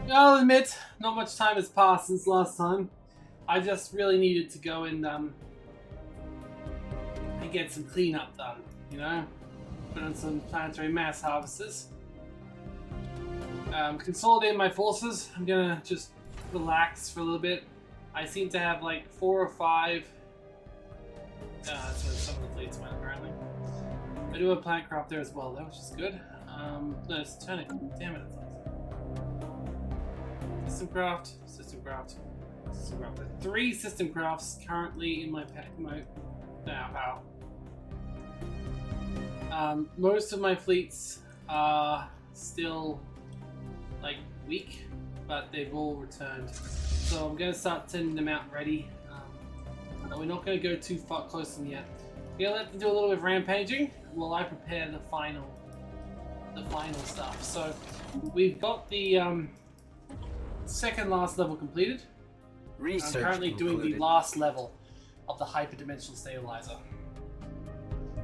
I'll admit, not much time has passed since last time. I just really needed to go and get some cleanup done, you know? Put on some planetary mass harvesters. Consolidate my forces. I'm gonna just relax for a little bit. I seem to have like 4 or 5. That's where some of the fleets went apparently. I do have planet craft there as well though, which is good. No, it's turning. Damn it, it's System craft, system craft, system craft. There are 3 system crafts currently in my pack. Power. Most of my fleets are still like weak, but they've all returned. So I'm gonna start sending them out ready. But we're not gonna go too far close to them yet. We're gonna let them do a little bit of rampaging while I prepare the final stuff. So we've got the second last level completed. I'm currently doing the last level of the hyperdimensional stabilizer.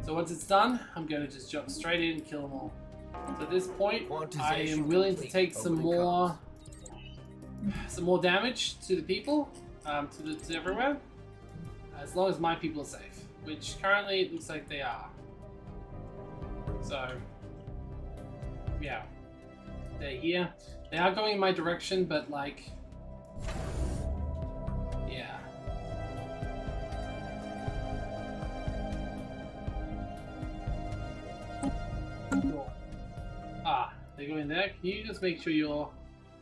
So once it's done, I'm going to just jump straight in and kill them all. So at this point, I am willing to take some more damage to the people, to everywhere, as long as my people are safe, which currently it looks like they are. So yeah, they're here. They are going in my direction, but like, yeah. Cool. Ah, they're going there. Can you just make sure you're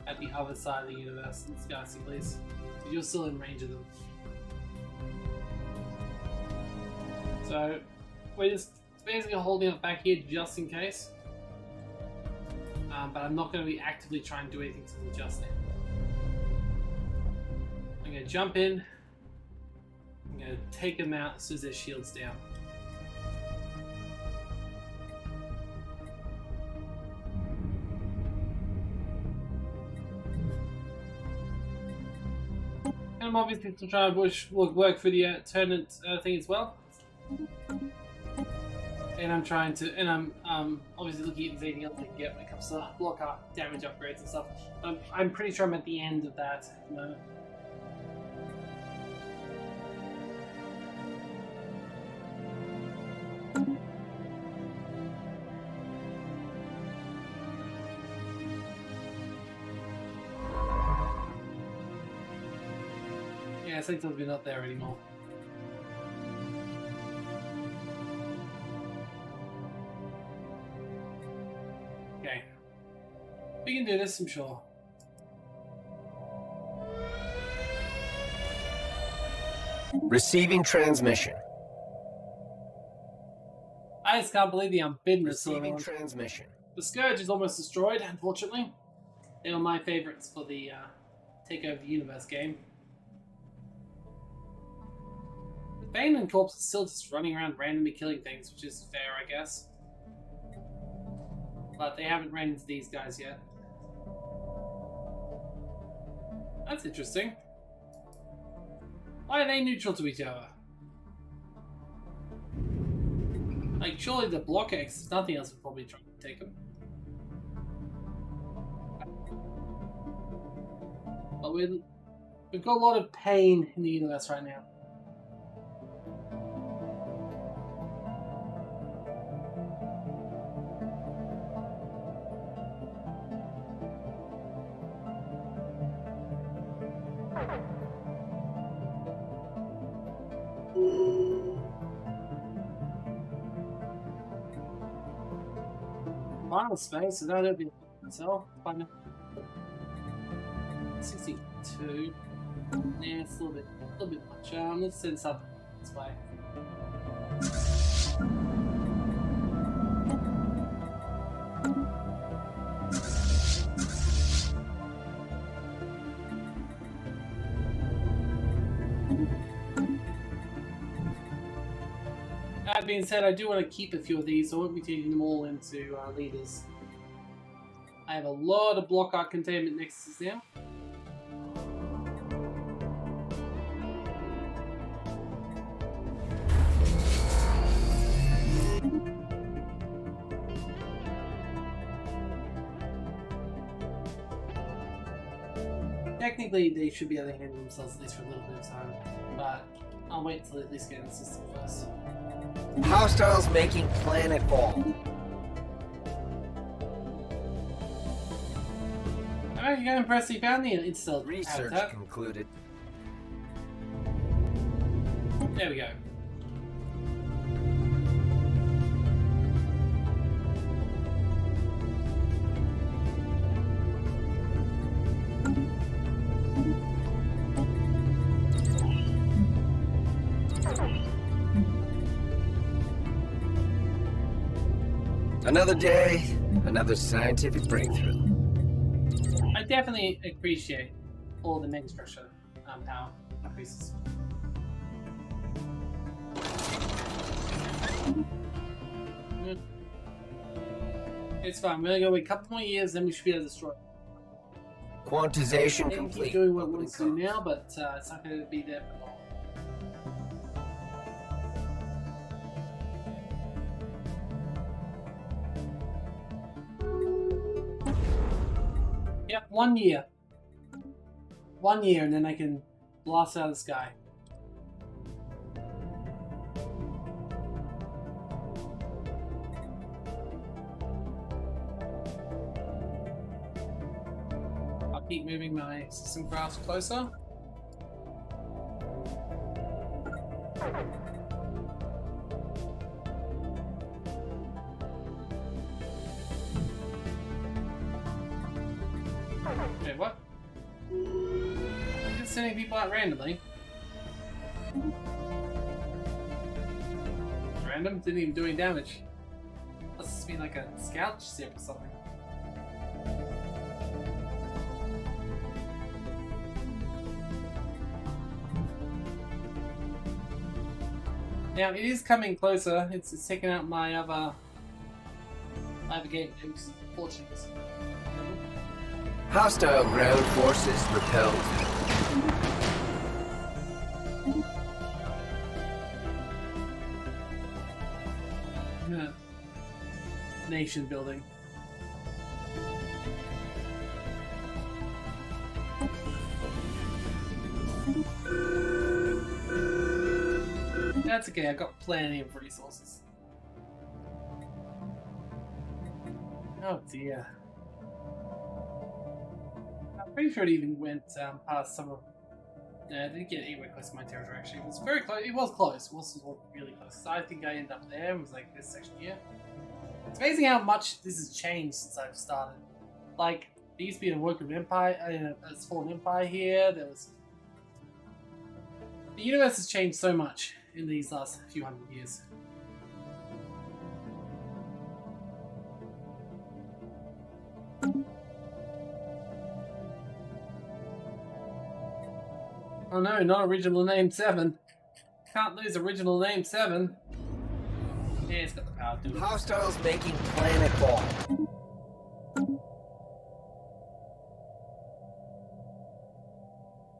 at the other side of the universe, in this galaxy, please? Because you're still in range of them. So we're just basically holding up back here just in case. But I'm not going to be actively trying to do anything to them just now. I'm going to jump in. I'm going to take them out as soon as their shield's down. And I'm obviously still trying to work for the alternate thing as well. And I'm trying to, and I'm obviously looking at anything else I can get when it comes to Blokkat damage upgrades and stuff. I'm pretty sure I'm at the end of that at the moment. Yeah, Sanctum's not there anymore. Okay. We can do this, I'm sure. Receiving transmission. I just can't believe the unbiddenness of Receiving transmission. The Scourge is almost destroyed, unfortunately. They were my favorites for the Take Over the Universe game. Bane and Corpse are still just running around randomly killing things, which is fair, I guess. But they haven't ran into these guys yet. That's interesting. Why are they neutral to each other? Like, surely the Blokkats, if nothing else, would probably try to take them. But we've got a lot of pain in the universe right now. Final space, so that'll be myself. 62. Yeah, it's a little bit much. Let's send something this way. That being said, I do want to keep a few of these, so I won't be taking them all into leaders. I have a lot of Blokkat containment nexuses now. Technically, they should be able to handle themselves at least for a little bit of time, but I'll wait till at least get in the system first. Hostiles making planetfall. Alright, you go impress. You found the interstellar Research habitat. concluded. There we go. Another day, another scientific breakthrough. I definitely appreciate all the megastructure power increases. It's fine. We're gonna go wait a couple more years, then we should be able to destroy it. Quantization Keep complete. doing what we Opening want to do comms. now, but it's not going to be there for long. Yep, 1 year. 1 year, and then I can blast out of the sky. I'll keep moving my system crafts closer. Wait, what? I'm just sending people out randomly. Random? Didn't even do any damage. Must just be like a scout ship or something. Now it is coming closer. It's taking out my other gate nukes. Fortunate. Hostile ground forces repelled. Yeah. Nation building. That's okay, I've got plenty of resources. Oh dear. I'm pretty sure it even went past some of... No, it didn't get anywhere close to my territory actually. It was very close. It was close. It was really close. So I think I ended up there. It was like this section here. It's amazing how much this has changed since I've started. Like, there used to be a worker empire, a fallen empire here. There was... The universe has changed so much in these last few hundred years. Oh no, not original name 7. Can't lose original name 7. Yeah, it's got the power to do it. Hostiles making planetfall.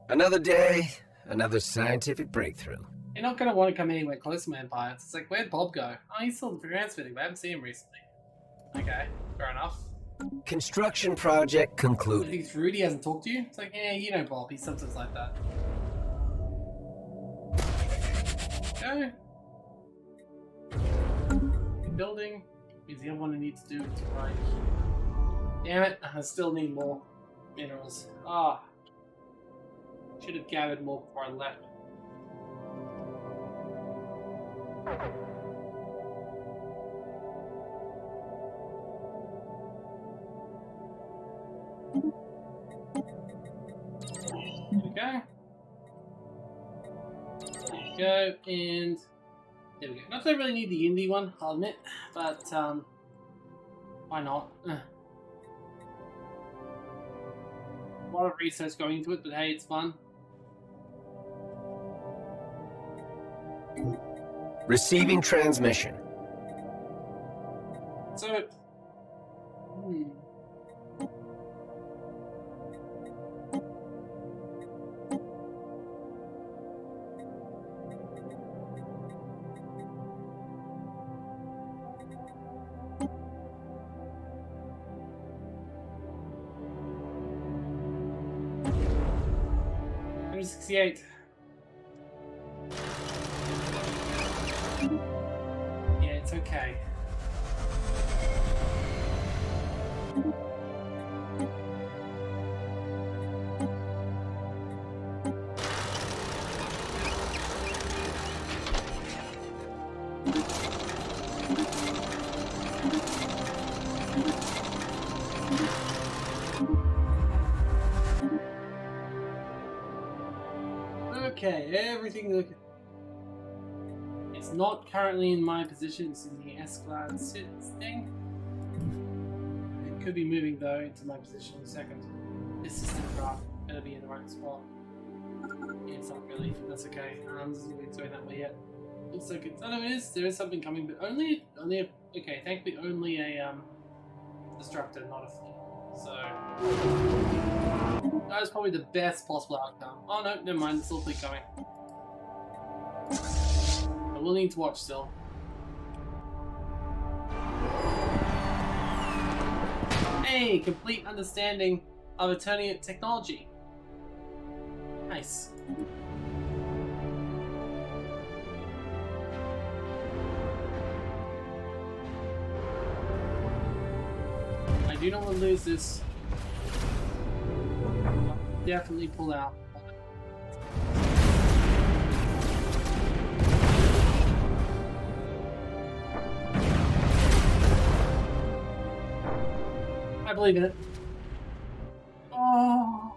Another day, another scientific breakthrough. You're not going to want to come anywhere close to my empire. It's like, where'd Bob go? Oh, he's still transmitting, but I haven't seen him recently. Okay, fair enough. Construction project I concluded. think it's rude he hasn't talked to you. It's like, yeah, you know Bob, he's sometimes like that. Okay. Building is the other one I need to do. Right. Damn it, I still need more minerals. Ah. Should have gathered more before I left. Okay. There we go, and there we go. Not that I really need the indie one, I'll admit, but why not? A lot of research going into it, but hey, it's fun. Receiving transmission. So, 168. Yeah, it's okay. Okay, everything looking. It's not currently in my position. It's in the Escalade thing. It could be moving though into my position in a second. This is the craft. Better be in the right spot. Yeah, it's not really. That's okay. Doesn't really going that way yet. Looks like it's. Oh no, it is. There is something coming, but only a. Okay, thankfully only a destructor, not a fleet. So that was probably the best possible outcome. Oh no, never mind. There's still a fleet coming. But we'll need to watch still. Hey, complete understanding of Eternian technology. Nice. I do not want to lose this. I'll definitely pull out. I believe in it. Oh,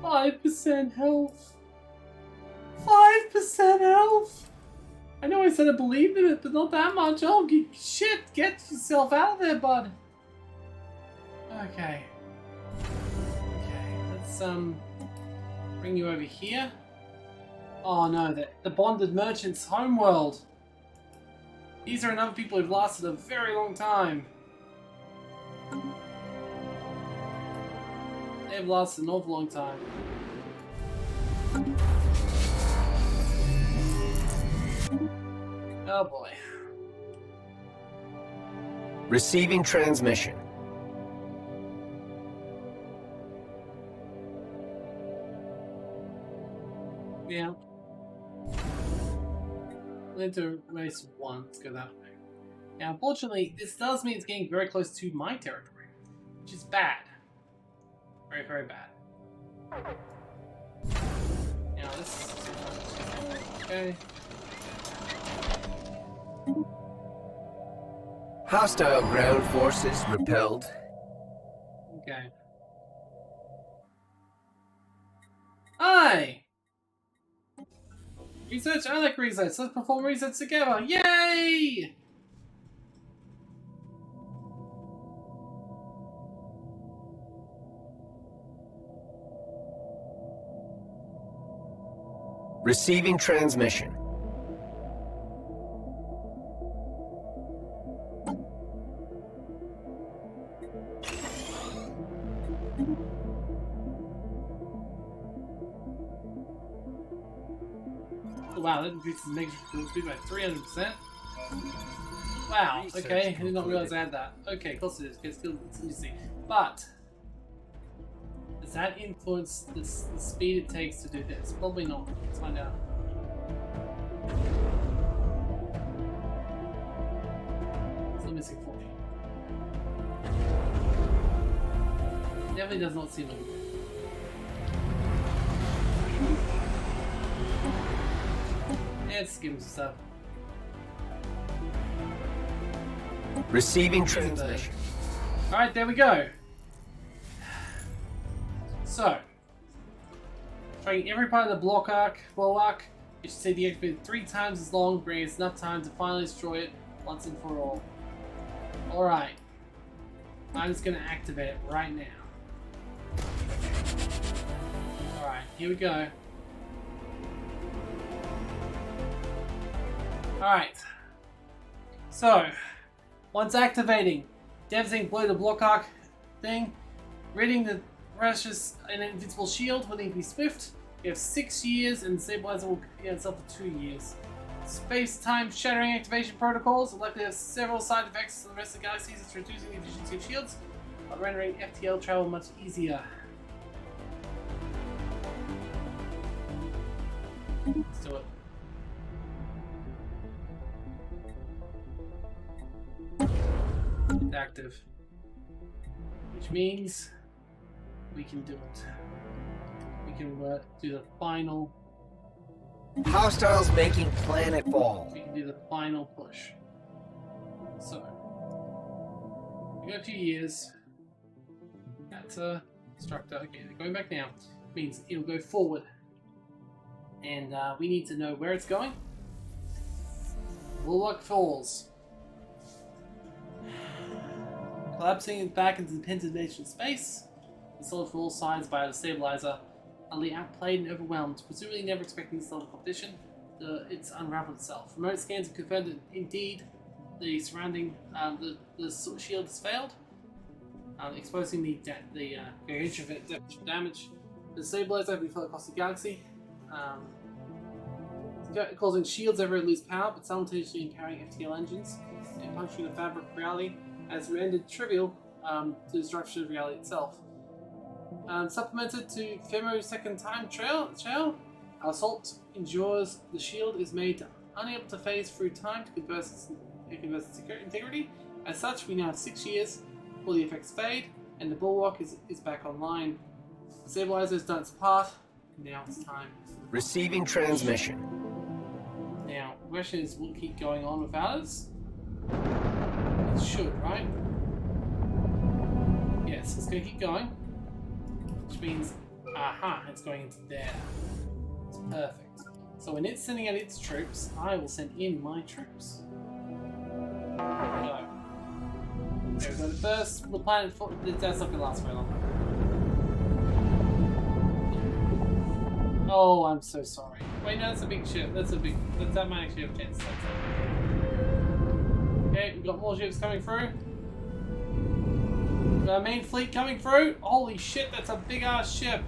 5% health. 5% health. I know I said I believed in it, but not that much. Oh, shit! Get yourself out of there, bud. Okay. Okay, let's bring you over here. Oh no, the bonded merchants' homeworld. These are another people who've lasted a very long time. They've lasted an awful long time. Oh boy. Receiving transmission. Yeah. We'll need to race one. Let's go that way. Now, unfortunately, this does mean it's getting very close to my territory, which is bad. Very, very bad. Now, this is okay. Hostile ground forces repelled. Okay. Hi! Research? I like research. Let's perform research together. Yay! Receiving transmission. Wow, that increases negative speed by 300%. Wow, okay, I did not realize I had that. Okay, of course it is, it's still easy. But, does that influence the speed it takes to do this? Probably not. Let's find out. Still missing 40. Definitely does not seem like it. Let's give him some stuff. Receiving transmission. Alright, there we go. So, trying every part of the Blokkat, it should say deactivated 3 times as long, bringing us enough time to finally destroy it once and for all. Alright. I'm just going to activate it right now. Alright, here we go. Alright. So, once activating, devastating blow the Blokkat thing, ridding the precious and invincible shield will need to be swift. You have 6 years and the stabilizer will get itself for 2 years. Space-time shattering activation protocols will likely have several side effects to the rest of the galaxies. It's reducing the efficiency of shields, while rendering FTL travel much easier. Let's do it. It's active. Which means we can do it. We can do the final. Hostiles making planet fall. We can do the final push. So we got 2 years. That's a structure. Okay, they're going back now. Means it'll go forward, and we need to know where it's going. Bulwark Falls. Collapsing back into the penetration space. Assaulted from all sides by the stabilizer. Utterly outplayed and overwhelmed, presumably never expecting this level of competition, it's unraveled itself. Remote scans have confirmed that indeed the surrounding the shield has failed, exposing the cohesion of damage. The stabilizer has been felt across the galaxy, causing shields everywhere to lose power, but simultaneously empowering FTL engines and puncturing the fabric of reality has rendered trivial to the destruction of reality itself. Supplemented to femtosecond time trail, our assault endures. The shield is made unable to phase through time to converse its integrity. As such, we now have 6 years before the effects fade, and the bulwark is back online. The stabilizer has done its part. Now it's time. Receiving transmission. Now, the question is, will it keep going on without us? It should, right? Yes, it's going to keep going. Which means, aha, it's going into there. It's perfect. So when it's sending out its troops, I will send in my troops. There we go. There we go. The first, the planet, that's not going to last very long. Oh, I'm so sorry. Wait, no, that's a big ship. That might actually have a chance. Okay, we've got more ships coming through. The main fleet coming through. Holy shit, that's a big ass ship.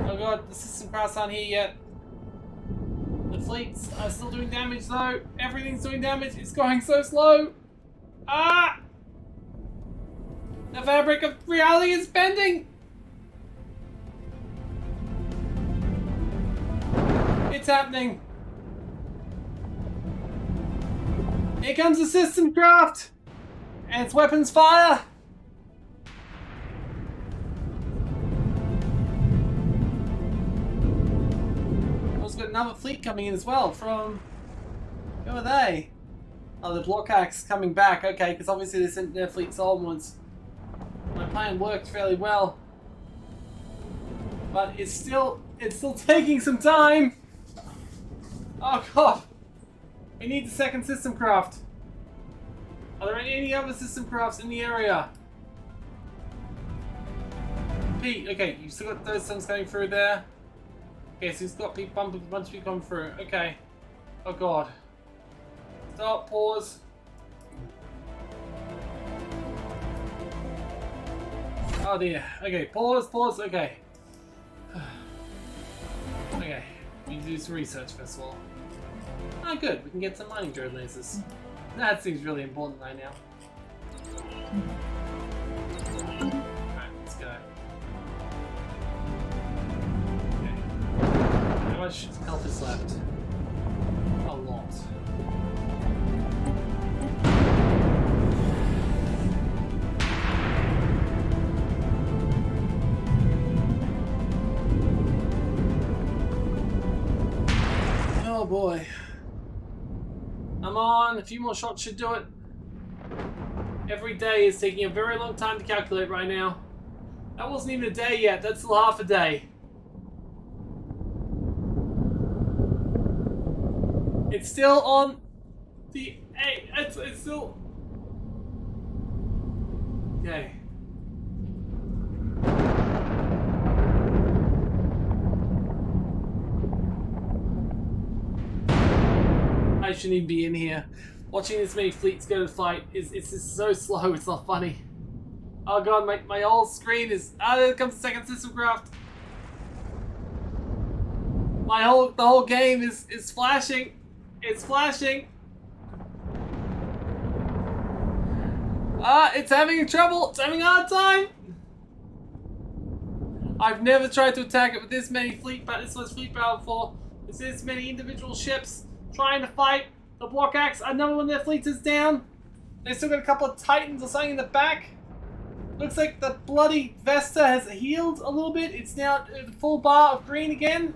Oh god, the system crafts aren't here yet. The fleets are still doing damage though. Everything's doing damage. It's going so slow. Ah! The fabric of reality is bending. It's happening. Here comes the system craft! And its weapons fire! Also got another fleet coming in as well from... Who are they? Oh, the Blokkats coming back. Okay, because obviously they sent their fleets onwards. My plan worked fairly well. But it's still taking some time! Oh god! We need the second system craft. Are there any other system crafts in the area? Pete, okay, you've still got those things going through there. Okay, so he's got a bunch of people coming through. Okay. Oh god. Stop, pause. Oh dear. Okay, pause, okay. Okay, we need to do some research first of all. Ah, good. We can get some mining drone lasers. That seems really important right now. Alright, let's go. Okay. How much health is left? A lot. Oh boy. I'm on. A few more shots should do it. Every day is taking a very long time to calculate right now. That wasn't even a day yet. That's still half a day. It's still on the... Hey, it's still... Okay. I shouldn't even be in here. Watching this many fleets go to fight it's just so slow, it's not funny. Oh god, my whole screen is... Ah, there comes the second system craft. The whole game is flashing. It's flashing. Ah, it's having trouble. It's having a hard time. I've never tried to attack it with this many fleet power before. There's this many individual ships trying to fight the Blokkats. Another one of their fleets is down. They still got a couple of Titans or something in the back. Looks like the bloody Vesta has healed a little bit. It's now a full bar of green again.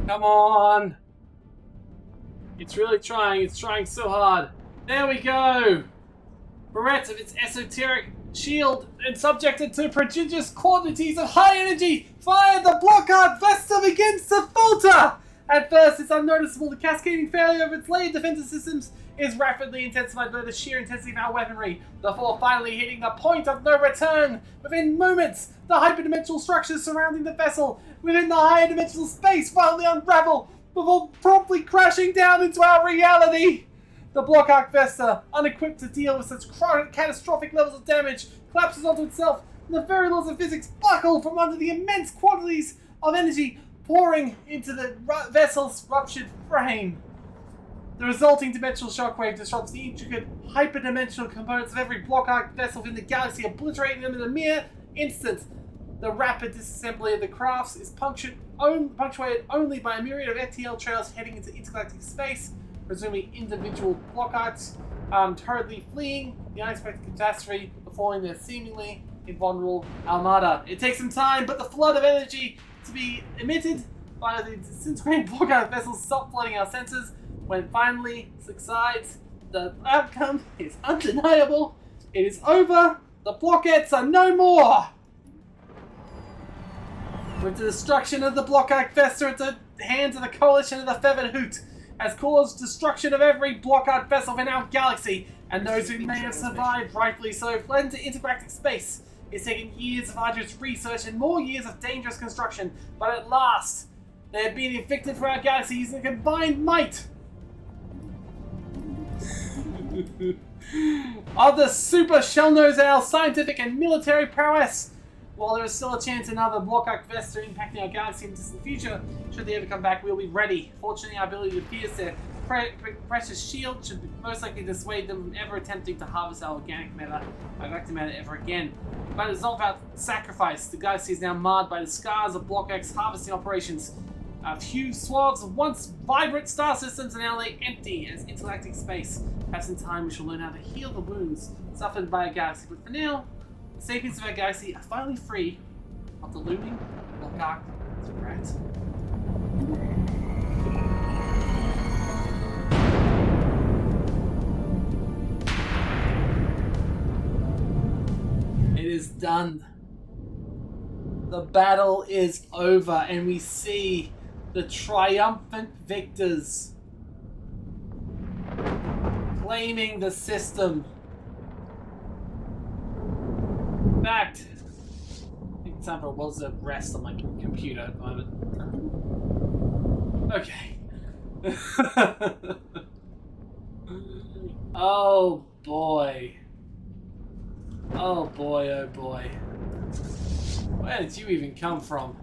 Come on! It's really trying. It's trying so hard. There we go! Bereft of its esoteric shield and subjected to prodigious quantities of high energy fire, the Blokkat Vesta begins to falter! At first, it's unnoticeable. The cascading failure of its layered defensive systems is rapidly intensified by the sheer intensity of our weaponry, before finally hitting the point of no return. Within moments, the hyperdimensional structures surrounding the vessel within the higher dimensional space finally unravel before promptly crashing down into our reality. The Blokkat Vesta, unequipped to deal with such catastrophic levels of damage, collapses onto itself, and the very laws of physics buckle from under the immense quantities of energy pouring into the vessel's ruptured frame. The resulting dimensional shockwave disrupts the intricate, hyperdimensional components of every Blokkat vessel within the galaxy, obliterating them in a mere instant. The rapid disassembly of the crafts is punctuated only by a myriad of FTL trails heading into intergalactic space, presuming individual Blokkats hurriedly fleeing the unexpected catastrophe befalling their seemingly invulnerable armada. It takes some time, but the flood of energy to be emitted by the disintegrating Blokkat vessels stop flooding our senses. When it finally subsides, the outcome is undeniable. It is over. The Blokkats are no more. With the destruction of the Blokkat Vesta at the hands of the coalition of the Feathered Hoot has caused destruction of every Blokkat vessel in our galaxy, and those who may have survived, rightfully so, fled into intergalactic space. It's taken years of arduous research and more years of dangerous construction, but at last, they have been evicted from our galaxy using a combined might of the super shell-nosed owl scientific and military prowess. While there is still a chance another Blokkat Vesta impacting our galaxy in the distant future, should they ever come back, we'll be ready. Fortunately, our ability to pierce their precious shield should most likely dissuade them from ever attempting to harvest our organic matter ever again. But it's not without sacrifice. The galaxy is now marred by the scars of Blokkat's harvesting operations. A few swaths of once vibrant star systems are now lay empty as intergalactic space. Perhaps in time we shall learn how to heal the wounds suffered by our galaxy. But for now, the sapiens of our galaxy are finally free of the looming Blokkat threat. It is done. The battle is over, and we see the triumphant victors claiming the system. In fact, I think it's time for a well-deserved rest on my computer at the moment. Okay. Oh boy. Oh boy, oh boy. Where did you even come from?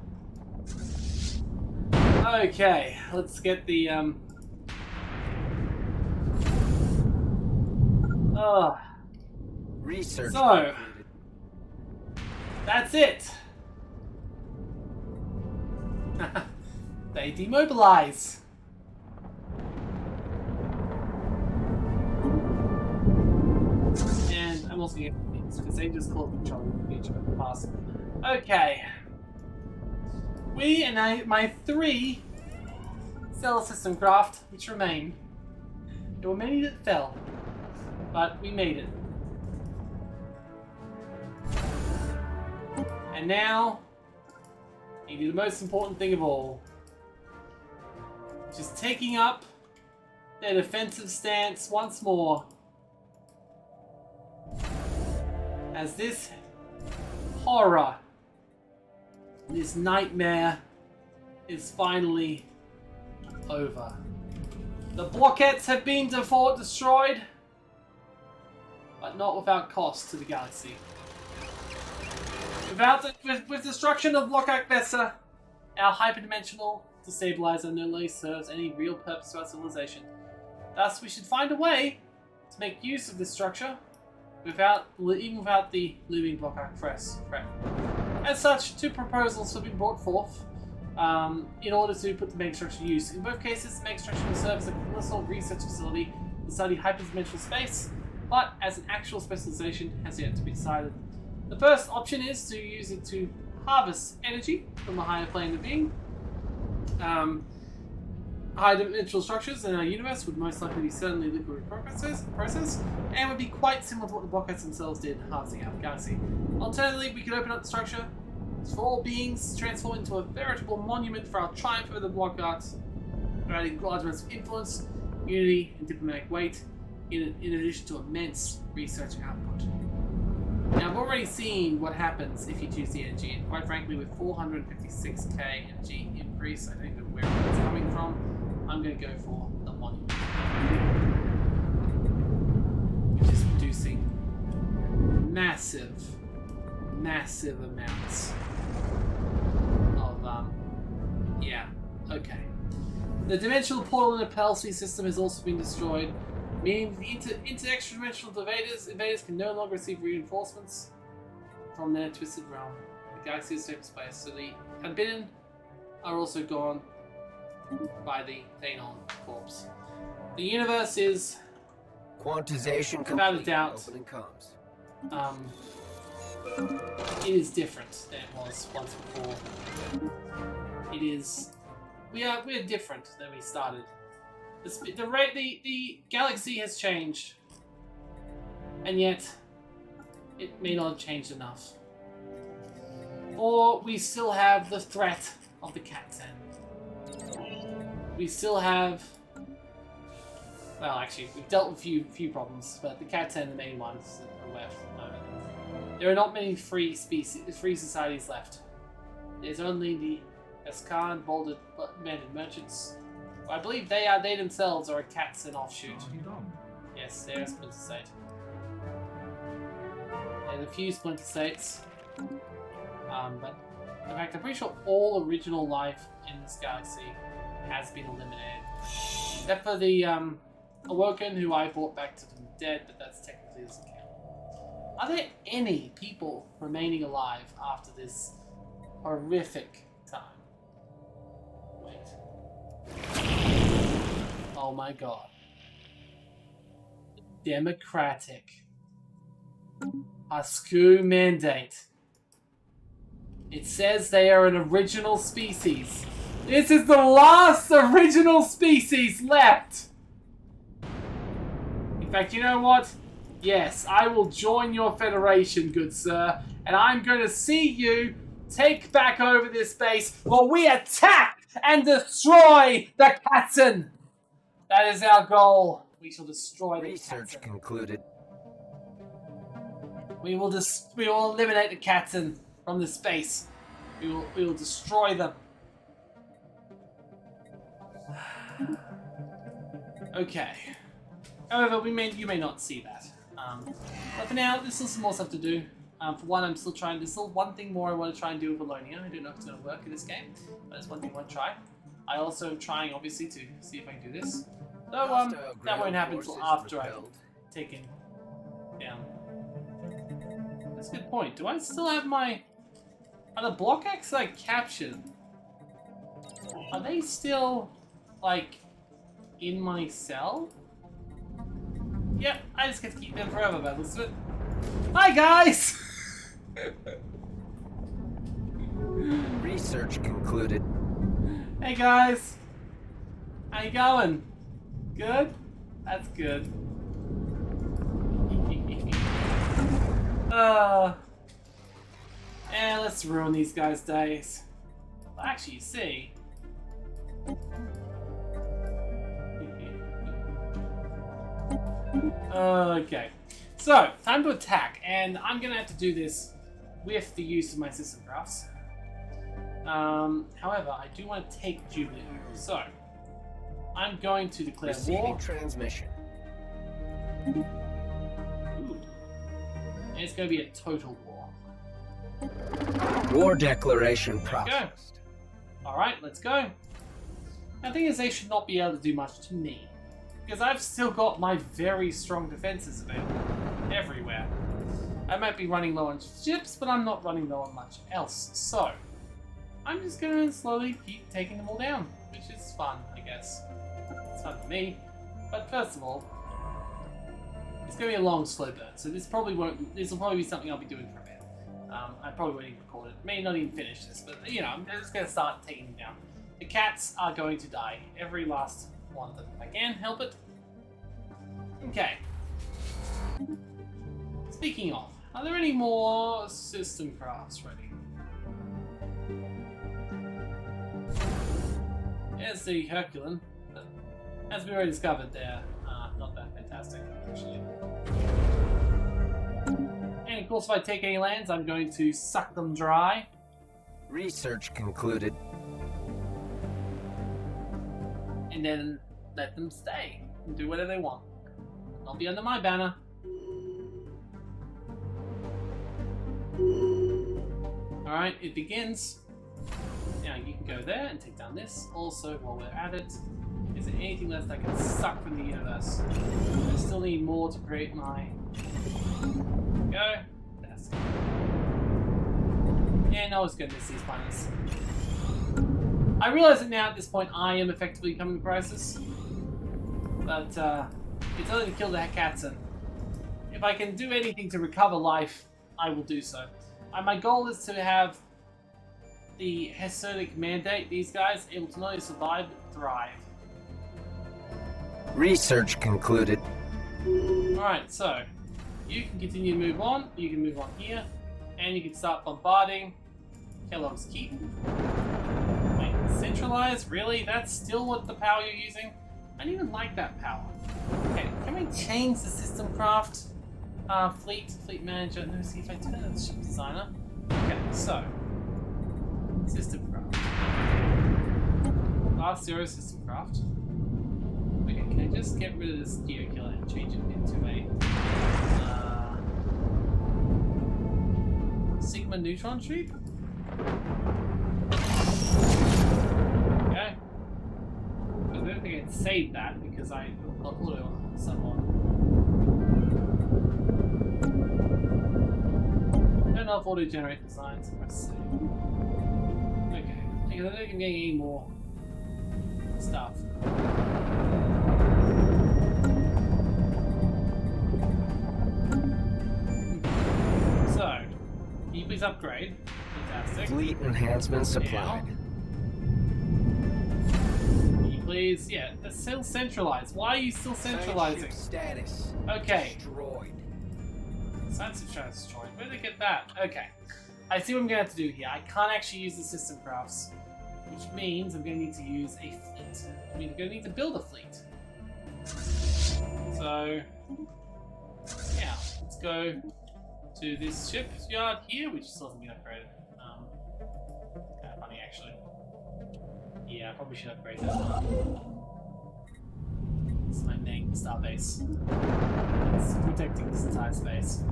Okay, let's get the Research. So that's it. They demobilize. And I'm also gonna get things because they just call control each other past. Okay. We and my 3 stellar system craft, which remain. There were many that fell, but we made it. And now, you do the most important thing of all, which is taking up their defensive stance once more, as this horror, this nightmare is finally over. The Blokkats have been destroyed, but not without cost to the galaxy. With destruction of Blokkat Vesta, our hyperdimensional to stabilize and no longer serves any real purpose to our civilization. Thus, we should find a way to make use of this structure even without the looming Blokkat threat. As such, two proposals have been brought forth in order to put the megastructure to use. In both cases, the megastructure will serve as a colossal research facility to study hyperdimensional space, but as an actual specialization has yet to be decided. The first option is to use it to harvest energy from the higher plane of being. High dimensional structures in our universe would most likely be certainly liquid process and would be quite similar to what the Blokkats themselves did in harvesting out the galaxy. Alternatively, we could open up the structure for all beings, transform into a veritable monument for our triumph over the Blokkats, providing large amounts of influence, unity, and diplomatic weight, in addition to immense research output. Now, I've already seen what happens if you choose the energy, and quite frankly, with 456k energy increase, I don't even know where it's coming from. I'm going to go for the monument, which is producing massive amounts of, yeah, okay. The dimensional portal in the Palsy system has also been destroyed, meaning the inter-extra-dimensional invaders can no longer receive reinforcements from their twisted realm. The galaxy is safe space, so the Unbidden are also gone by the Thanon corpse. The universe is, Quantization without a complete. doubt, Opening comms. it is different than it was once before. It is, we are different than we started. The galaxy has changed, and yet it may not have changed enough. Or we still have the threat of the Cat's End. We still have, well, actually, we've dealt with a few problems, but the Cat's End are the main ones that are left at the moment. There are not many free societies left. There's only the Ascan banded merchants. I believe they themselves are a Cat's End offshoot. Yes, they're a splinter state. There's a few splinter states, but in fact, I'm pretty sure all original life in this galaxy has been eliminated, except for the Awoken, who I brought back to the dead, but that's technically doesn't count. Are there any people remaining alive after this horrific time? Wait. Oh my god. Democratic Asku mandate. It says they are an original species. This is the last original species left! In fact, you know what? Yes, I will join your federation, good sir, and I'm going to see you take back over this base while we attack and destroy the Katzen! That is our goal. We shall destroy the Research Katzen. concluded. We will eliminate the Katzen from the space. We will destroy them. Okay. However, you may not see that. But for now, there's still some more stuff to do. For one, there's still one thing more I want to try and do with Alonia. I don't know if it's going to work in this game, but there's one thing I want to try. I also am trying, obviously, to see if I can do this. Though, that won't happen until after I've taken down. That's a good point. Do I still have my... Are the Blokkats I captured? Are they still, like, in my cell? Yep, I just get to keep them forever, by the looks of it. Hi, guys! Research concluded. Hey, guys! How you going? Good? That's good. Let's ruin these guys' days. Well, actually, you see... Okay, so time to attack, and I'm gonna have to do this with the use of my system graphs. However, I do want to take Jubilee, so I'm going to declare Receiving war. transmission. Ooh. And it's going to be a total war. War declaration There we go. processed. All right, let's go. The thing is, they should not be able to do much to me. Because I've still got my very strong defenses available everywhere. I might be running low on ships, but I'm not running low on much else. So, I'm just going to slowly keep taking them all down, which is fun, I guess. It's fun for me. But first of all, it's going to be a long, slow burn. So this will probably be something I'll be doing for a bit. I probably won't even record it. May not even finish this, but you know, I'm just going to start taking them down. The cats are going to die. Every last one of them. If I can help it. Okay. Speaking of, are there any more system crafts ready? There's the Herculean. But as we already discovered, they're not that fantastic, actually. And of course, if I take any lands, I'm going to suck them dry. Research concluded. And then let them stay and do whatever they want. I'll be under my banner. Alright, it begins. Now you can go there and take down this. Also, while we're at it, is there anything left I can suck from the universe? I still need more to create my... Go. That's it. Yeah, no, I was going to miss these planets. I realize that now at this point I am effectively coming to crisis. But it's only to kill the cats, and if I can do anything to recover life, I will do so. My goal is to have the Hesiodic mandate, these guys, able to not only survive but thrive. Research concluded. Alright, so you can continue to move on, you can move on here, and you can start bombarding Kellogg's Keep. Wait, centralize? Really? That's still what the power you're using? I don't even like that power. Okay, can we change the system craft? Fleet manager. Let me see if I turn on the ship designer. Okay, so system craft. Class 0 system craft. Okay, can I just get rid of this Geo Killer and change it into a Sigma neutron tube? Okay. I don't think I'd save that because I got auto someone. I don't know if auto generate designs. Let's see. Okay. Because I don't think I'm getting any more stuff. So, can you please upgrade? Fantastic. Fleet enhancement supplied. Please, yeah, that's still centralized. Why are you still centralizing? Status. Okay. Destroyed. Science is destroyed. Where did they get that? Okay. I see what I'm going to have to do here. I can't actually use the system crafts, which means I'm going to need to use a fleet. I mean, I'm going to need to build a fleet. So, yeah, let's go to this shipyard here, which still hasn't been upgraded. Kind of funny, actually. Yeah, I probably should upgrade that one. It's my main starbase. It's protecting this entire space.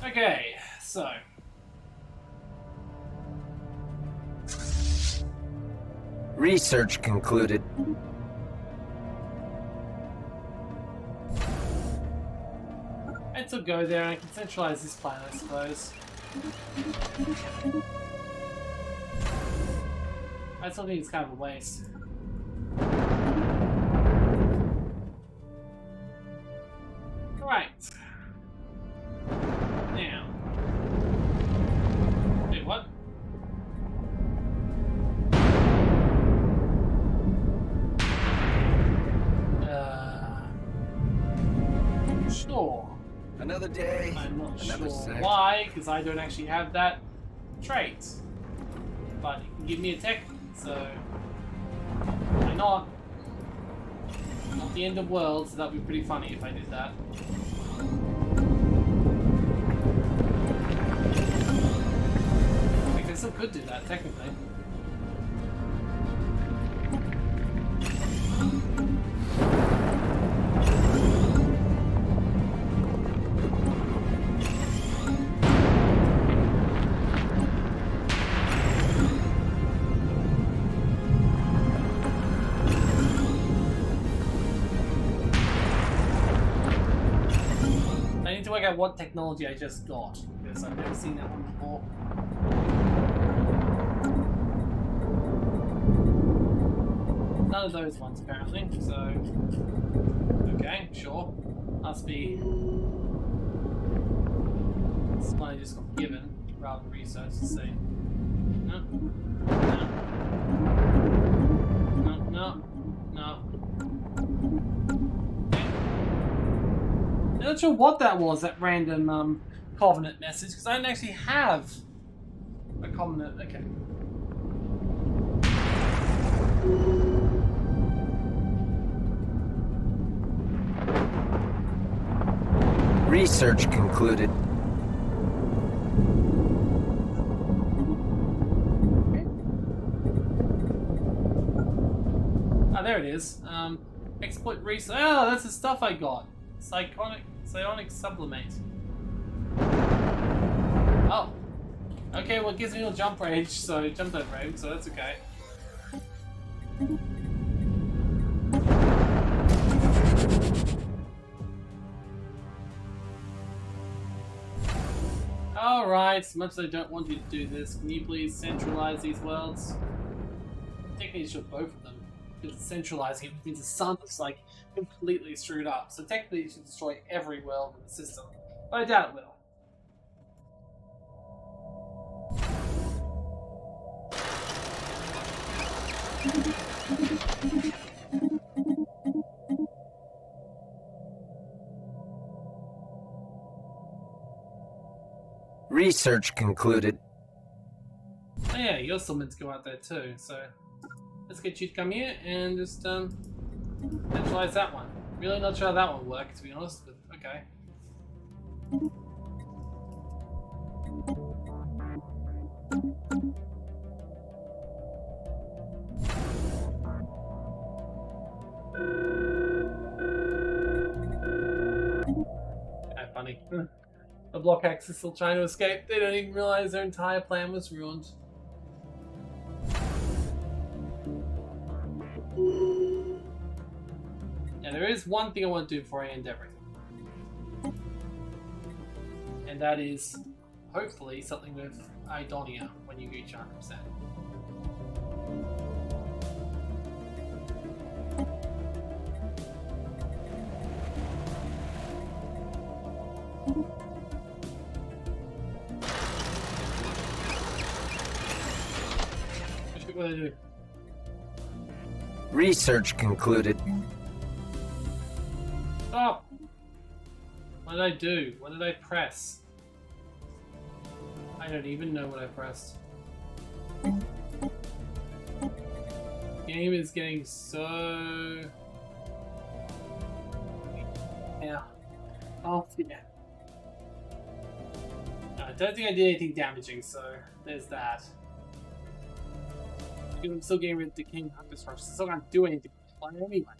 Okay, so. Research concluded. I still go there and I can centralize this planet, I suppose. I still think it's kind of a waste. Alright. Now. Wait, what? Sure. Another day. I'm not another sure sect. why, because I don't actually have that trait. But you can give me a tech, so why not? Not the end of worlds, so that'd be pretty funny if I did that. I still could do that, technically. to work out what technology I just got, because I've never seen that one before. None of those ones, apparently, so... Okay, sure. Must be... Somebody just got given, rather than research to see. No. No. No. No. Okay. I'm not sure what that was, that random Covenant message, because I don't actually have a Covenant. Okay. Research concluded. Ah, there it is. Exploit research. Oh, that's the stuff I got. Psionic sublimate. Oh. Okay, well it gives me a jump range, so jump that range, so that's okay. Alright, as much as I don't want you to do this, can you please centralize these worlds? Technically, you should both of them. Because centralizing it means the sun is like completely screwed up. So technically, you should destroy every world in the system. But I doubt it will. Research concluded. Oh yeah, you're still meant to go out there too, so let's get you to come here and just centralize that one. Really not sure how that one works, to be honest, but okay. Kinda funny. The Blokkats are still trying to escape. They don't even realize their entire plan was ruined. Now there is one thing I want to do before I end everything. And that is, hopefully, something with Idonia when you reach 100%. What did I do? Research concluded. Stop! What did I do? What did I press? I don't even know what I pressed. Game is getting so... Yeah. Oh, yeah. No, I don't think I did anything damaging, so there's that. I'm still getting rid of the King Hunter Structure, so I still can't do anything with the planet anyway.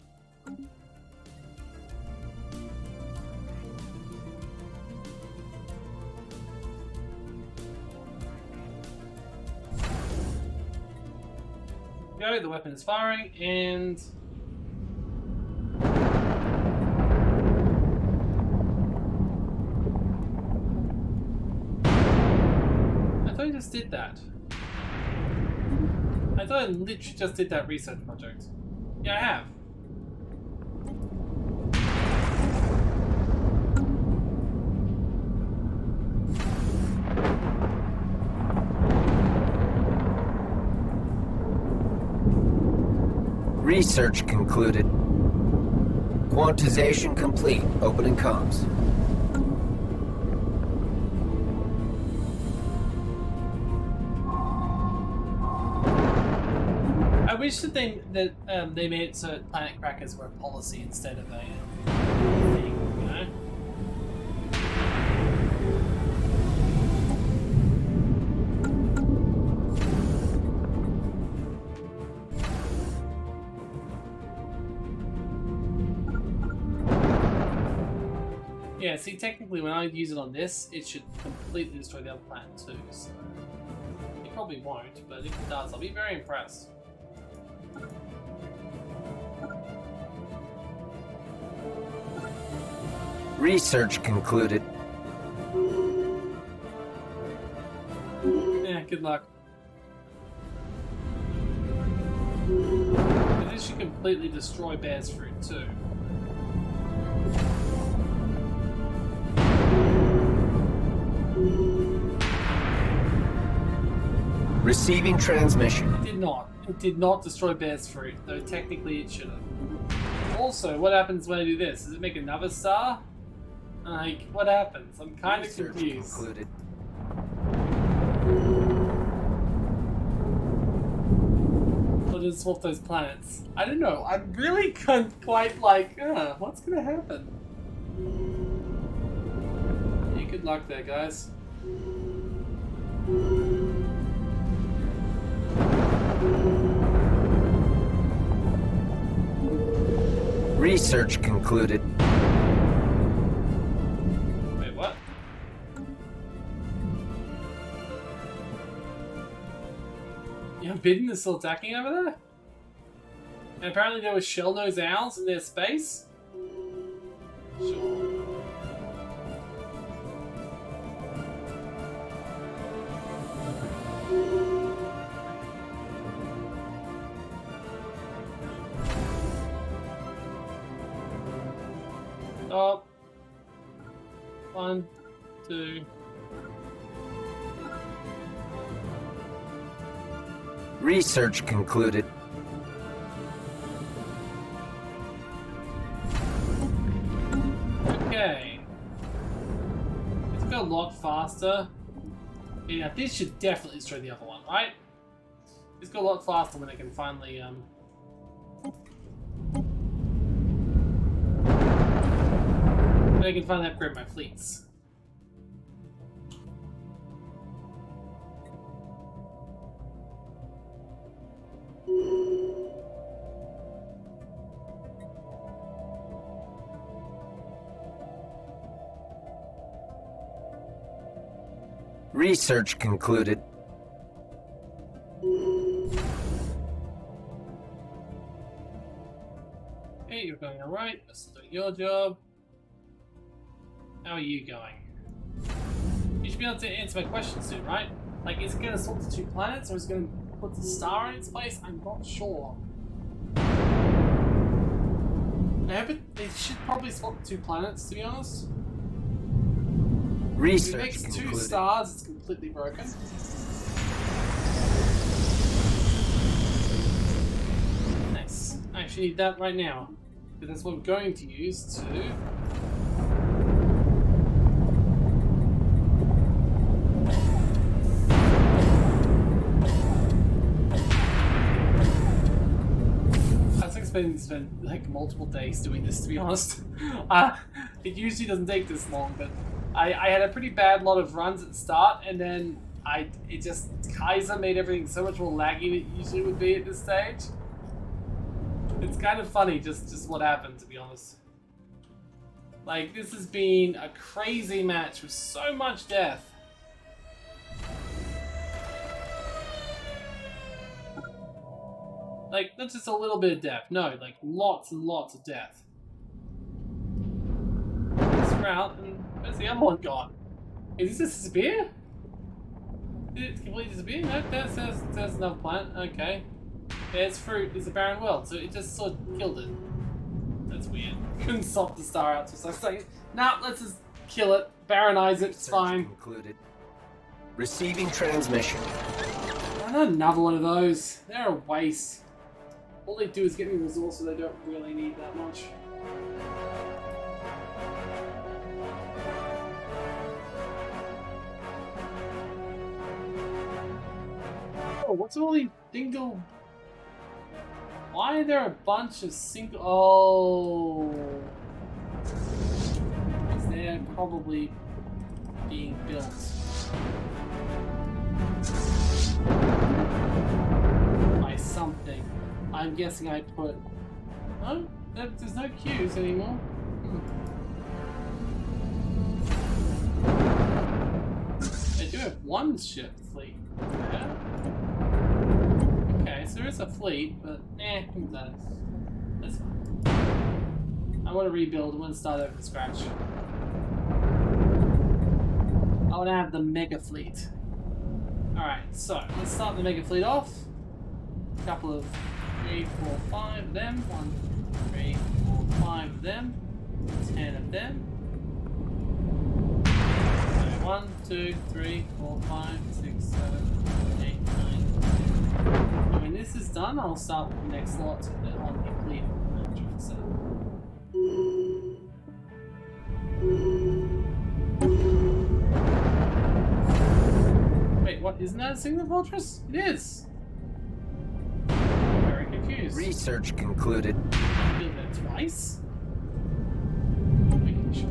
Go, the weapon is firing, and... I thought I just did that. I thought I literally just did that research project. Yeah, I have. Research concluded. Quantization complete. Opening comms. I wish that they made it so planet crackers were a policy instead of a thing, you know? Yeah, see, technically when I use it on this, it should completely destroy the other planet too, so... It probably won't, but if it does, I'll be very impressed. Research concluded. Good luck. This should completely destroy Bear's fruit too. Receiving transmission. It did not. It did not destroy Bear's fruit, though technically it should have. Also, what happens when I do this? Does it make another star? Like, what happens? I'm kind of confused. Concluded. Or just swap those planets? I don't know. I'm really quite like, what's gonna happen? Yeah, good luck there, guys. Research concluded. Wait, what? Yeah, Bidden is still attacking over there? And apparently there were shell-nosed owls in their space? Sure. Stop. 1, 2. Research concluded. Okay. It's go a lot faster. Yeah, this should definitely destroy the other one, right? It's go a lot faster when I can finally when I can finally upgrade my fleets. Research concluded. Hey, you're going alright. Let's do your job. How are you going? You should be able to answer my question soon, right? Like, is it going to swap the 2 planets, or is it going to put the star in its place? I'm not sure. I hope it should probably swap the 2 planets, to be honest. Research If it makes 2 concluded. stars, it's completely broken. Nice. I actually need that right now, because that's what I'm going to use to... to spend like multiple days doing this, to be honest. It usually doesn't take this long, but I had a pretty bad lot of runs at the start, and then Kaiser made everything so much more laggy than it usually would be at this stage. It's kind of funny just what happened, to be honest. Like, this has been a crazy match with so much death. Like, not just a little bit of death, no, like lots and lots of death. This route, and where's the other one gone? Is this disappear? Did it completely disappear? No, there's another planet, okay. There's fruit, it's a barren world, so it just sort of killed it. That's weird. Couldn't swap the star out, so I was like, nah, let's just kill it, barrenize it, it's fine. Concluded. Receiving transmission. Not another one of those. They're a waste. All they do is get me resources I don't really need that much. Oh, what's all these single... Why are there a bunch of single... Oh... Because they're probably being built. By something. I'm guessing I put... No? There's no queues anymore. They do have one ship fleet. Yeah. Okay, so there is a fleet, but that's fine. I want to rebuild, I want to start over from scratch. I want to have the mega fleet. Alright, so let's start the mega fleet off. A couple of 3, 4, 5 of them. 1, 3, 4, 5 of them. 10 of them. So 1, 2, 3, 4, 5, 6, 7, 8, 9. When this is done, I'll start with the next lot on the fleet. Wait, what? Isn't that a single fortress? It is! I'm very confused. Research concluded. Build that twice? Making sure.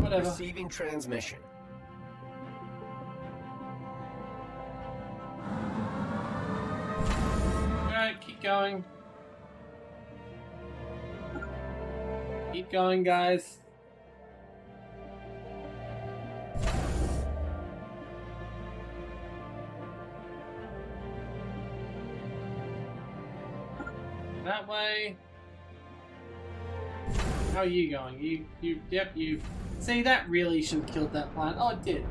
Whatever. Receiving transmission. Alright, keep going. Keep going, guys. That way. How are you going? Yep, you. See, that really should have killed that plant. Oh, it did.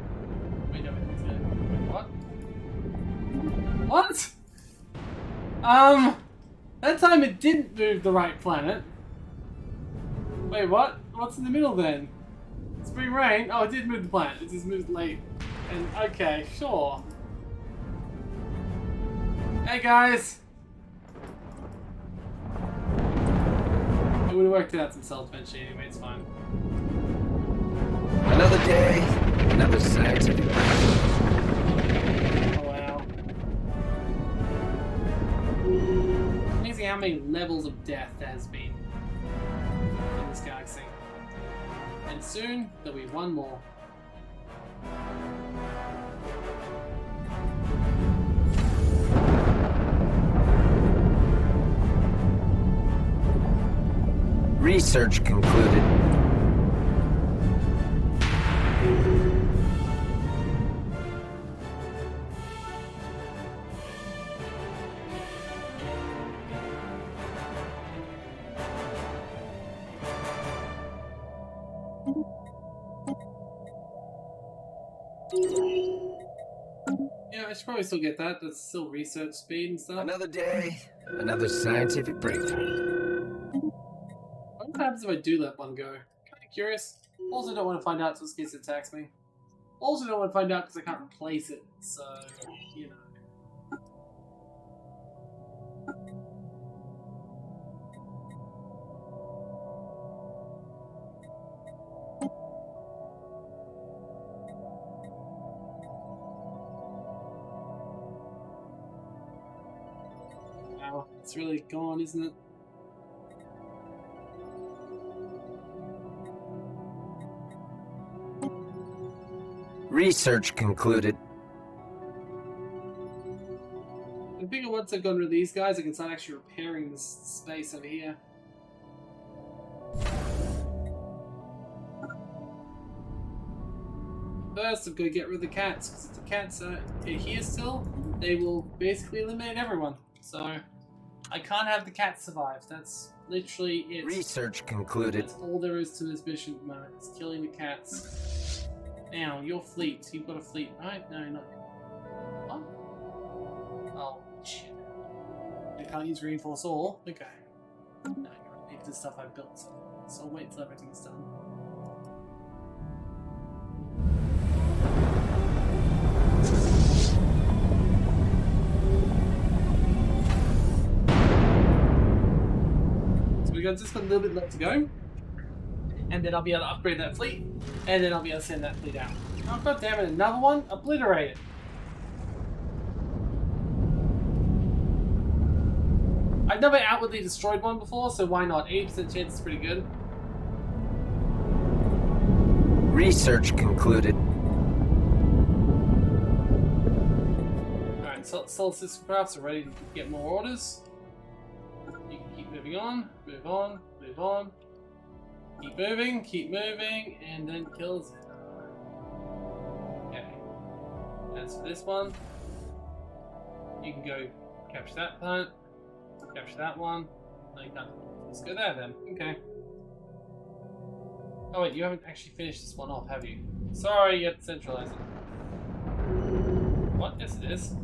Wait, no, it did. Wait, what? What? That time it didn't move the right planet. Wait, what? What's in the middle then? Spring rain? Oh, it did move the planet. It just moved late. And, okay, sure. Hey, guys! It would have worked out themselves eventually anyway, it's fine. Another day, another scientific. Oh, wow. Amazing how many levels of death there has been in this galaxy. And soon, there'll be one more. Research concluded. Yeah, I should probably still get that. That's still research speed and stuff. Another day, another scientific breakthrough. What happens if I do let one go? Kind of curious. Also don't want to find out just in case it attacks me. Also don't want to find out because I can't replace it, so, you know. Wow, it's really gone, isn't it? Research concluded. I figure once I've gotten rid of these guys, I can start actually repairing this space over here. First, I've got to get rid of the cats, because if the cats are here still, they will basically eliminate everyone. So, I can't have the cats survive. That's literally it. Research concluded. That's all there is to this mission at the moment. It's killing the cats. Now, your fleet. You've got a fleet, right? No, not. What? Oh, shit. I can't use reinforce all? Okay. No, I'm gonna leave the stuff I built, so I'll wait till everything's done. So we got just got a little bit left to go. And then I'll be able to upgrade that fleet, and then I'll be able to send that fleet out. Oh, god damn it, another one? Obliterate it. I've never outwardly destroyed one before, so why not? 80% chance is pretty good. Research concluded. Alright, Solar System crafts are ready to get more orders. You can keep moving on, move on, move on. Keep moving, and then kills it. Okay. As for this one, you can go capture that plant, capture that one. No, you can't. Let's go there then. Okay. Oh wait, you haven't actually finished this one off, have you? Sorry, you have to centralize it. Yes, it is.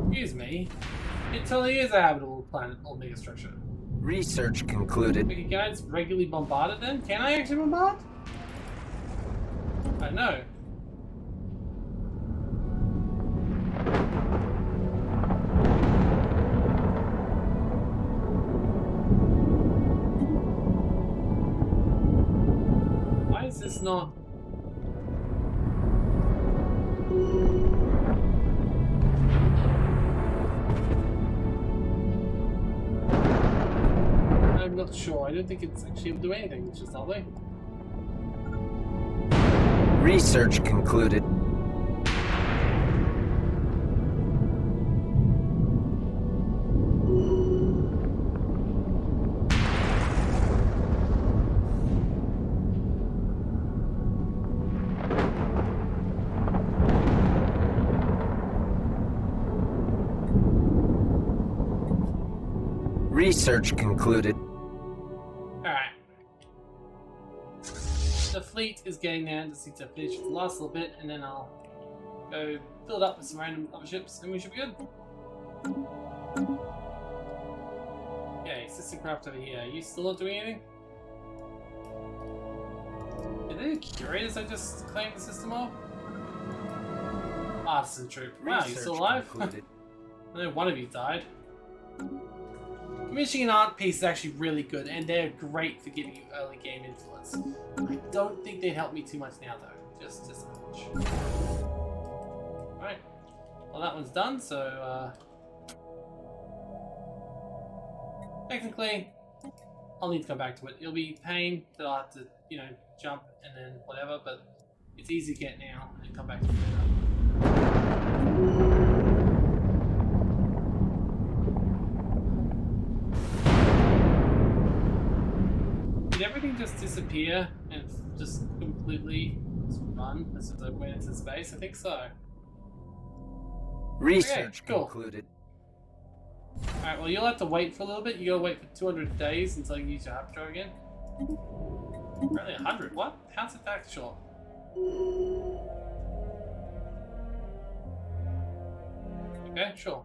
Excuse me. It totally is a habitable planet or megastructure. Research concluded. Okay, can I just regularly bombard it then? Can I actually bombard? I don't know. Why is this not... I'm not sure. I don't think it's actually able to do anything, which is lovely. Research concluded. Research concluded. Alright. The fleet is getting there. Just need to finish the last little bit, and then I'll go fill it up with some random other ships, and we should be good. Okay, system craft over here. Are you still not doing anything? Are they the curators I just claimed the system of? Artisan troop. Wow, you still alive? I know one of you died. Commissioning an art piece is actually really good, and they're great for giving you early game influence. I don't think they'd help me too much now, though. Just a much. Alright. Well, that one's done, so, technically, I'll need to come back to it. It'll be pain that I'll have to, you know, jump and then whatever, but it's easy to get now and come back to it later. Did everything just disappear and just completely just run as soon as I went into space? I think so. Research okay, cool. concluded. Alright, well you'll have to wait for a little bit. You gotta wait for 200 days until you use your hyperdrive again. Really, 100? What? How's it that short? Okay, sure.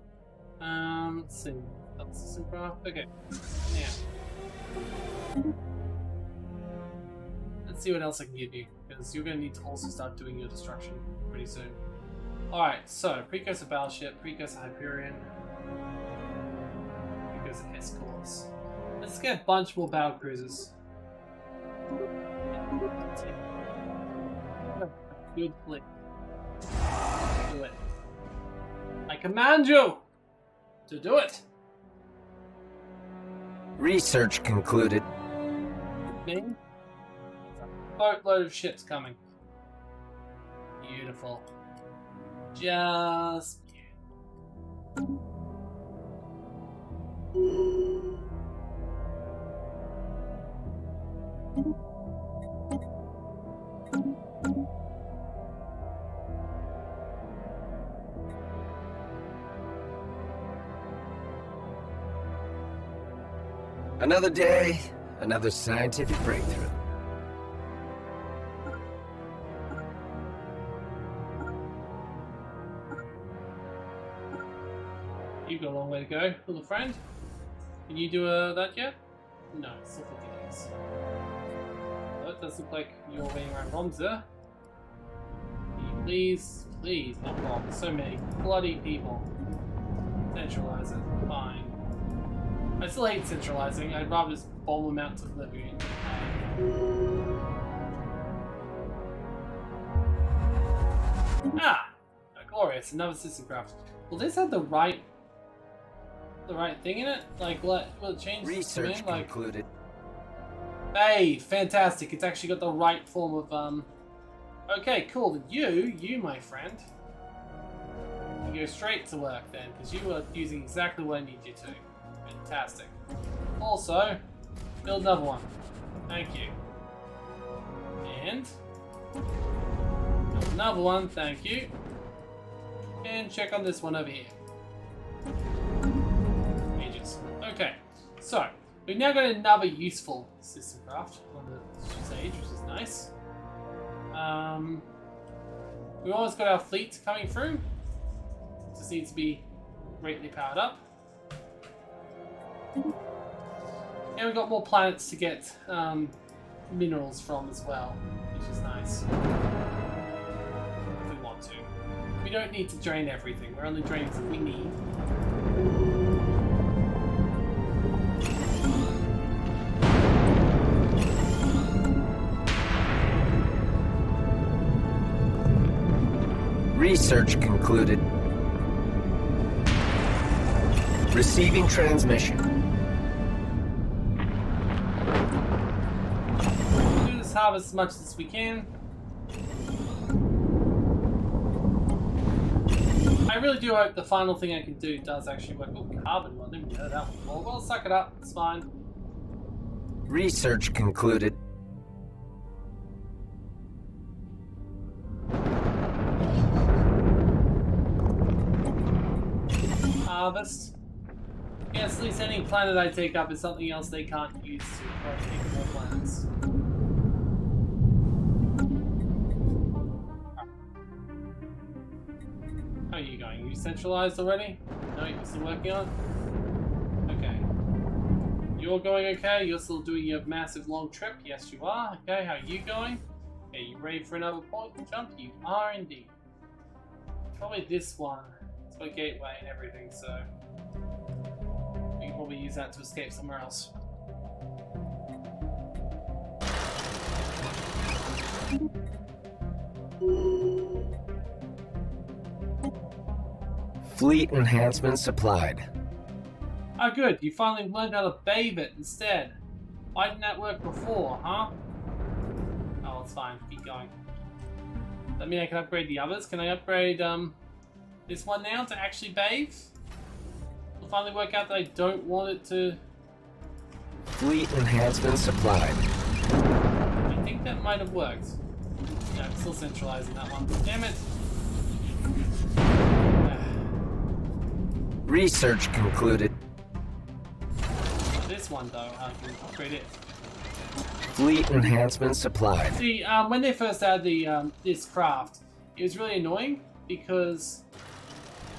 Let's see. That's system craft. Okay. Yeah. Let's see what else I can give you, because you're going to need to also start doing your destruction pretty soon. Alright, so, precursor battleship, precursor Hyperion, precursor escorts. Let's get a bunch more battle cruisers. Good flick. Do it. I command you to do it! Research concluded. Me? Boatload of ships coming. Beautiful. Just beautiful. Another day, another scientific breakthrough. You've got a long way to go, little friend. Can you do that yet? No, it's still 50 days. Well, it does look like you're waiting around bombs there. Please, please, not bombs. So many bloody people. Centralize it. Fine. I still hate centralizing. I'd rather just bomb them out to oblivion. Ah! Glorious. Another system craft. Will this have the right thing in it? Like, will it change Research the like, concluded. Hey, fantastic. It's actually got the right form of, Okay, cool. Then you, my friend, you go straight to work then, because you are using exactly what I need you to. Fantastic. Also, build another one. Thank you. And build another one. Thank you. And check on this one over here. Ages. Okay, so we've now got another useful system craft on the stage, which is nice. We almost got our fleet coming through. Just needs to be greatly powered up. And we've got more planets to get minerals from as well, which is nice. If we want to. We don't need to drain everything. We're only draining what we need. Research concluded. Receiving transmission. Do this harvest as much as we can. I really do hope the final thing I can do does actually work. Oh, carbon. Well, I didn't know that one. Well, suck it up. It's fine. Research concluded. Harvest. Yes, at least any planet I take up is something else they can't use to rotate more planets. How are you going? You centralized already? No, you're still working on it? Okay. You're going okay? You're still doing your massive long trip? Yes, you are. Okay, how are you going? Okay, you ready for another point jump? You are indeed. Probably this one. It's got a gateway and everything, so we can probably use that to escape somewhere else. Fleet enhancement supplied. Oh good, you finally learned how to bathe it instead. Why didn't that work before, huh? Oh, it's fine, keep going. Does that mean I can upgrade the others? Can I upgrade this one now to actually bathe? It'll finally work out that I don't want it to... Fleet enhancement supplied. I think that might have worked. Yeah, I'm still centralizing that one. Damn it! Research concluded. This one though, I can upgrade it. Fleet enhancement supplied. See, when they first added the this craft, it was really annoying because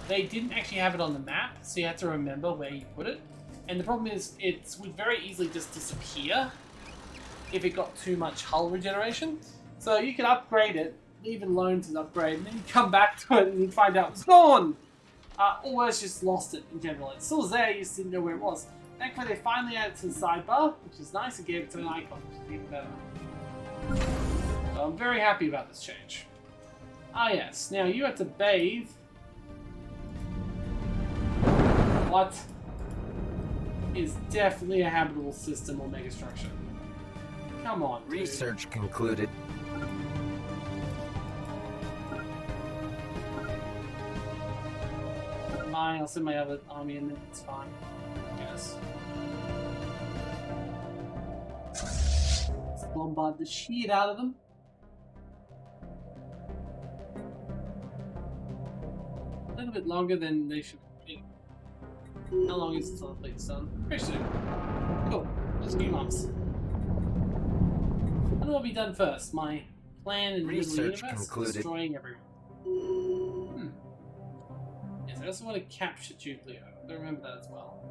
they didn't actually have it on the map, so you had to remember where you put it. And the problem is, it would very easily just disappear if it got too much hull regeneration. So you can upgrade it, leave it alone to upgrade, and then you come back to it and you find out it's gone! Or worse, just lost it in general. It's still there, you just didn't know where it was. Thankfully, they finally added it to the sidebar, which is nice, and gave it to an icon, which is even better. So I'm very happy about this change. Ah yes, now you have to bathe. What is definitely a habitable system or megastructure? Come on, dude. Research concluded. Fine, I'll send my other army in there, it's fine. Yes. Let's bombard the shit out of them. A little bit longer than they should be. How long is this on the fleet, son? Pretty soon. Cool. Just a few months. I don't know what will be done first. My plan in the Research universe concluded. Destroying everyone. Yes, I also want to capture Jubileo. I don't remember that as well.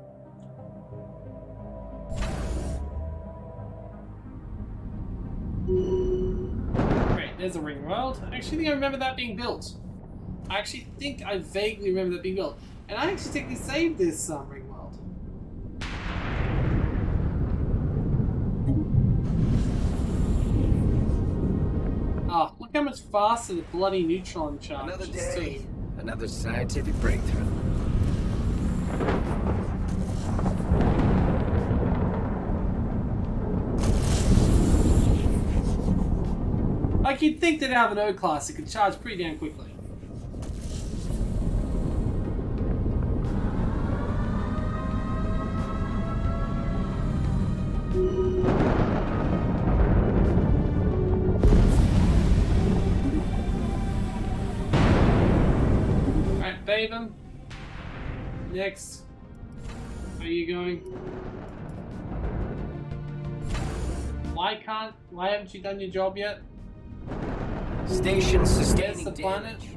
Great, there's a ring world. I actually think I remember that being built. I actually think I vaguely remember that being built. And I actually technically saved this ring world. Oh, look how much faster the bloody neutron charge Another is day, too. another scientific breakthrough. Like you'd think that out of an O class it could charge pretty damn quickly. Alright, bathe him. Next. Where are you going? Why haven't you done your job yet? Station sustaining Where's the planet? damage.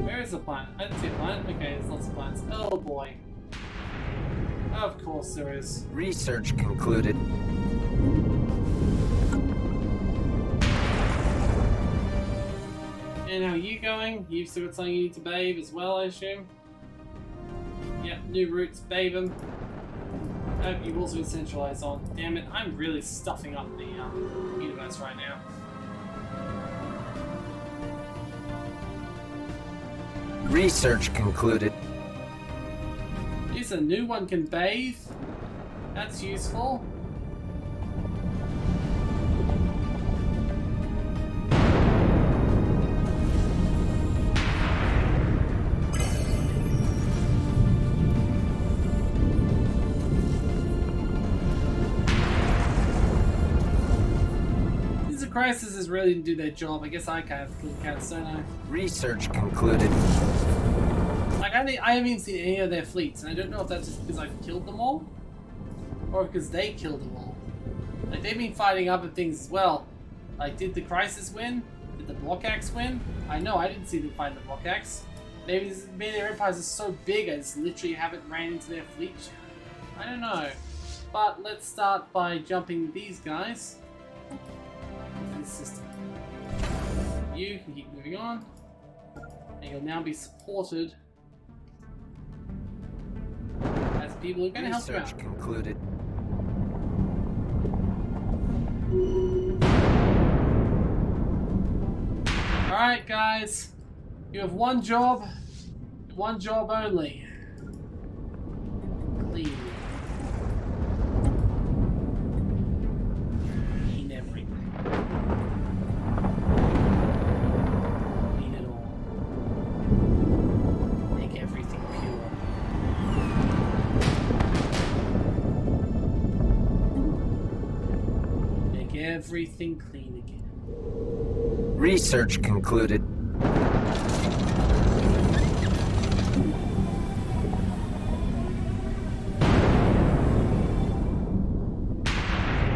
Where is the planet? I didn't see a planet. Okay, there's lots of planets. Oh boy. Of course there is. Research concluded. And how are you going? You've still got something you need to bathe as well, I assume? Yep, new routes, bathe them. Oh, you've also been centralized on. Damn it, I'm really stuffing up the universe right now. Research concluded. Is a new one can bathe? That's useful. Crisis really didn't do their job. I guess I kind of killed cats, don't I? Research concluded. Like, I haven't even seen any of their fleets, and I don't know if that's just because I've killed them all, or because they killed them all. Like, they've been fighting other things as well. Like, did the Crisis win? Did the Blokkats win? I know, I didn't see them fight the Blokkats. Maybe their empires are so big, I just literally haven't ran into their fleet yet. I don't know. But let's start by jumping these guys. System. You can keep moving on, and you'll now be supported as people who are going to help you out. Research concluded. Alright guys, you have one job only. Clean. Clean everything. Clean it all. Make everything pure. Make everything clean again. Research concluded.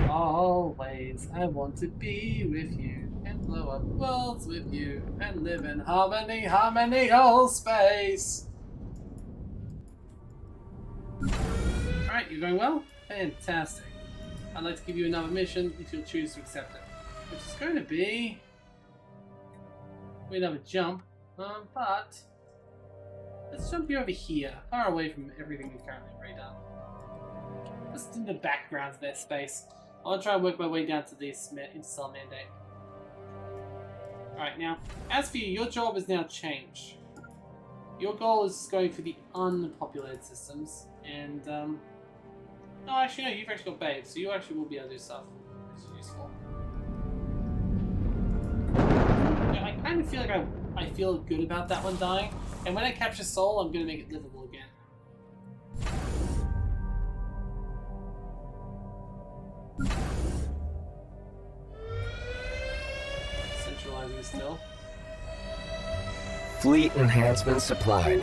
Always, I want to be with you and blow up worlds with you and live in harmony, harmony, all space. Alright, you're going well? Fantastic. I'd like to give you another mission if you'll choose to accept it. Which is going to be... we another jump, but... let's jump you over here, far away from everything we've currently already done. Just in the background of their space. I'll try and work my way down to this Interstellar Mandate. Alright, now, as for you, your job is now changed. Your goal is going for the unpopulated systems, and, no, actually, no, you've actually got Babe, so you actually will be able to do stuff, which is useful. Yeah, I kind of feel like I feel good about that one dying, and when I capture Soul, I'm going to make it livable again. Centralizing still. Fleet enhancement supplied.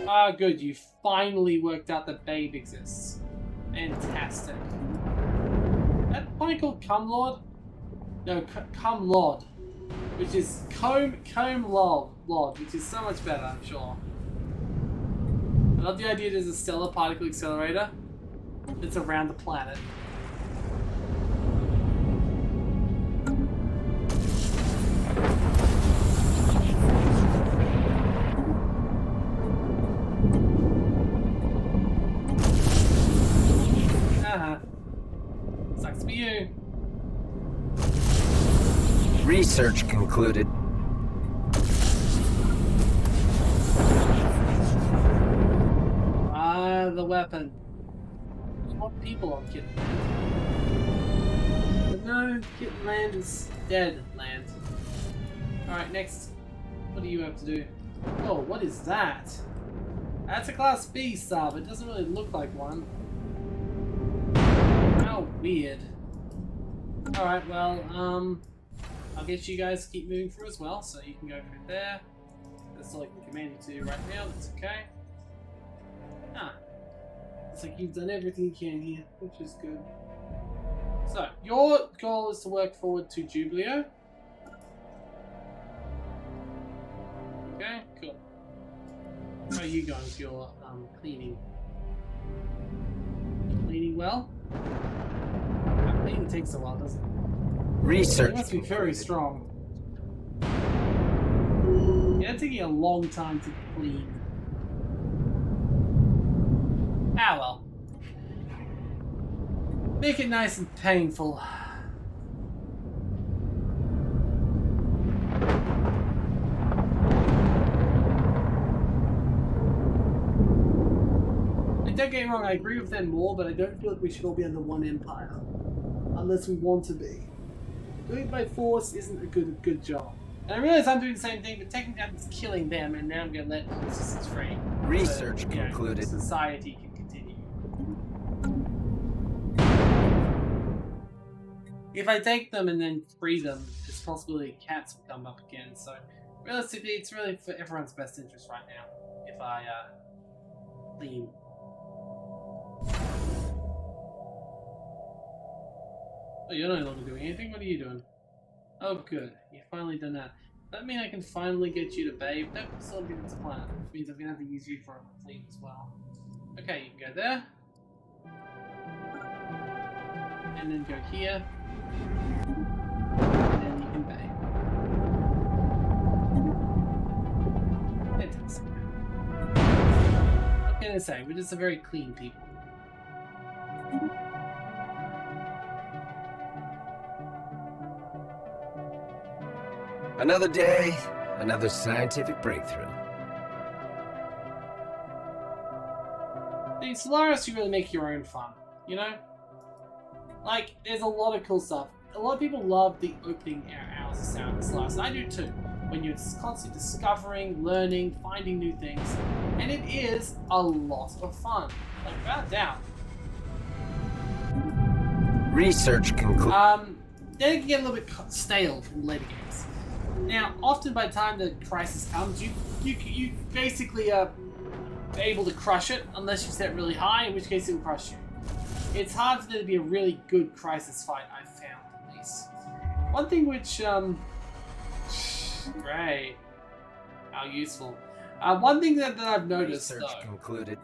Ah, good. You finally worked out that Babe exists. Fantastic. That planet called Cumlord? No, Cumlord. Which is Lord, which is so much better, I'm sure. I love the idea there's a stellar particle accelerator that's around the planet. Sucks to be you. Research concluded. Ah, the weapon. What people on Kitten Land? But no, Kitten Land is dead land. Alright, next. What do you have to do? Oh, what is that? That's a Class B star, but it doesn't really look like one. How weird. Alright, well, I'll get you guys to keep moving through as well, so you can go through there. That's all I can command you to do right now, that's okay. Ah. Looks like you've done everything you can here, which is good. So, your goal is to work forward to Jubileo, are you going with your cleaning? Cleaning well? Cleaning takes a while, doesn't it? Research. It must be very strong. Yeah, it's taking a long time to clean. Ah well. Make it nice and painful. And don't get me wrong, I agree with them more, but I don't feel like we should all be under one empire. Unless we want to be. Doing it by force isn't a good job. And I realize I'm doing the same thing, but technically I'm just killing them, and now I'm going to let the resistance free. Research so, concluded. Society can continue. If I take them and then free them, it's possibility cats will come up again. So realistically, it's really for everyone's best interest right now if I clean. Oh, you're no longer doing anything? What are you doing? Oh, good. You've finally done that. Does that mean I can finally get you to bathe? Nope, still didn't plan. Which means I'm going to have to use you for a clean as well. Okay, you can go there. And then go here. And then you can bathe. Fantastic. What can I say? We're just a very clean people. Another day, another scientific breakthrough. The Stellaris, you really make your own fun, you know? Like, there's a lot of cool stuff. A lot of people love the opening hours of Stellaris, and I do too. When you're constantly discovering, learning, finding new things. And it is a lot of fun. Like, without a doubt. Research concluded. Then it can get a little bit stale from later games. Now, often by the time the crisis comes, you basically are able to crush it, unless you set it really high, in which case it will crush you. It's hard for there to be a really good crisis fight, I've found, at least. One thing which, great. How useful. One thing that I've noticed, Research concluded.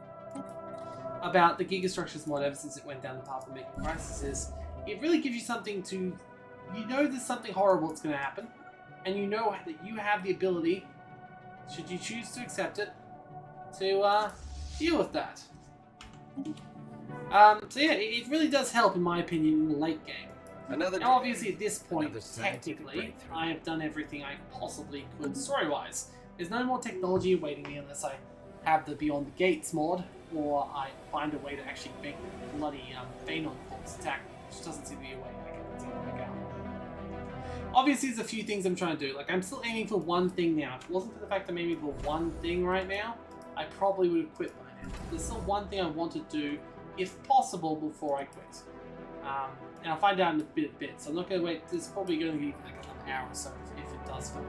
about the Gigastructures mod ever since it went down the path of making crisis is, it really gives you something to, you know there's something horrible that's going to happen, and you know that you have the ability, should you choose to accept it, to deal with that. So yeah, it really does help, in my opinion, in the late game. Now, obviously, at this point, technically, I have done everything I possibly could story-wise. There's no more technology awaiting me unless I have the Beyond the Gates mod, or I find a way to actually make the bloody Phanon bolts attack, which doesn't seem to be a way I can work out. Obviously, there's a few things I'm trying to do. Like, I'm still aiming for one thing now. If it wasn't for the fact I'm aiming for one thing right now, I probably would have quit by now. There's still one thing I want to do, if possible, before I quit. And I'll find out in a bit. So I'm not going to wait. There's probably going to be like an hour or so if it does fail.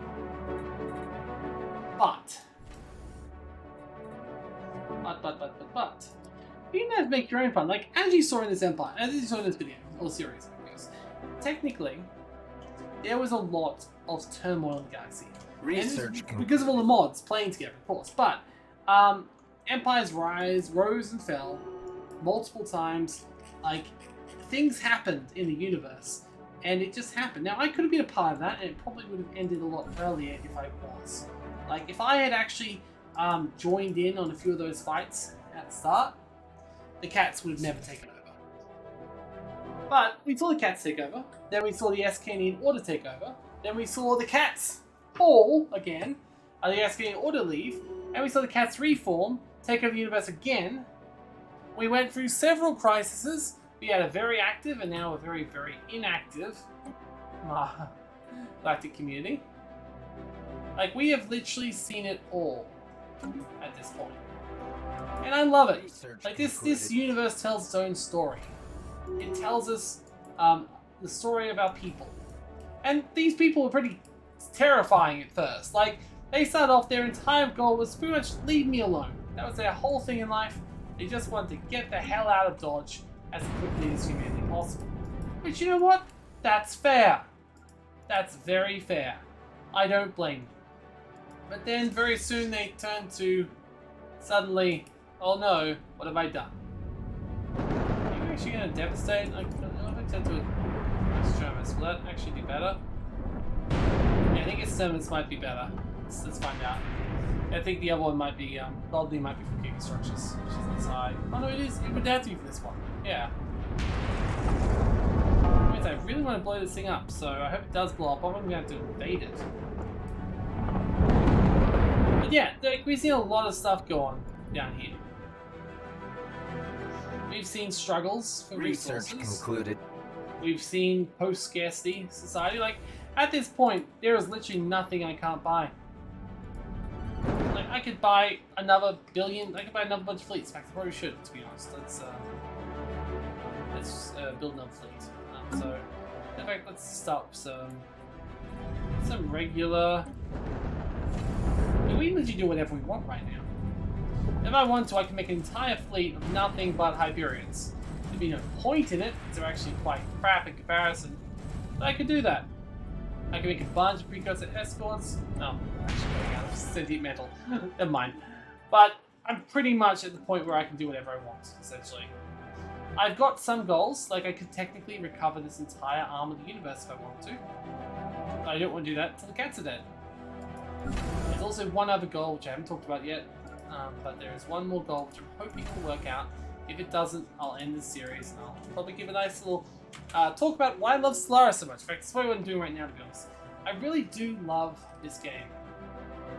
But. You can make your own fun. Like, as you saw in this Empire, as you saw in this video, or series, technically, there was a lot of turmoil in the galaxy. Research because of all the mods playing together, of course. But empires rose and fell multiple times. Like, things happened in the universe, and it just happened. Now, I could have been a part of that, and it probably would have ended a lot earlier if I was. Like, if I had actually joined in on a few of those fights at the start, the cats would have never taken over. But we saw the cats take over, then we saw the Ascanian Order take over, then we saw the cats fall again, the Ascanian Order leave, and we saw the cats reform, take over the universe again. We went through several crises. We had a very active and now a very, very inactive galactic community. Like, we have literally seen it all at this point. And I love it. Like, this universe tells its own story. It tells us the story of our people. And these people were pretty terrifying at first. Like, they started off, their entire goal was pretty much leave me alone. That was their whole thing in life. They just wanted to get the hell out of Dodge as quickly as humanly possible. But you know what? That's fair. That's very fair. I don't blame them. But then very soon they turned to suddenly, oh no, what have I done? Are you actually going to devastate? I tend to extremists. Will that actually be better? Yeah, I think extremists might be better. Let's find out. I think the other one might be, probably might be for key structures, which is inside. Oh no, it is. It would have to be for this one. Yeah. Wait, I really want to blow this thing up, so I hope it does blow up. I'm going to have to invade it. But yeah, we've seen a lot of stuff go on down here. We've seen struggles for resources. Research concluded. We've seen post-scarcity society. Like, at this point, there is literally nothing I can't buy. Like, I could buy another billion. I could buy another bunch of fleets. In fact, I probably should, to be honest. Let's build another fleet. So, in fact, let's stop some regular. We can literally do whatever we want right now. If I want to, I can make an entire fleet of nothing but Hyperions. There'd be no point in it, because they're actually quite crap in comparison. But I could do that. I can make a bunch of precursor escorts. No, actually going out of sentient metal. Never mind. But I'm pretty much at the point where I can do whatever I want, essentially. I've got some goals, like I could technically recover this entire arm of the universe if I want to. But I don't want to do that until the cats are dead. There's also one other goal, which I haven't talked about yet. But there is one more goal which I'm hoping will work out. If it doesn't, I'll end this series and I'll probably give a nice little talk about why I love Stellaris so much. In fact, that's what I'm doing right now, to be honest. I really do love this game.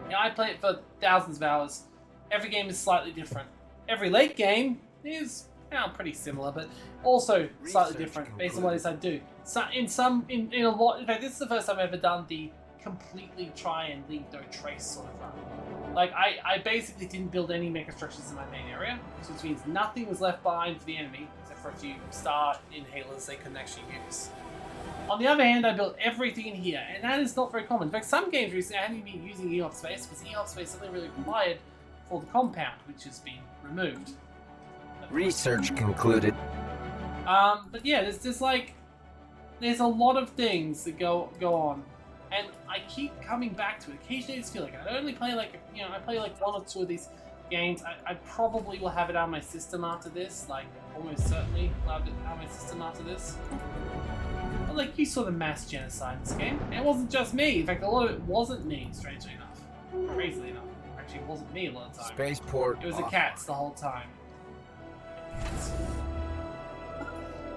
You know, I play it for thousands of hours. Every game is slightly different. Every late game is pretty similar, but also slightly different based on what it is I do. So in a lot, in fact, this is the first time I've ever done the completely try and leave no trace sort of run. Like, I basically didn't build any megastructures in my main area, which means nothing was left behind for the enemy, except for a few star inhalers they couldn't actually use. On the other hand, I built everything in here, and that is not very common. In fact, some games recently I haven't been using EOF space, because EOF space is only really required for the compound, which has been removed. Research concluded. But yeah, there's a lot of things that go on. And I keep coming back to it. Occasionally I just feel like I only play I play like one or two of these games. I probably will have it out of my system after this. Like, almost certainly will have it out of my system after this. But like, you saw the mass genocide in this game. And it wasn't just me. In fact, a lot of it wasn't me, strangely enough. Crazily enough. Actually, it wasn't me a lot of the time. Spaceport. It was the cats the whole time.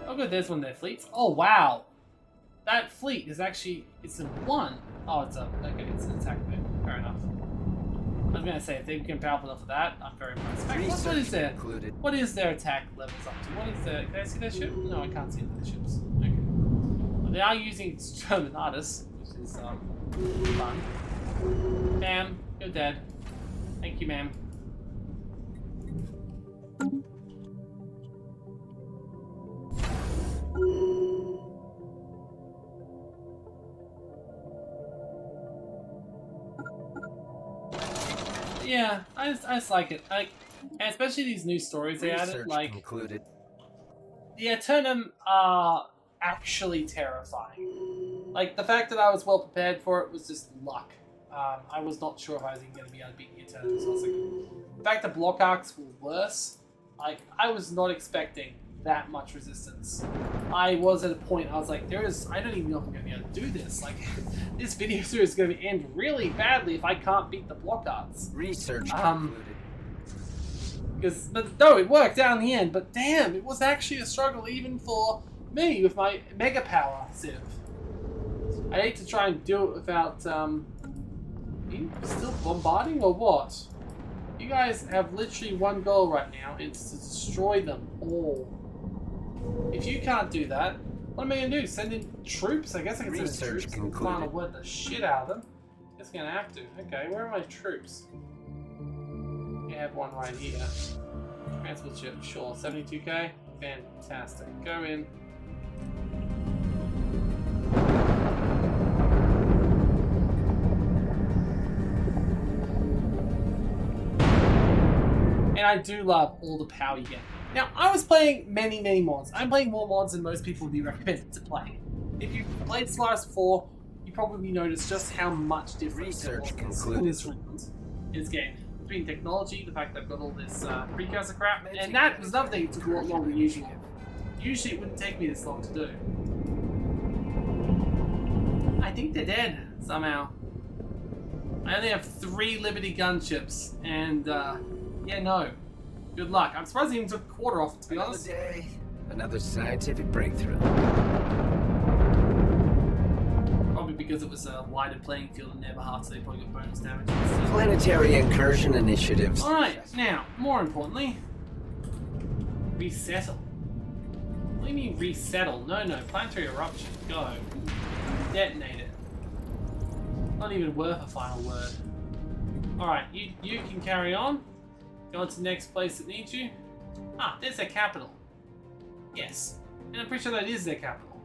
Oh good, there's one of their fleets. Oh wow! That fleet is actually, it's a 1. Oh, it's a, okay, it's an attack bit. Fair enough. I was going to say, if they become powerful enough for that, I'm very impressed. In fact, what is their, what is their attack levels up to? What is their, can I see their ship? No, I can't see their ships. Okay. Well, they are using Exterminatus, which is, fun. Ma'am, you're dead. Thank you, ma'am. Yeah, I just like it. Like, and especially these new stories they added. Like, concluded. The Eternum are actually terrifying. Like, the fact that I was well prepared for it was just luck. I was not sure if I was even going to be able to beat the Eternum. So I was like, the fact that Blokkats were worse, like, I was not expecting that much resistance. I was at a point I was like, I don't even know if I'm going to be able to do this. Like, this video series is going to end really badly if I can't beat the Blokkats. Research concluded. But no, it worked out in the end. But damn, it was actually a struggle even for me with my mega power civ. I hate to try and do it without. Are you still bombarding or what? You guys have literally one goal right now. It's to destroy them all. If you can't do that, what am I going to do? Send in troops? I guess I can send in troops and final word the shit out of them. Just going to have to. Okay, where are my troops? I have one right here. Transport ship, sure. 72k? Fantastic. Go in. And I do love all the power you get. Now, I was playing many mods. I'm playing more mods than most people would be recommended to play. If you've played Stellaris before, you probably noticed just how much difference there was in this game. between technology, the fact that I've got all this precursor crap, and that was another thing that took a lot longer than usual. Usually it wouldn't take me this long to do. I think they're dead, somehow. I only have 3 Liberty gunships, and yeah, no. Good luck. I'm surprised they even took a quarter off it, to be honest. Another day, another scientific breakthrough. Probably because it was a wider playing field and never half, so they probably got bonus damage. Planetary incursion initiatives. Alright, now, more importantly, resettle. What do you mean resettle? No, planetary eruption. Go. Detonate it. Not even worth a final word. Alright, you can carry on. Go on to the next place that needs you. Ah, there's their capital. Yes. And I'm pretty sure that is their capital.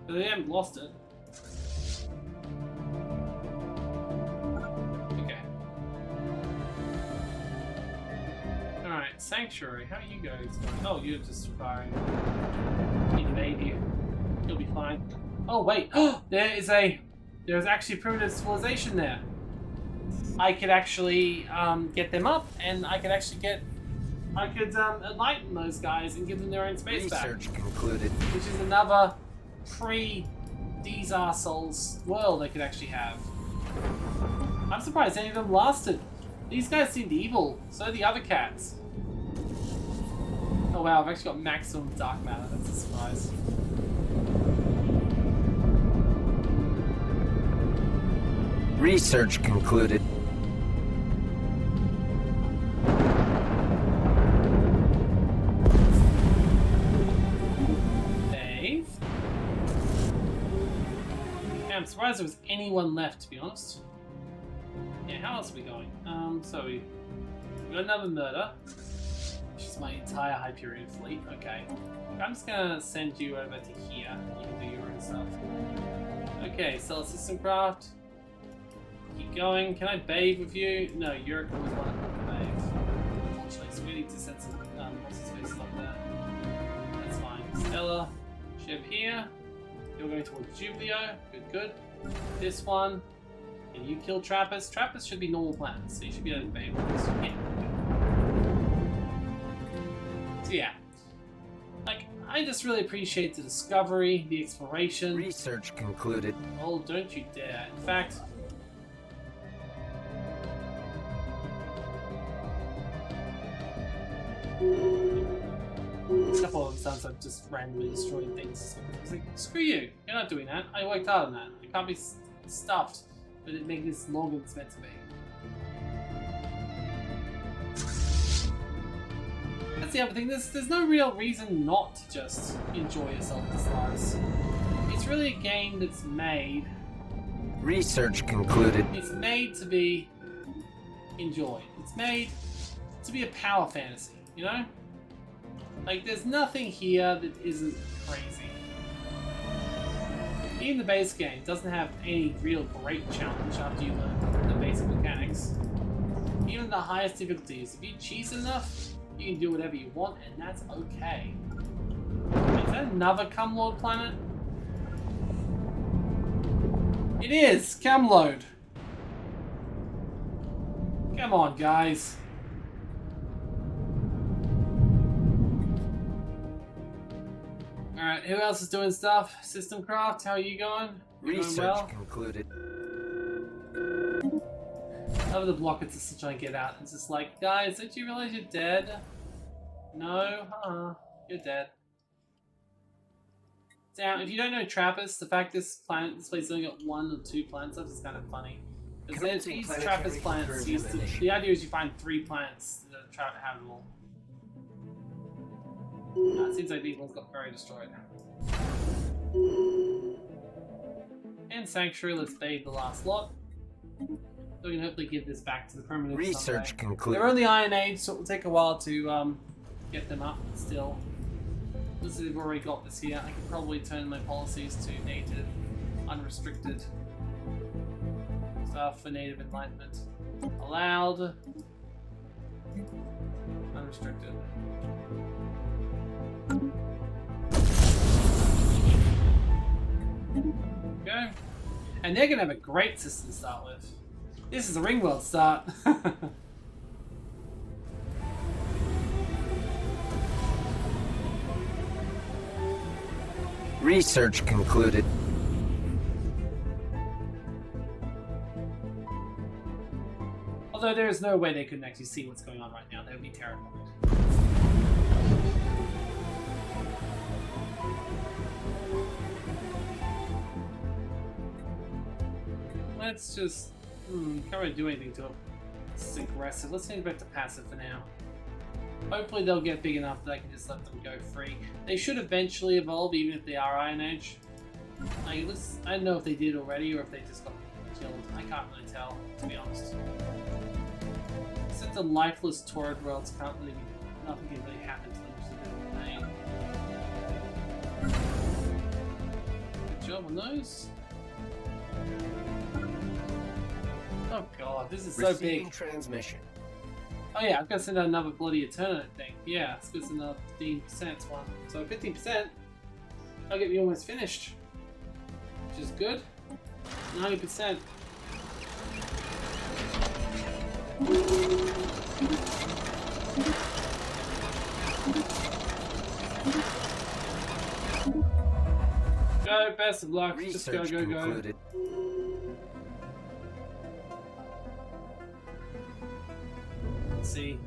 But they haven't lost it. Okay. Alright, Sanctuary. How are you guys going? Oh, you're just firing. Invade you. You'll be fine. Oh, wait. There's actually a primitive civilization there. I could actually get them up, and I could enlighten those guys and give them their own space back. Research concluded. Which is another these arseholes world I could actually have. I'm surprised any of them lasted. These guys seemed evil. So the other cats. Oh wow, I've actually got maximum dark matter. That's a surprise. Research concluded. Dave? Yeah, I'm surprised there was anyone left, to be honest. Yeah, how else are we going? So we got another murder, which is my entire Hyperion fleet. Okay. I'm just gonna send you over to here. You can do your own stuff. Okay, Stellaris System Craft. Keep going. Can I bathe with you? No, Europe always wanted to bathe. Unfortunately, so we need to send some what's his face up there. That's fine. Stella, ship here. You're going towards Jubileo. Good. This one. Can you kill Trappist? Trappist should be normal planets, so you should be able to bathe with this. Yeah. So yeah. Like, I just really appreciate the discovery, the exploration. Research concluded. Oh, don't you dare. In fact, a couple of times I've just randomly destroyed things. It's like, screw you, you're not doing that. I worked hard on that. I can't be stuffed, but it makes this longer than it's meant to be. That's the other thing, there's no real reason not to just enjoy yourself in Stellaris. It's really a game that's made... Research concluded. It's made to be enjoyed. It's made to be a power fantasy, you know? Like, there's nothing here that isn't crazy. Even the base game doesn't have any real great challenge after you learn the basic mechanics. Even the highest difficulties, if you cheese enough, you can do whatever you want, and that's okay. Is that another Cumlord planet? It is! Camload! Come on, guys. Alright, who else is doing stuff? System Craft, how are you going? You Research going well? concluded. Over the Blokkats is trying to get out. It's just like, guys, don't you realize you're dead? No, you're dead. Now, if you don't know Trappist, the fact this place only got 1 or 2 planets left is kind of funny. Because these Trappist planets, the idea is you find 3 planets that are habitable. It seems like these ones got very destroyed. And Sanctuary, let's bathe the last lot. So we can hopefully give this back to the primitive Research someday. concluded. They're on the Iron Age, so it will take a while to get them up still. Since we've already got this here, I can probably turn my policies to native, unrestricted stuff for native enlightenment. Allowed, unrestricted. Okay. And they're gonna have a great system to start with. This is a Ringworld start. Research concluded. Although there is no way they couldn't actually see what's going on right now. They would be terrified. Let's just... can't really do anything to it. It's aggressive. Let's think back to passive for now. Hopefully they'll get big enough that I can just let them go free. They should eventually evolve, even if they are Iron Age. Like, I don't know if they did already or if they just got killed. I can't really tell, to be honest. Except the lifeless Taurid worlds can't really... Nothing can really happen to them, which is a bit of a pain. Good job on those. Oh god, this is so big. Transmission. Oh yeah, I've got to send out another bloody Eternate thing. Yeah, it's got another 15% one. So 15%, I'll get me almost finished. Which is good. 90%. Go, best of luck. Just go, go, go. See,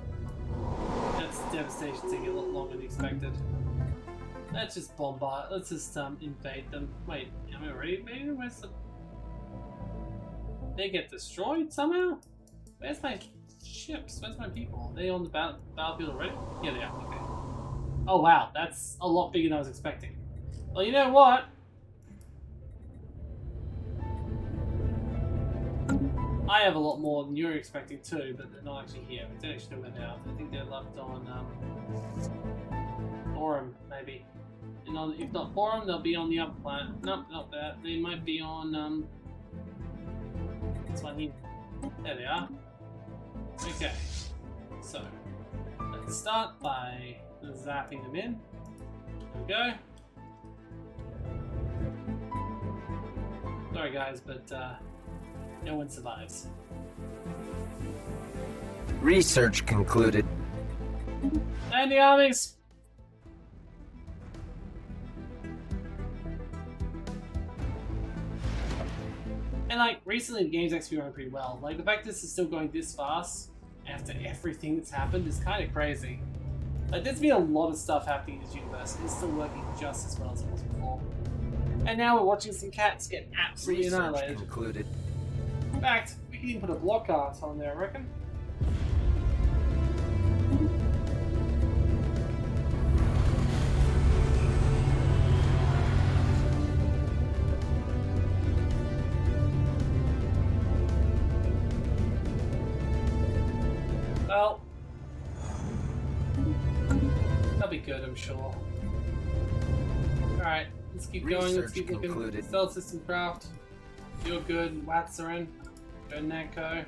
that's devastation taking a lot longer than expected. Let's just bombard. Let's just invade them. Wait, am I already invaded? Where's the? They get destroyed somehow? Where's my ships? Where's my people? Are they on the battlefield already? Yeah, they are. Okay. Oh wow, that's a lot bigger than I was expecting. Well, you know what? I have a lot more than you're expecting too, but they're not actually here. We don't actually know where they are. I think they're left on Borum, maybe. And on, if not Borum, they'll be on the other planet. Nope, not that. They might be on this one here. There they are. Okay. So let's start by zapping them in. There we go. Sorry guys, but no one survives. Research concluded. And the armies! And like, recently the game's actually going pretty well. Like, the fact this is still going this fast after everything that's happened is kind of crazy. Like, there's been a lot of stuff happening in this universe, and it's still working just as well as it was before. And now we're watching some cats get absolutely annihilated. Concluded. In fact, we can even put a Blokkats on there, I reckon. Well, that'll be good, I'm sure. Alright, let's keep going, let's keep looking. Concluded. Stealth system craft. You're good, Wats are in. Go to Neko.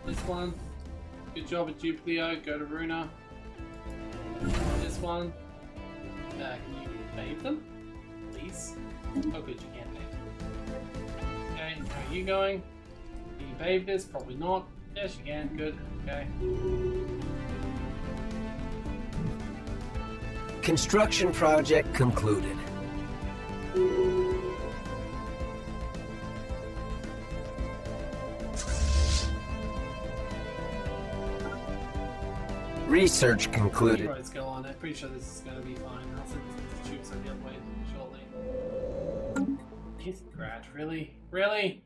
This one. Good job at Duplio, go to Runa. This one. Can you bathe them? Please? Oh good, you can bathe. Okay, how are you going? Can you bathe this? Probably not. Yes, you can, good, okay. Construction project concluded. Research concluded. Let's go on. I'm pretty sure this is going to be fine. I'll send the troops on the other way shortly. Grad, really? Really?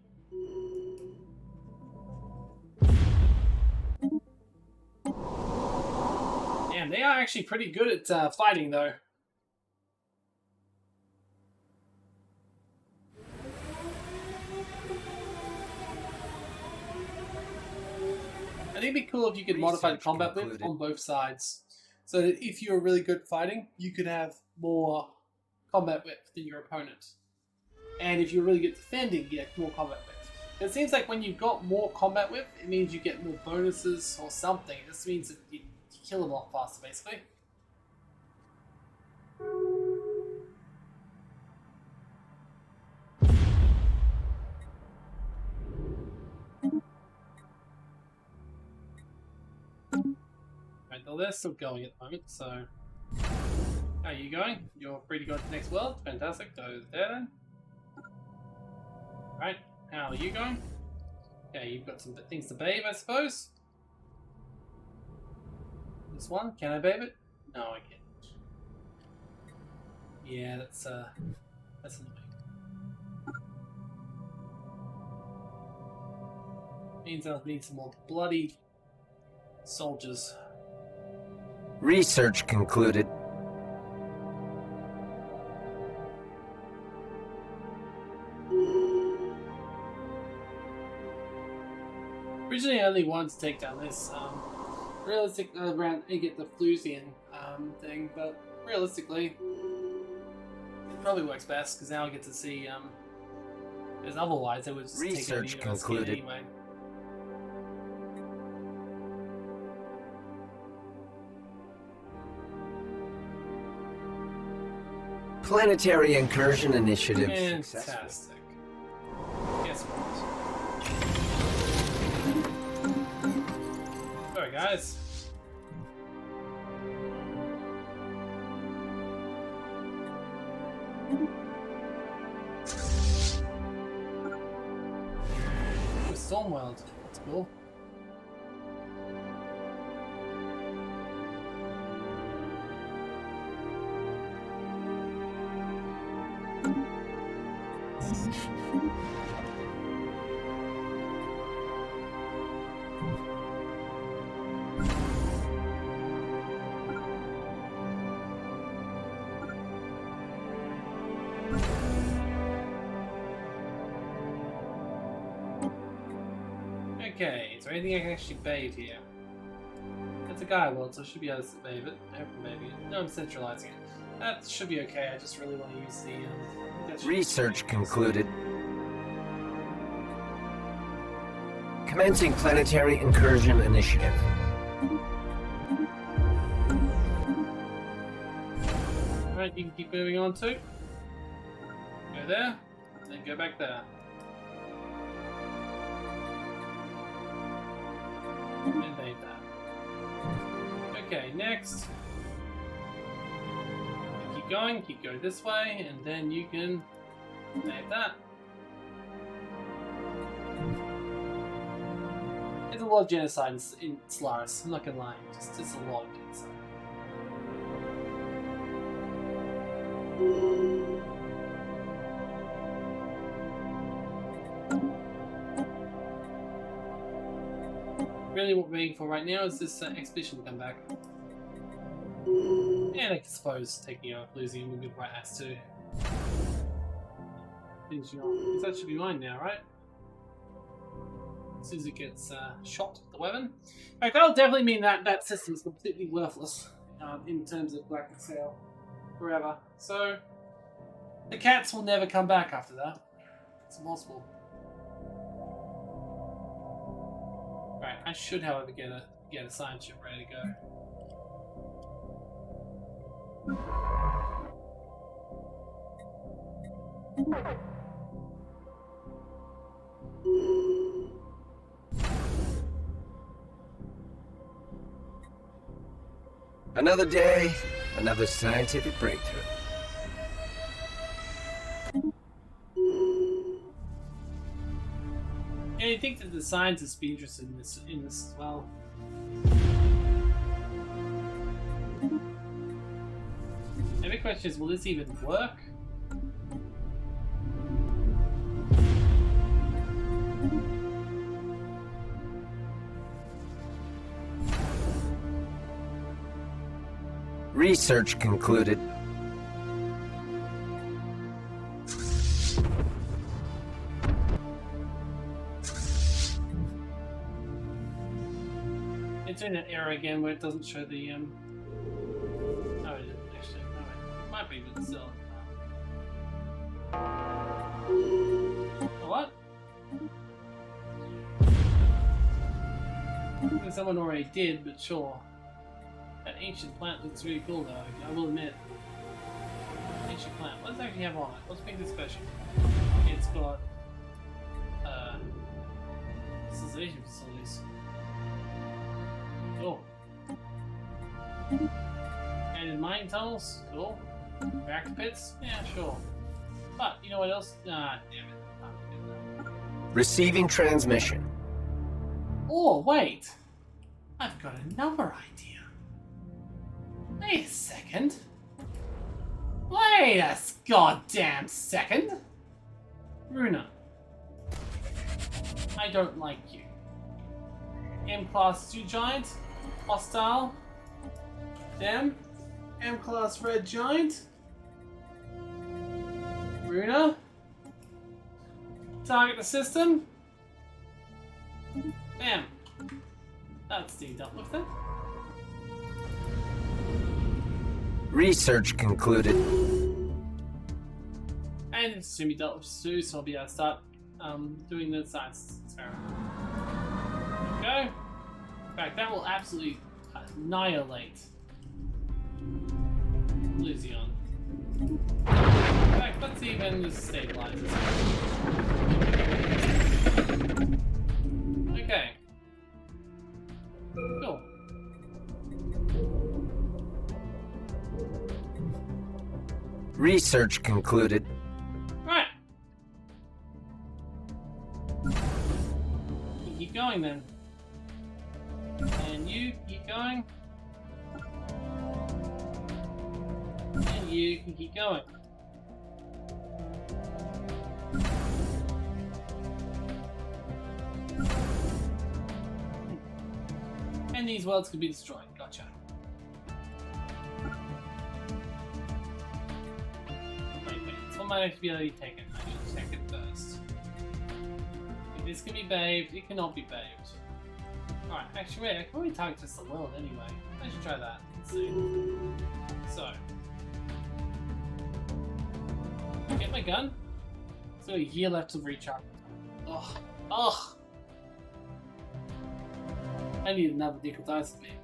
Damn, they are actually pretty good at fighting, though. I think it'd be cool if you could modify the combat whip on both sides. So that if you're really good at fighting, you could have more combat whip than your opponent. And if you're really good at defending, you get more combat whip. It seems like when you've got more combat whip, it means you get more bonuses or something. It just means that you kill them a lot faster, basically. Right, well, they're still going at the moment, so How are you going? You're free to go to the next world? Fantastic. Go there then. Right. How are you going? Okay, you've got some things to bathe, I suppose. This one, can I bathe it? No, I can't. Yeah, that's annoying. Means I'll need some more bloody soldiers. Research concluded. Originally, I only wanted to take down this realistic around and get the Flusian thing, but realistically, it probably works best because now I get to see. Because otherwise, it would just Research take a concluded. anyway. Planetary incursion initiative successful. Fantastic. Guess what? Sorry, guys. Ooh, Stormworld. That's cool. Okay, is there anything I can actually bathe here? It's a Gaia world, so I should be able to bathe it. Maybe. No, I'm centralizing it. That should be okay, I just really want to use the... Research concluded. Commencing planetary incursion initiative. Alright, you can keep moving on too. Go there, then go back there. And bathe that. Okay, next. Keep going this way, and then you can bathe that. There's a lot of genocide in Stellaris, I'm not gonna lie, just a lot of genocide. Really what we're waiting for right now is this expedition to come back. And I suppose taking out Lucian would be quite nice too. Finishing off, because that should be mine now, right? As soon as it gets shot, the weapon. In fact, that'll definitely mean that that system is completely worthless in terms of Blokkats sale forever. So, the cats will never come back after that. It's impossible. Right, I should, however, get a science ship ready to go. Another day, another scientific breakthrough. Yeah, you think that the scientists be interested in this as well? The big question is, will this even work? Research concluded. It's in an error again where it doesn't show the oh, it didn't actually. Oh, it might be, but still. What? I think someone already did, but sure. That ancient plant looks really cool though, I will admit. Ancient plant. What does it actually have on it? What's making it special? It's got civilization facilities. Oh. And Automated mining tunnels? Cool. Reactor pits? Yeah, sure. But, you know what else? Ah, damn it. I'm doing Receiving transmission. that. Oh, wait! I've got another idea. Wait a second. Wait a goddamn second! Runa. I don't like you. M-Class 2 Giant? Hostile? Damn. M-Class Red Giant? Runa? Target the system? Bam. That's dealt with it. Research concluded. And it's soon be dealt with soon, so I'll be able to start doing the science experiment. There we go. In fact, that will absolutely annihilate Luzion. In fact, let's even just stabilize this. Okay. Cool. Research concluded. Right. You keep going then. And you keep going. And you can keep going. And these worlds can be destroyed. Gotcha. Wait. This one might actually be able to be taken. I should check it first. If this can be bathed, it cannot be bathed. Alright, actually wait, I can probably target just the world anyway. I should try that. Let's see. So. Get my gun. So a year left to recharge. Ugh. Ugh. I need another nickel dice beam.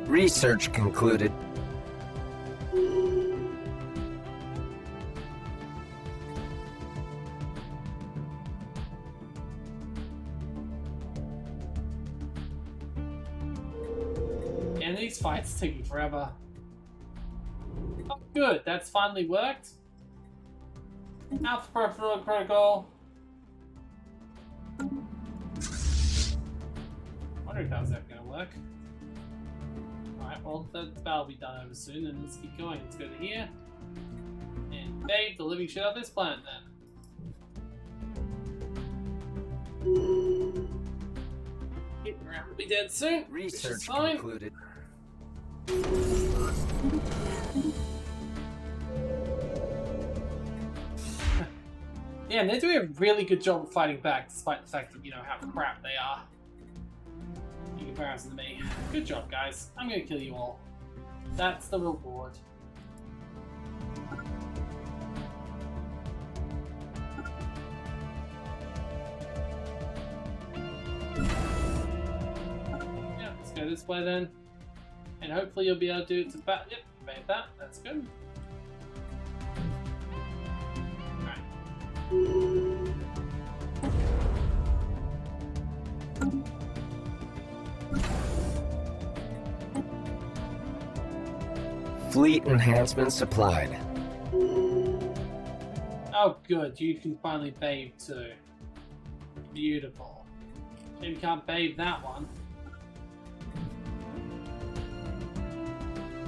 Research concluded. And these fights taking forever. Oh, good, that's finally worked. Alpha Peripheral Protocol. Wondering if how's that gonna work. Alright, well, that'll be done over soon, and let's keep going. Let's go to here. And bathe the living shit out of this planet then. Getting around to be dead soon. Research fine. concluded. Yeah, and they're doing a really good job of fighting back, despite the fact that, you know, how crap they are. In comparison to me. Good job, guys. I'm gonna kill you all. That's the reward. Yeah, let's go this way then. And hopefully you'll be able to do it to bat. Yep, made that. That's good. Fleet enhancement supplied. Oh good, you can finally bathe too. Beautiful. Maybe you can't bathe that one.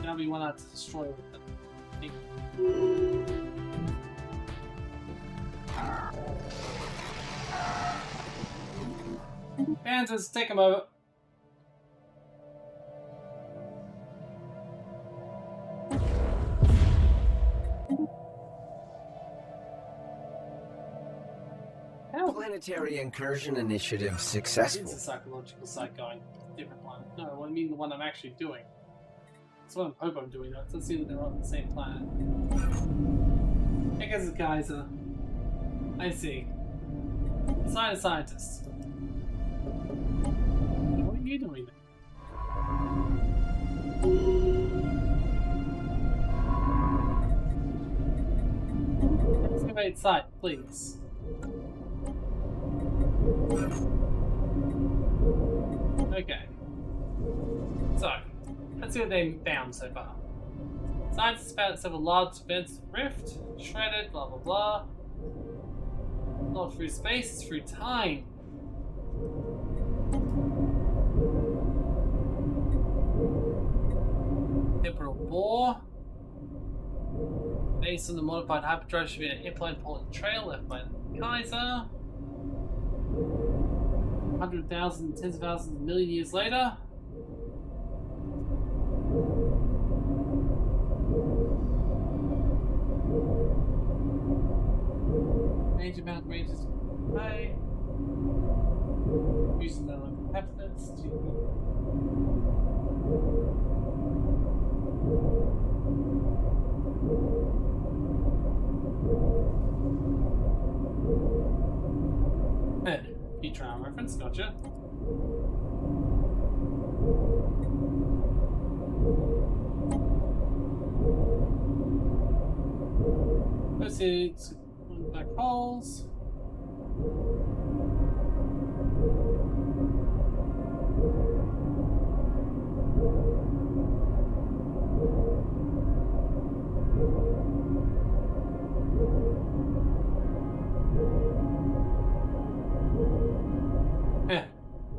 Now we want to destroy with the thing. Panzers, take him over. Planetary incursion initiative It's successful. a psychological site going. Different one. No, I mean the one I'm actually doing. That's what I hope I'm doing. Let's see that they're on the same planet. I guess the guys are. I see. Assign a scientist. What are you doing? Excavate site, please. Okay. So, let's see what they found so far. Scientists found several large events rift, shredded, blah blah blah. Not through space, it's through time. Temporal bore. Based on the modified hyperdrive should be an implant important trail left by Kaiser. 100,000, tens of thousands, a million years later. Major amount of ranges away. Using the peptides to. Futurama reference, gotcha. Proceeds black holes.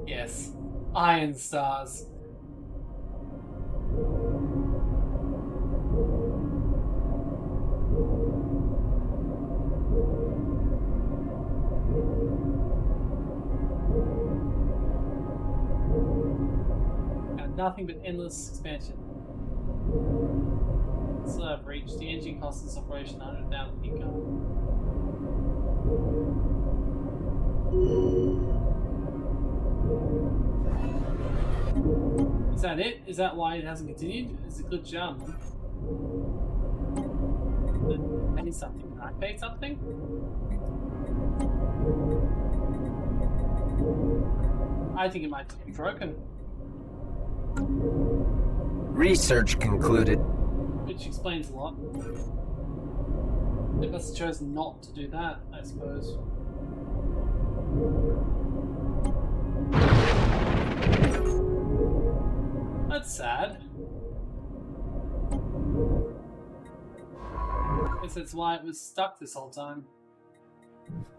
Yes, iron stars. Got nothing but endless expansion. So I've reached the engine cost this operation 100,000 keep going. Is that it? Is that why it hasn't continued? It's a good jump. Pay something. Can I pay something? I think it might be broken. Research concluded. Which explains a lot. They must have chosen not to do that, I suppose. That's sad. Guess that's why it was stuck this whole time.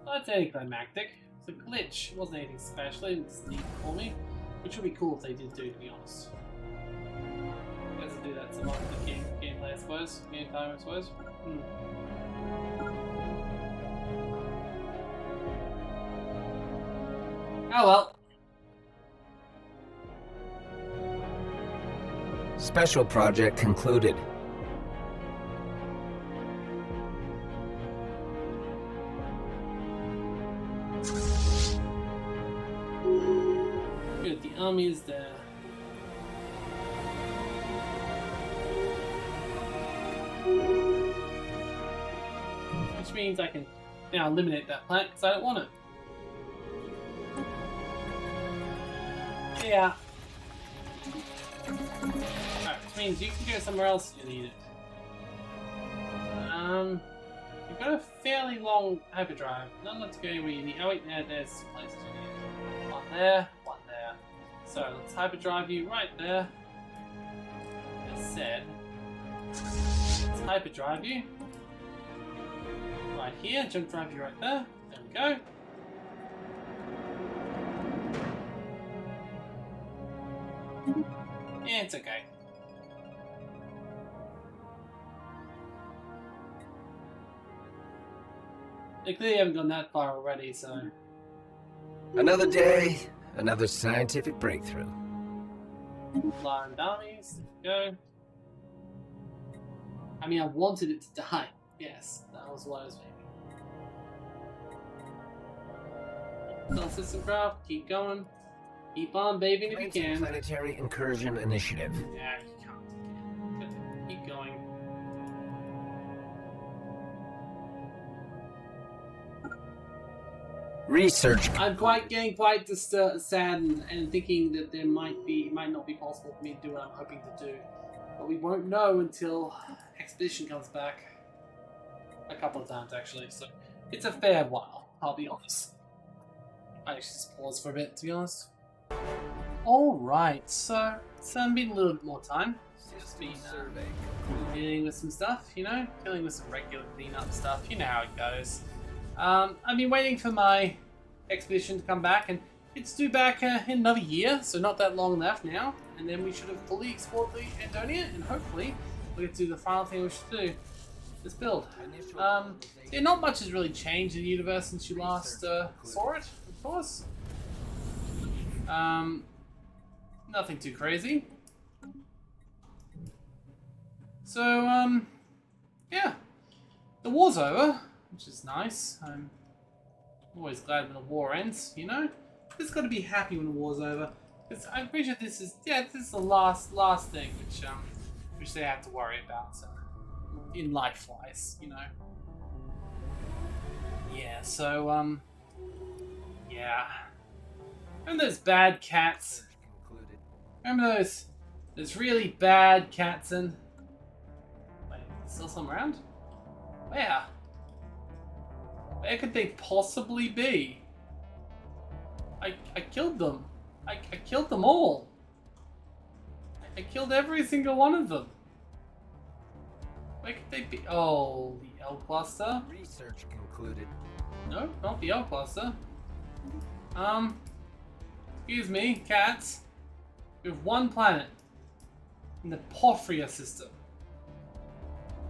That's anticlimactic. It's a glitch. It wasn't anything special. It didn't sneak for me. Which would be cool if they did do, to be honest. I guess I'll do that some other gameplay, I suppose. Game time, I suppose. Oh well. Special project concluded. Good, the army is there. Which means I can now eliminate that plant because I don't want it. Yeah. Alright, which means you can go somewhere else if you need it. You've got a fairly long hyperdrive. Not enough to go anywhere you need. Oh wait, there's some places you need. One there, one there. So let's hyperdrive you right there. As said, let's hyperdrive you. Right here, jump drive you right there. There we go. Yeah, it's okay. They clearly haven't gone that far already, so... Another day, another scientific breakthrough. Alarmed armies, there we go. I mean, I wanted it to die. Yes, that was what I was thinking. Cell system craft, keep going. Keep on, baby, if you can. Planetary Incursion Initiative. Yeah, you can't. Keep going. Research. I'm getting quite sad and thinking that it might not be possible for me to do what I'm hoping to do. But we won't know until Expedition comes back. A couple of times, actually, so it's a fair while, I'll be honest. I actually just pause for a bit, to be honest. Alright, so it's been a little bit more time. Just been dealing with some stuff, you know? Dealing with some regular cleanup stuff, you know how it goes. I've been waiting for my expedition to come back, and it's due back in another year, so not that long left now. And then we should have fully explored the Antonia, and hopefully we'll get to the final thing we should do. This build. Yeah, not much has really changed in the universe since you last saw it, of course. Nothing too crazy. So, yeah. The war's over, which is nice. I'm always glad when the war ends, you know? Just gotta be happy when the war's over. Because I'm pretty sure this is the last thing which they have to worry about in life-wise, you know? Yeah, so, yeah. Remember those bad cats? Remember those really bad cats and... Wait, still some around? Where? Where could they possibly be? I killed them. I killed them all. I killed every single one of them. Where could they be? Oh, the L cluster? Research concluded. No, not the L cluster. Excuse me, cats. We have one planet in the Porphyria system.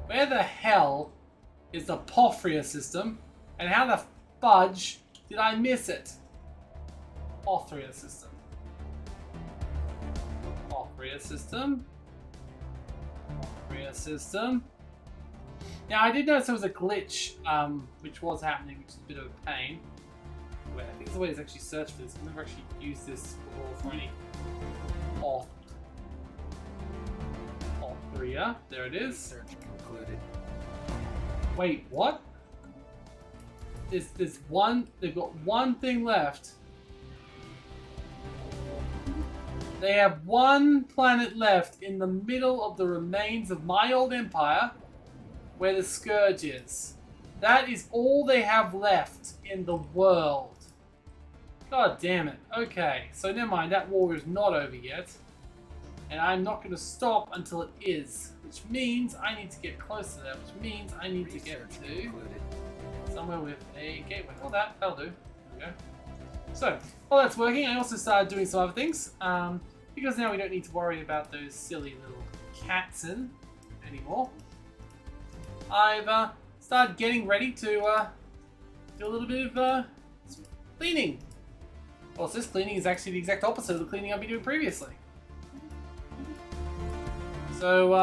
Where the hell is the Porphyria system, and how the fudge did I miss it? Porphyria system. Porphyria system. Porphyria system. Now, I did notice there was a glitch, which was happening, which is a bit of a pain. Wait, I think the way is actually search for this. I've never actually used this before for any Porphyria. There it is. Search concluded. Wait, what? There's one. They've got one thing left. They have one planet left in the middle of the remains of my old empire, where the Scourge is. That is all they have left in the world. God damn it. Okay, so never mind. That war is not over yet. And I'm not going to stop until it is. Which means I need to get close to that. Which means I need to get to somewhere with a gateway. Well, that'll do. There we go. So, while that's working, I also started doing some other things. Because now we don't need to worry about those silly little cats anymore. I've started getting ready to do a little bit of cleaning. Well, this cleaning is actually the exact opposite of the cleaning I've been doing previously. So,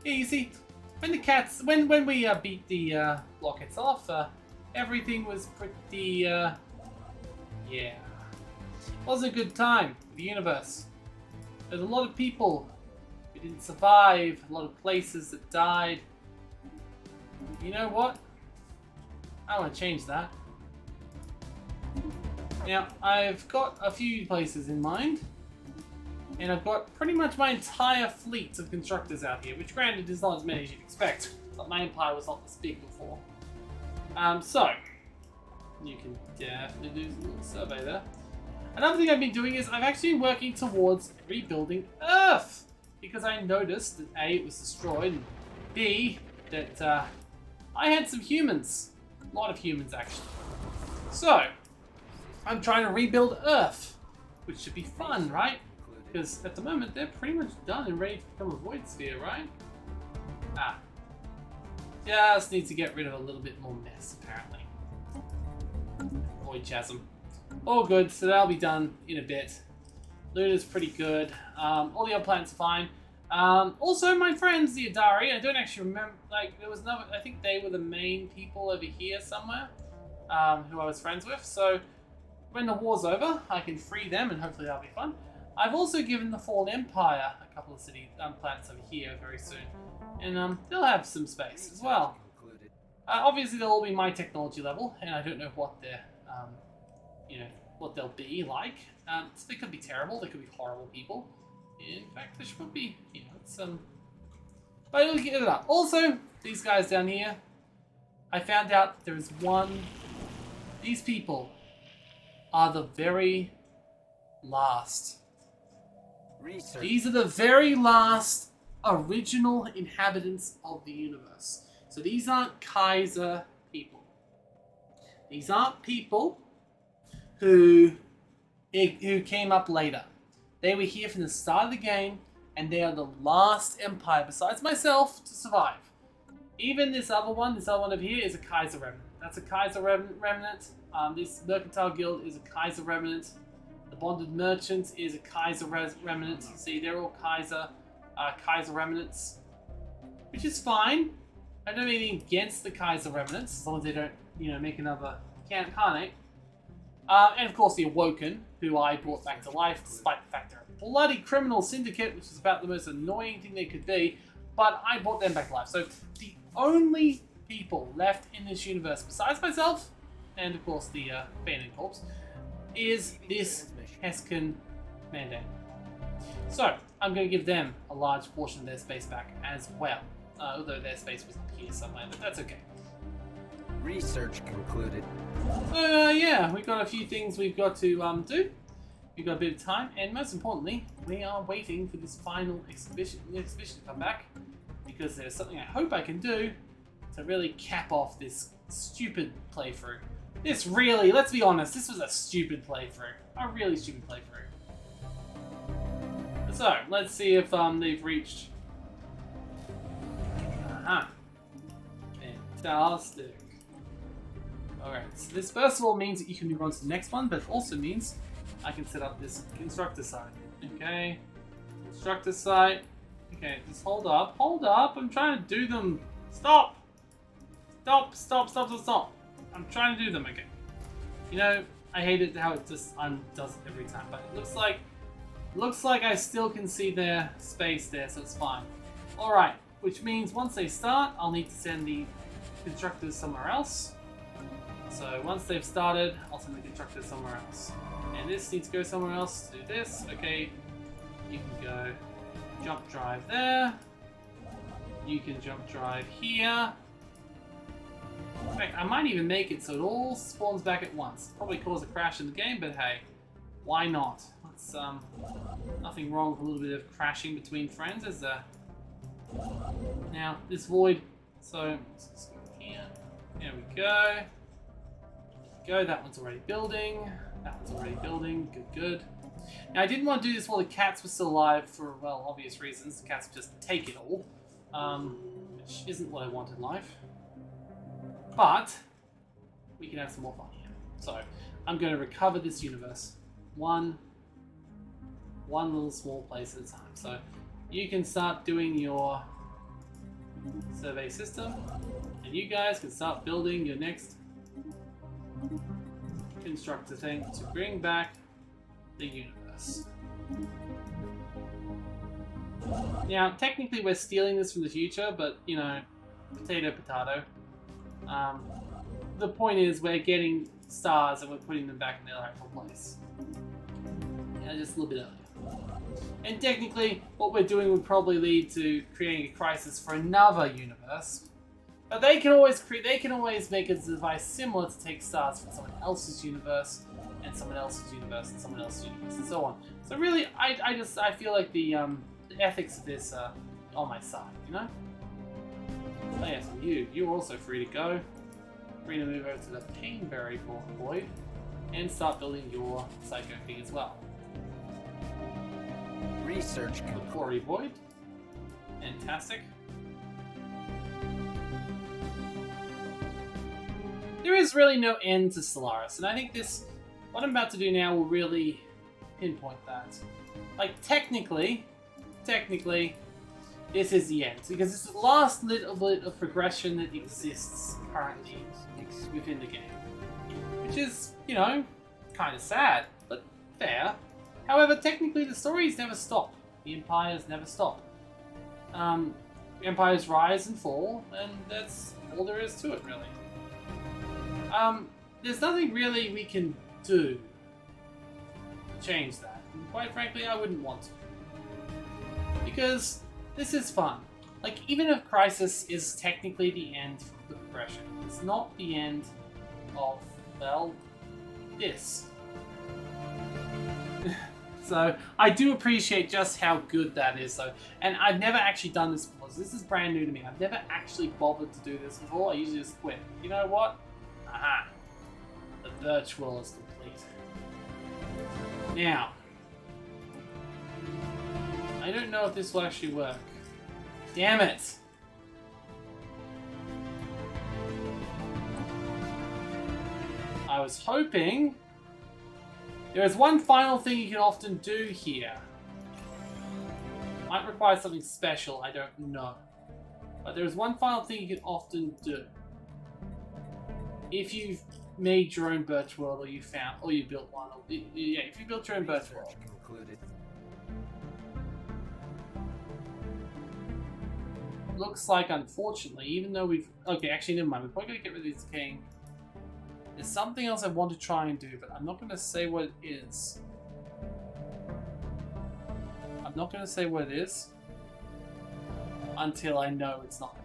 yeah, you see, when the cats, when we beat the Blokkats off, everything was pretty, yeah. Wasn't a good time for the universe. There's a lot of people who didn't survive, a lot of places that died. You know what? I want to change that. Now, I've got a few places in mind. And I've got pretty much my entire fleet of constructors out here, which granted is not as many as you'd expect. But my empire was not this big before. So, you can definitely do a little survey there. Another thing I've been doing is I've actually been working towards rebuilding Earth. Because I noticed that A, it was destroyed, and B, that I had some humans. A lot of humans, actually. So, I'm trying to rebuild Earth. Which should be fun, right? Because at the moment, they're pretty much done and ready to become a void sphere, right? Ah. Just needs to get rid of a little bit more mess, apparently. Void chasm. All good, so that'll be done in a bit. Luna's pretty good. All the other planets are fine. Also, my friends, the Adari, I don't actually remember, like, there was another, I think they were the main people over here somewhere, who I was friends with, so when the war's over, I can free them, and hopefully that'll be fun. I've also given the Fallen Empire a couple of planets over here very soon, and they'll have some space as well. Obviously, they'll all be my technology level, and I don't know what their, you know, what they'll be like. So they could be terrible, they could be horrible people. In fact, they should be, you know, some. But we'll get it up. Also, these guys down here, I found out there is one. These people are the very last. Research. These are the very last original inhabitants of the universe. So these aren't Kaiser people. These aren't people who came up later. They were here from the start of the game, and they are the last empire, besides myself, to survive. Even this other one over here, is a Kaiser remnant. That's a Kaiser remnant. This Mercantile Guild is a Kaiser remnant. The Bonded Merchant is a Kaiser remnant. See, they're all Kaiser remnants, which is fine. I don't have anything against the Kaiser remnants, as long as they don't, make another Khanate. And of course the Awoken, who I brought back to life, despite the fact they're a bloody criminal syndicate, which is about the most annoying thing they could be, but I brought them back to life. So the only people left in this universe, besides myself, and of course the Bayonet Corps, is this Heskin Mandate. So I'm going to give them a large portion of their space back as well, although their space was up here somewhere, but that's okay. Research concluded. Yeah, we've got a few things we've got to do. We've got a bit of time, and most importantly, we are waiting for this final exhibition to come back, because there's something I hope I can do to really cap off this stupid playthrough. This really, let's be honest, this was a stupid playthrough. A really stupid playthrough. So, let's see if they've reached... Fantastic. Alright, so this first of all means that you can move on to the next one, but it also means I can set up this constructor site. Okay, constructor site. Okay, just hold up, I'm trying to do them. Stop! Stop. I'm trying to do them, okay. I hate it how it just undoes it every time, but it looks like I still can see their space there, so it's fine. Alright, which means once they start, I'll need to send the constructors somewhere else. So once they've started, I'll send the constructors somewhere else. And this needs to go somewhere else to do this. Okay, you can go jump drive there. You can jump drive here. In fact, I might even make it so it all spawns back at once. Probably cause a crash in the game, but hey, why not? Let's, nothing wrong with a little bit of crashing between friends, is there? Now, this void, so let's just go here. There we go. That one's already building. That one's already building. Good. Now, I didn't want to do this while the cats were still alive for, well, obvious reasons. The cats would just take it all, which isn't what I want in life. But we can have some more fun here. So I'm going to recover this universe one little small place at a time. So you can start doing your survey system, and you guys can start building your next constructor thing to bring back the universe. Now, technically we're stealing this from the future, but, potato. The point is we're getting stars and we're putting them back in their rightful place. Just a little bit earlier. And technically, what we're doing would probably lead to creating a crisis for another universe. But they can always make a device similar to take stars from someone else's universe, and someone else's universe, and someone else's universe, and so on. So really, I feel like the ethics of this are on my side, Oh yeah, so you're also free to go. Free to move over to the Painberry Void and start building your Psycho thing as well. Research The Quarry Void. Fantastic. There is really no end to Stellaris, and I think what I'm about to do now will really pinpoint that. Like, technically, this is the end, because it's the last little bit of progression that exists currently within the game. Which is, kind of sad, but fair. However, technically the stories never stop. The empires never stop. Empires rise and fall, and that's all there is to it, really. There's nothing really we can do to change that. And quite frankly, I wouldn't want to. Because this is fun. Like, even if Crisis is technically the end of the progression, it's not the end of, well, this. So I do appreciate just how good that is, though. And I've never actually done this before. So this is brand new to me. I've never actually bothered to do this before. I usually just quit. You know what? Aha. The virtual is complete. Now, I don't know if this will actually work. Damn it! I was hoping... There is one final thing you can often do here. Might require something special, I don't know. But there is one final thing you can often do. If you've made your own birch world, or you found, or you built one, or yeah, if you built your own birch world. Looks like, unfortunately, even though we've... Okay, actually, never mind. We're probably going to get rid of this king. There's something else I want to try and do, but I'm not going to say what it is. I'm not going to say what it is until I know it's not.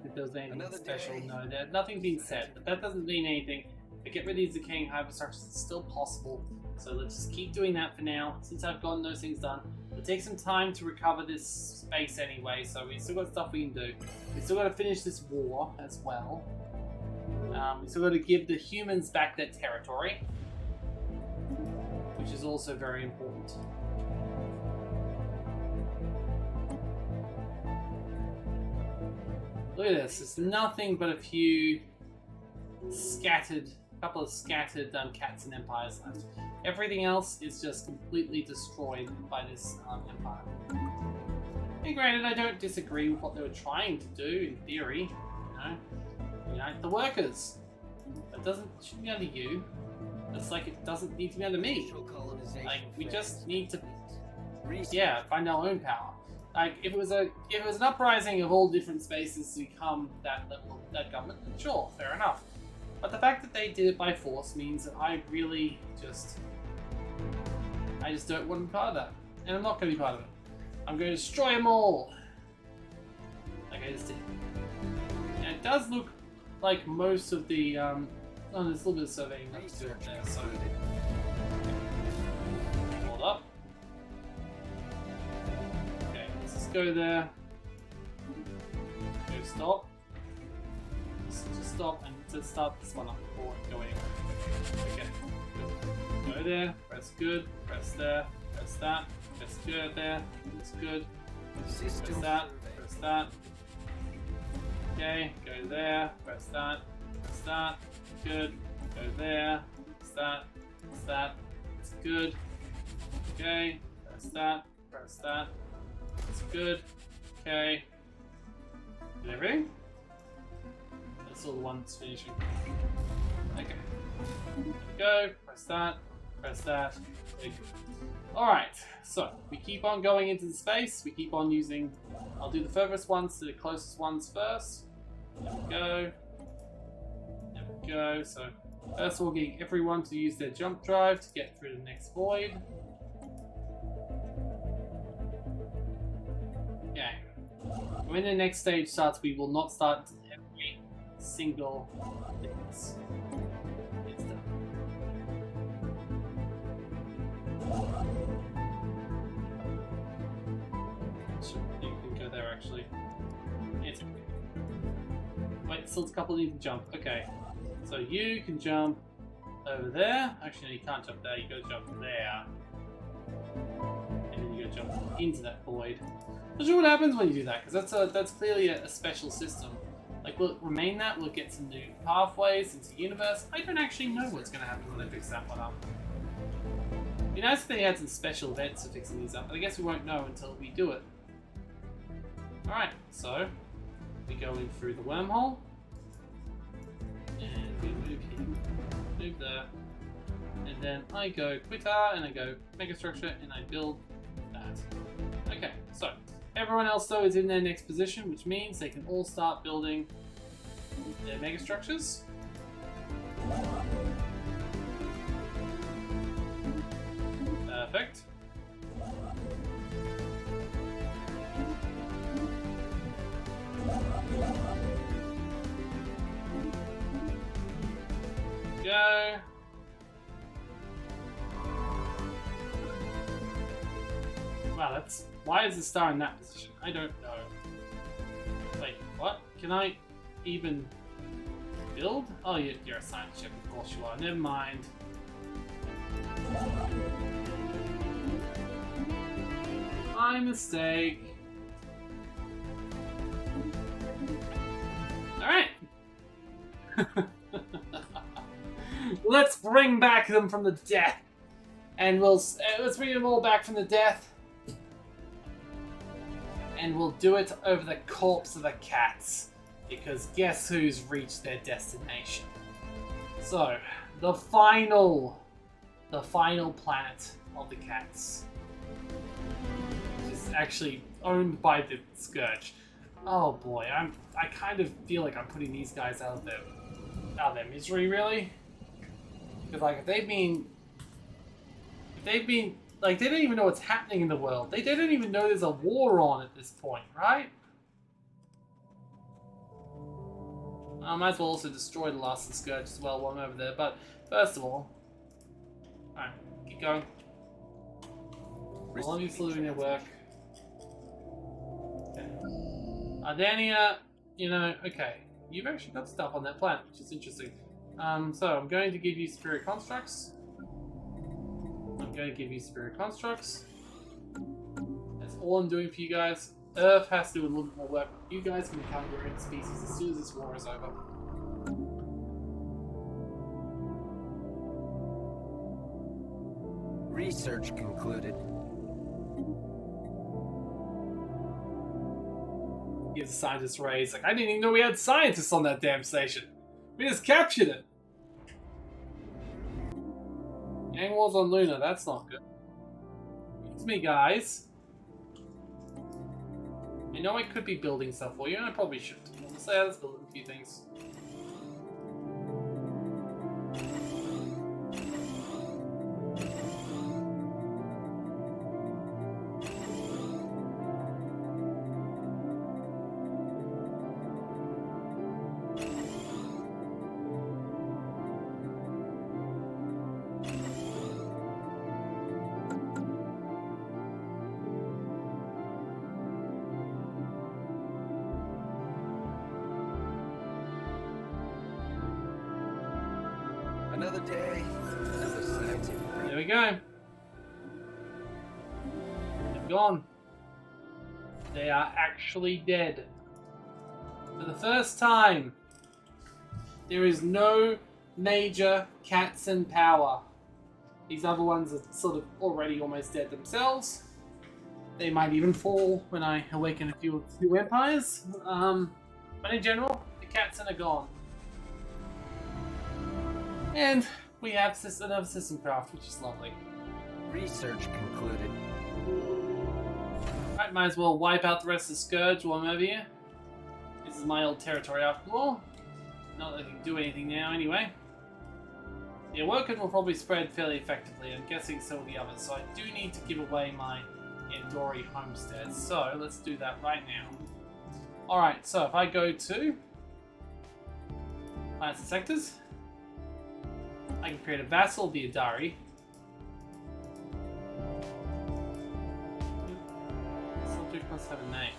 If there's anything special, no, there's nothing being said, but that doesn't mean anything. To get rid of these decaying hyperstructures is still possible, so let's just keep doing that for now. Since I've gotten those things done, it'll take some time to recover this space anyway, so we still got stuff we can do. We still got to finish this war as well. We still got to give the humans back their territory, which is also very important. Look at this, it's nothing but a few couple of scattered cats and empires left. Everything else is just completely destroyed by this empire. And granted, I don't disagree with what they were trying to do in theory. Unite the workers. That shouldn't be under you. Just like it doesn't need to be under me. Like, we just need to, find our own power. Like, if it was an uprising of all different spaces to become that level of that government, then sure, fair enough. But the fact that they did it by force means that I really just don't want to be part of that. And I'm not going to be part of it. I'm going to destroy them all! Like I just did. And it does look like most of the, oh, there's a little bit of surveying up to do up there, so... Hold up. Go there. Go stop. Just stop and to start this one up before going anywhere. Okay. Good. Go there. Press good. Press there. Press that. Press good there. Press good. Press that. Press that. Okay. Go there. Press that. Press that. Good. Go there. Press that. Press that. It's good. Okay. Press that. Press that. That's good. Okay. And everything? That's all the ones finishing. Okay. There we go. Press that. Press that. Alright. So, we keep on going into the space. We keep on using... I'll do the furthest ones to the closest ones first. There we go. There we go. So, first of all, getting everyone to use their jump drive to get through the next void. Okay. When the next stage starts, we will not start every single things. It's done. You can go there actually. It's okay. Wait, still a couple need to jump. Okay. So you can jump over there. Actually, no, you can't jump there. You gotta jump there. And then you gotta jump into that void. Not sure what happens when you do that, because that's clearly a special system. Like, will it remain that? Will it get some new pathways into the universe? I don't actually know what's going to happen when they fix that one up. It'd be nice if they had some special events for fixing these up, but I guess we won't know until we do it. Alright, so we go in through the wormhole. And we move here. Move there. And then I go quitter, and I go megastructure, and I build that. Okay, so everyone else though is in their next position, which means they can all start building their megastructures. Perfect. Go. Wow, that's... Why is the star in that position? I don't know. Wait, what? Can I even build? Oh, you're a science ship, of course you are. Never mind. My mistake. Alright. Let's bring back them from the death. And let's bring them all back from the death. And we'll do it over the corpse of the cats. Because guess who's reached their destination? So, the final planet of the cats. Which is actually owned by the Scourge. Oh boy, I kind of feel like I'm putting these guys out of their misery, really. Because like if they've been like, they don't even know what's happening in the world. They don't even know there's a war on at this point, right? I might as well also destroy the last of the Scourge as well while I'm over there. But first of all, alright, keep going. All of you still doing their work. Okay. Ardania, you know, okay. You've actually got stuff on that planet, which is interesting. So I'm going to give you superior constructs. I'm going to give you superior constructs. That's all I'm doing for you guys. Earth has to do a little bit more work. You guys can become your own species as soon as this war is over. Research concluded. Gives the scientist a raise. Like, I didn't even know we had scientists on that damn station. We just captured it. Gang wars on Luna, that's not good. It's me, guys. I know I could be building stuff for you, and I probably should. So yeah, let's build a few things. Another day, another scientific. There we go. They're gone. They are actually dead. For the first time, there is no major cats in power. These other ones are sort of already almost dead themselves. They might even fall when I awaken a few new empires. But in general, the cats are gone. And we have another system craft, which is lovely. Research concluded. Right, might as well wipe out the rest of the Scourge while I'm over here. This is my old territory after all. Not that I can do anything now anyway. The Awoken will probably spread fairly effectively. I'm guessing so will the others. So I do need to give away my Endori homestead. So let's do that right now. Alright, so if I go to planets and sectors, I can create a vassal, be a Dari. Subject must have a name.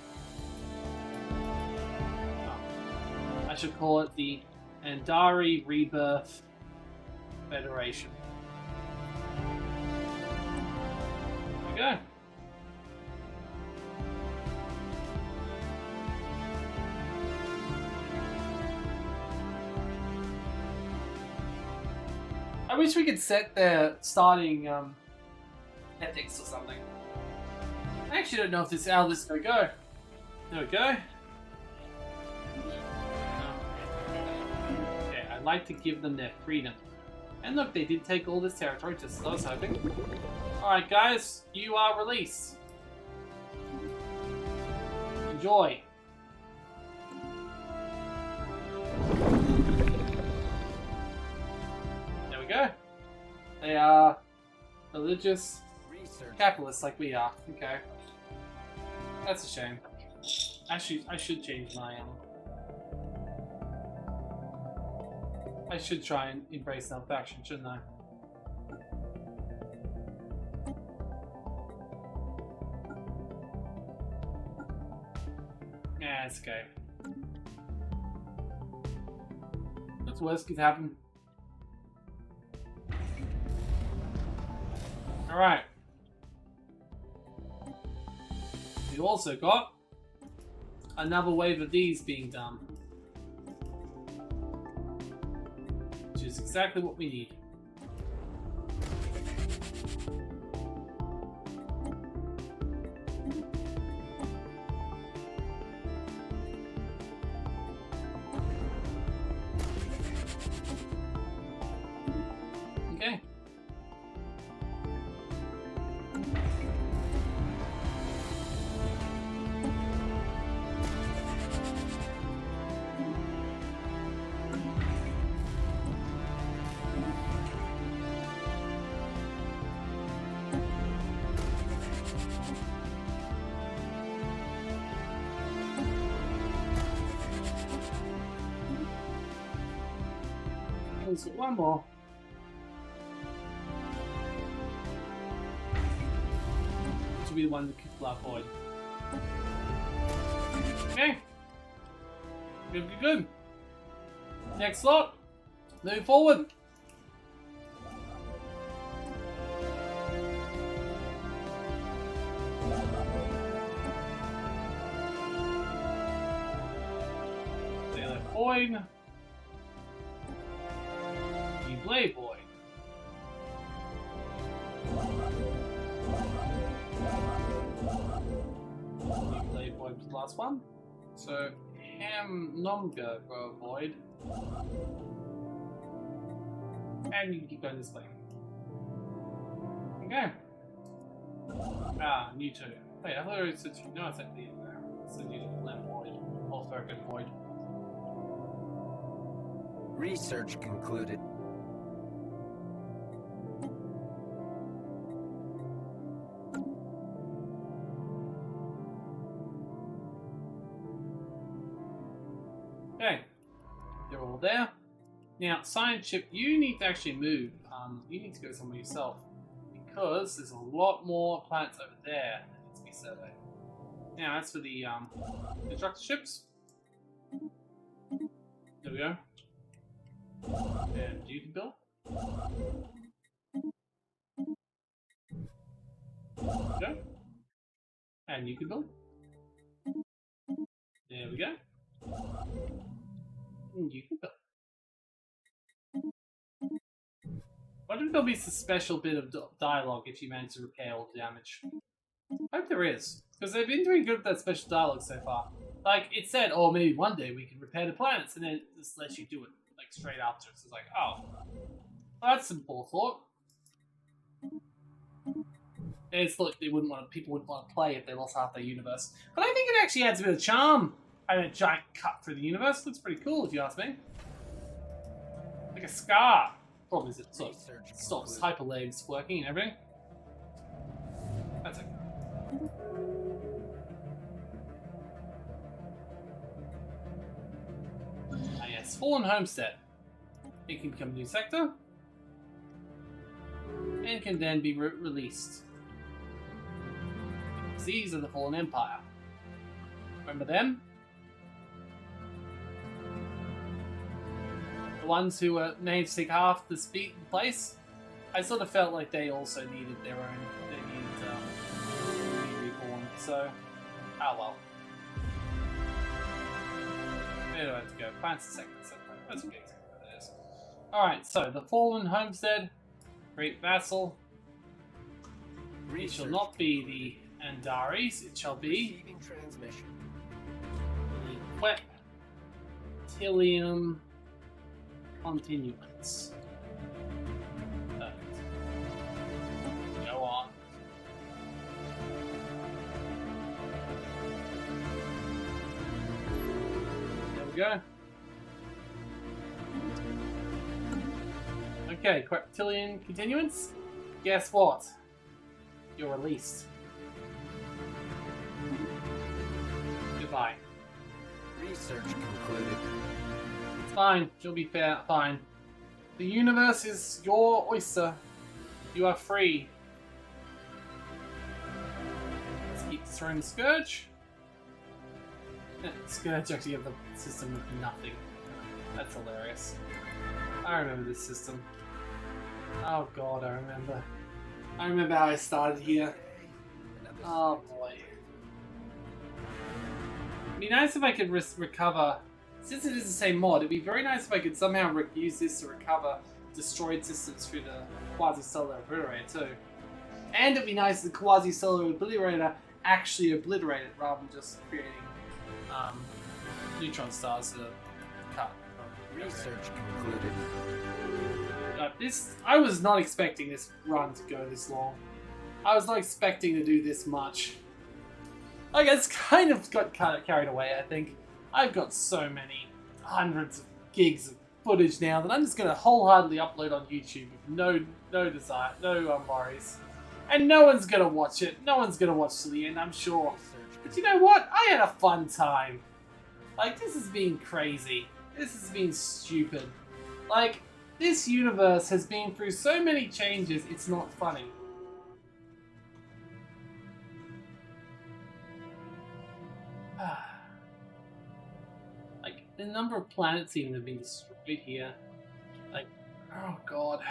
Oh. I should call it the Andari Rebirth Federation. There we go. I wish we could set their starting ethics or something. I actually don't know if how this is going to go. There we go. Okay, I'm like to give them their freedom. And look, they did take all this territory, just as I was hoping. Alright guys, you are released. Enjoy. There we go. They are religious capitalists like we are. Okay. That's a shame. Actually, I should change my I should try and embrace that faction, shouldn't I? Yeah, it's okay. What's worse could happen? Alright. We also got another wave of these being done. Which is exactly what we need. Okay. Let's get one more. This will be the one that kicks Black Void. Okay. Good. Next slot. Move forward. Sailor Void. Blade Boy. Blade Boy was the last one. So Ham Nomga Void. And you can keep going this way. Okay. Ah, new two. Wait, I thought it said no, it's at the end there. It said you didn't Lamp Void. Or Circuit Void. Research concluded. Okay, they're all there. Now, science ship, you need to actually move. You need to go somewhere yourself because there's a lot more planets over there that need to be surveyed. Now, that's for the constructor ships. There we go. And you can build. Go. And you can build. There we go. And you can build. I wonder if there'll be a special bit of dialogue if you manage to repair all the damage. I hope there is, because they've been doing good with that special dialogue so far. Like, it said, oh, maybe one day we can repair the planets, and then it just lets you do it, like, straight after. So it's like, oh, well, that's some forethought. It's, look, people wouldn't want to play if they lost half their universe. But I think it actually adds a bit of charm. And a giant cut through the universe. Looks pretty cool, if you ask me. Like a scar. Problem is, it sort of stops hyperlegs working and everything. That's okay. Ah yes, Fallen Homestead. It can become a new sector. And can then be released. These are the Fallen Empire. Remember them? The ones who managed to take half the place, I sort of felt like they also needed their own. They needed to be reborn. So, oh well. Where do I have to go? Plants a second. That's okay. That is. Alright, so the Fallen Homestead, Great Vassal. It shall not be the Andaris. It shall be the Quep, Tilium. continuance. Perfect. Go on. There we go. Okay, Queptilian continuance. Guess what? You're released. Goodbye. Research concluded. It's fine. You'll be fine. The universe is your oyster. You are free. Let's keep destroying the Scourge. Scourge actually have the system with nothing. That's hilarious. I remember this system. Oh god, I remember. I remember how I started here. Oh boy. It'd be nice if I could recover. Since it is the same mod, it'd be very nice if I could somehow use this to recover destroyed systems through the quasi-stellar obliterator too. And it'd be nice if the quasi-stellar obliterator actually obliterated rather than just creating neutron stars to cut. Research concluded. I was not expecting this run to go this long. I was not expecting to do this much. I guess kind of got carried away, I think. I've got so many hundreds of gigs of footage now that I'm just going to wholeheartedly upload on YouTube with no desire, no worries. And no one's going to watch it. No one's going to watch to the end, I'm sure. But you know what? I had a fun time. Like, this has been crazy. This has been stupid. Like, this universe has been through so many changes, it's not funny. Like, the number of planets even have been destroyed here. Like, oh god.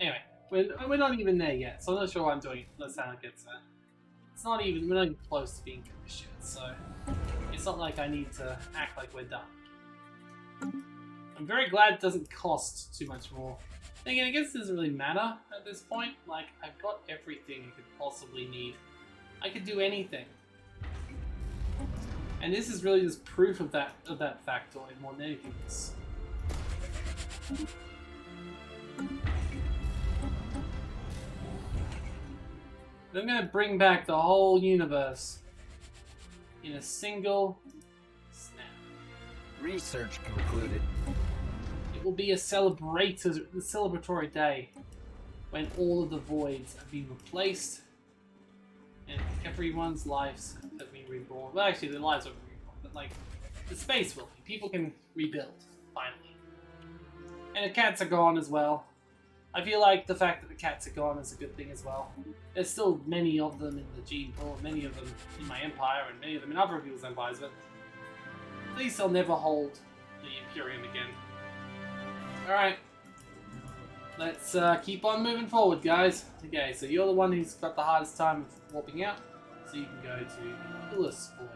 Anyway, we're not even there yet, so I'm not sure what I'm doing. That's how it gets there. It's not even, we're not even close to being finished yet, so it's not like I need to act like we're done. I'm very glad it doesn't cost too much more. Again, I guess it doesn't really matter at this point. Like, I've got everything I could possibly need. I could do anything. And this is really just proof of that factoid more than anything else. I'm gonna bring back the whole universe in a single snap. Research concluded. It will be a celebratory day when all of the voids have been replaced and everyone's lives have been reborn. Well, actually, their lives won't be reborn, but like the space will be. People can rebuild finally, and the cats are gone as well. I feel like the fact that the cats are gone is a good thing as well. There's still many of them in the gene pool, many of them in my empire, and many of them in other people's empires, but at least they'll never hold the Imperium again. Alright. Let's keep on moving forward, guys. Okay, so you're the one who's got the hardest time of warping out, so you can go to Illis Void.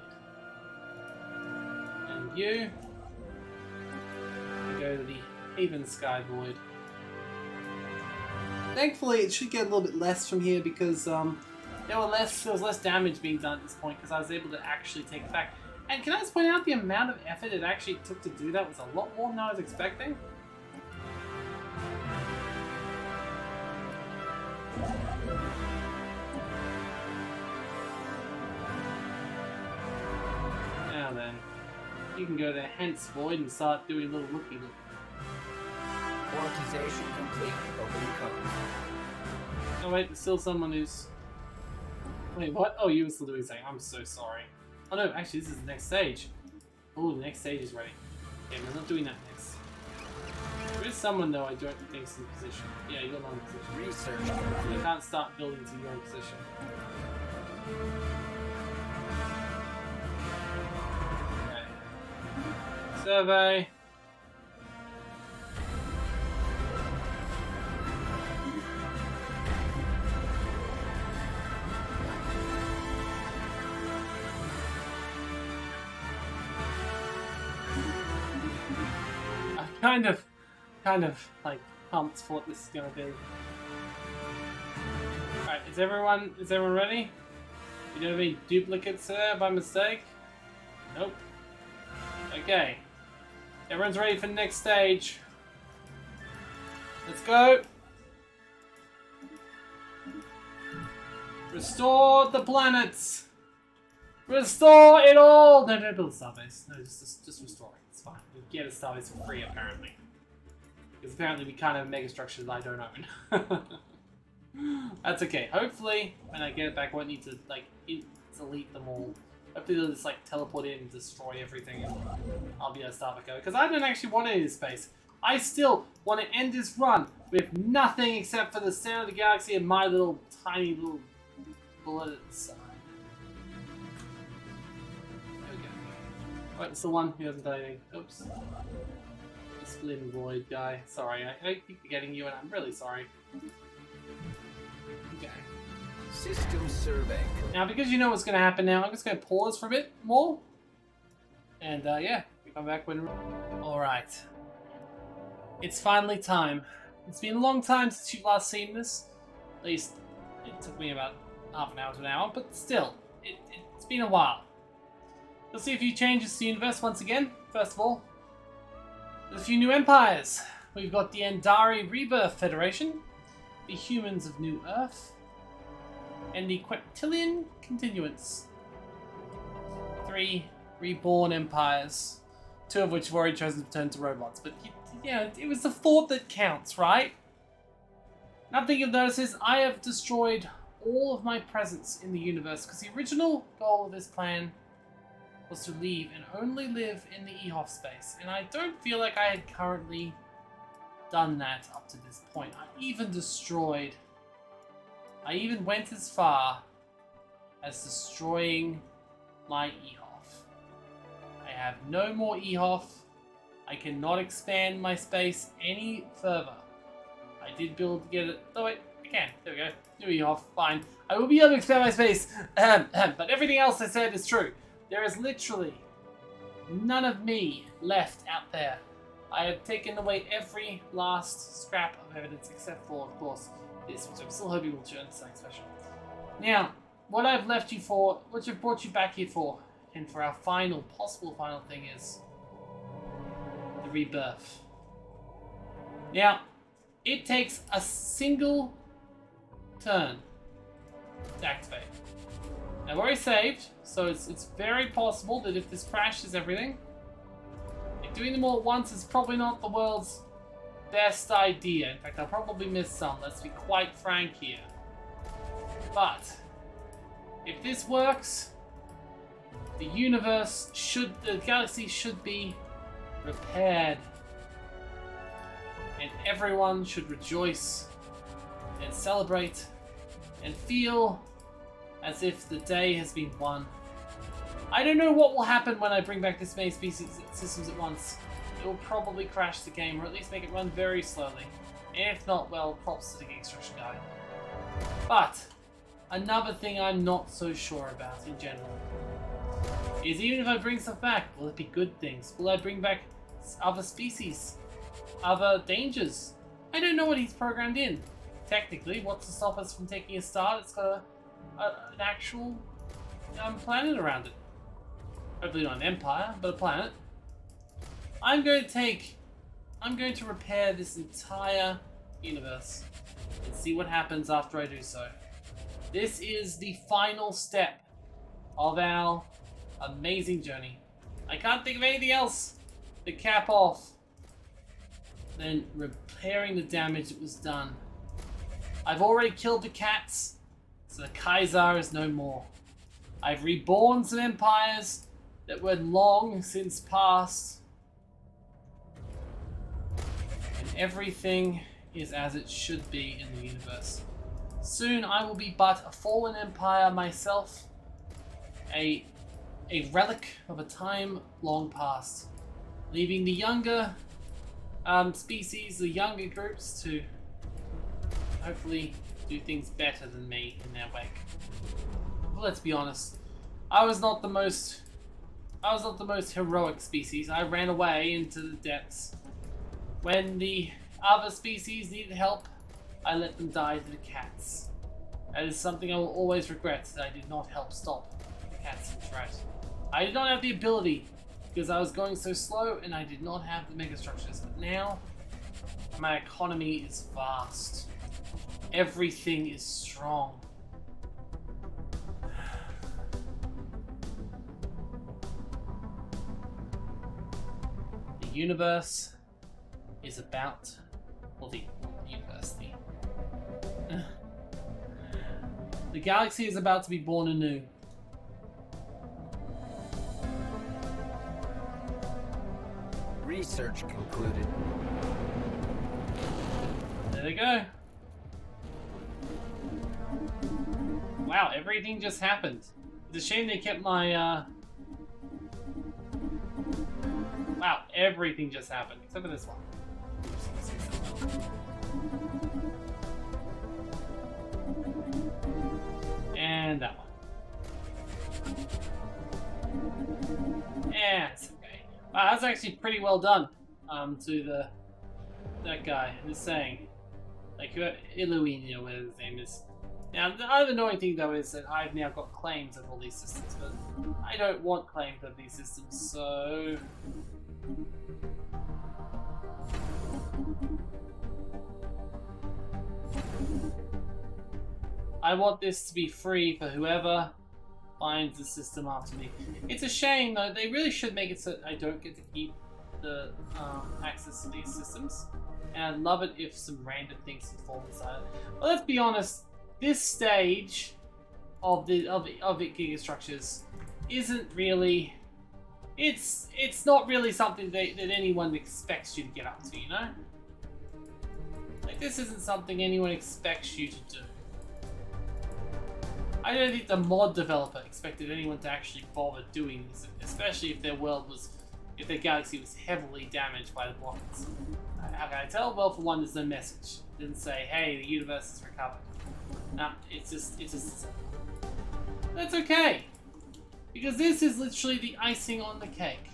And you can go to the Haven Sky Void. Thankfully, it should get a little bit less from here because there was less damage being done at this point because I was able to actually take it back. And can I just point out the amount of effort it actually took to do that was a lot more than I was expecting? Now then, you can go to Hence Void and start doing a little looky-look. Quantization complete. Open cover. Oh wait, there's still someone who's... Wait, what? Oh, you were still doing something. I'm so sorry. Oh no, actually this is the next stage. Oh, the next stage is ready. Okay, we're not doing that next. There is someone though I don't think's in position. Yeah, you're not in position. Research. You can't start building to your own position. Okay. Survey. kind of like pumped for what this is gonna be. Alright, is everyone ready? You don't have any duplicates there by mistake? Nope. Okay. Everyone's ready for the next stage. Let's go. Restore the planets. Restore it all. No, don't build a starbase. No, just restore it. It's fine. We get a starbase for free, apparently. Because apparently we can't have mega structures that I don't own. That's okay. Hopefully, when I get it back, I won't need to like delete them all. Hopefully they'll just like teleport in and destroy everything, and I'll be able to start back over. Because I don't actually want any of this space. I still want to end this run with nothing except for the center of the galaxy and my little tiny little bullet at the side. There we go. Right, it's the one who hasn't done anything. Oops. The Splin Void guy. Sorry, I keep forgetting you, and I'm really sorry. Okay. System survey. Now, because you know what's going to happen now, I'm just going to pause for a bit more. And, yeah, we come back when... Alright. It's finally time. It's been a long time since you've last seen this. At least, it took me about half an hour to an hour, but still, it's been a while. You'll see a few changes to the universe once again. First of all, there's a few new empires. We've got the Endari Rebirth Federation, the Humans of New Earth, and the Queptilian Continuance. 3 reborn empires, 2 of which have already chosen to turn to robots. But yeah, it was the thought that counts, right? Another thing you'll notice is I have destroyed all of my presence in the universe because the original goal of this plan was to leave and only live in the EHOF space. And I don't feel like I had currently done that up to this point. I even went as far as destroying my EHOF. I have no more EHOF. I cannot expand my space any further. I did build to get it. Oh wait, I can. There we go. New EHOF, fine. I will be able to expand my space. But everything else I said is true. There is literally none of me left out there. I have taken away every last scrap of evidence except for, of course, this, which I'm still hoping will turn something special. Now, what I've left you for, what I've brought you back here for, and for our possible final thing is the rebirth. Now, it takes a single turn to activate. Now, I've already saved, so it's very possible that if this crashes everything, doing them all at once is probably not the world's best idea. In fact, I'll probably miss some, let's be quite frank here. But, if this works, the galaxy should be repaired. And everyone should rejoice and celebrate and feel as if the day has been won. I don't know what will happen when I bring back this many systems at once. It will probably crash the game, or at least make it run very slowly. And if not, well, props to the Geekstructure guy. But, another thing I'm not so sure about in general is even if I bring stuff back, will it be good things? Will I bring back other species? Other dangers? I don't know what he's programmed in. Technically, what's to stop us from taking a star that's got an actual planet around it? Hopefully not an empire, but a planet. I'm going to repair this entire universe and see what happens after I do so. This is the final step of our amazing journey. I can't think of anything else to cap off than repairing the damage that was done. I've already killed the cats, so the Kaiser is no more. I've reborn some empires that were long since past. And everything is as it should be in the universe. Soon I will be but a fallen empire myself, a relic of a time long past, leaving the younger species, the younger groups, to hopefully do things better than me in their wake. But let's be honest, I was not the most heroic species. I ran away into the depths. When the other species needed help, I let them die to the cats. That is something I will always regret, that I did not help stop the cats in threat. I did not have the ability because I was going so slow and I did not have the megastructures. But now my economy is vast. Everything is strong. The universe is about, well, the universe, the galaxy is about to be born anew. Research concluded. There they go. Wow, everything just happened. It's a shame they kept my, Wow, everything just happened, except for this one. And that one. Yeah, it's okay. Wow, that's actually pretty well done. To that guy. I'm just saying. Like, Iluine, whatever his name is. Now, the other annoying thing, though, is that I've now got claims of all these systems, but I don't want claims of these systems, so... I want this to be free for whoever finds the system after me. It's a shame, though. They really should make it so that I don't get to keep the access to these systems. And I'd love it if some random things could fall inside it. But let's be honest, this stage of the gigastructures isn't really... It's not really something that anyone expects you to get up to, you know? Like, this isn't something anyone expects you to do. I don't think the mod developer expected anyone to actually bother doing this, especially if their world was, if their galaxy was heavily damaged by the Blokkats. How can I tell? Well, for one, there's no message. It didn't say, hey, the universe is recovered. Nah, it's just that's okay. Because this is literally the icing on the cake.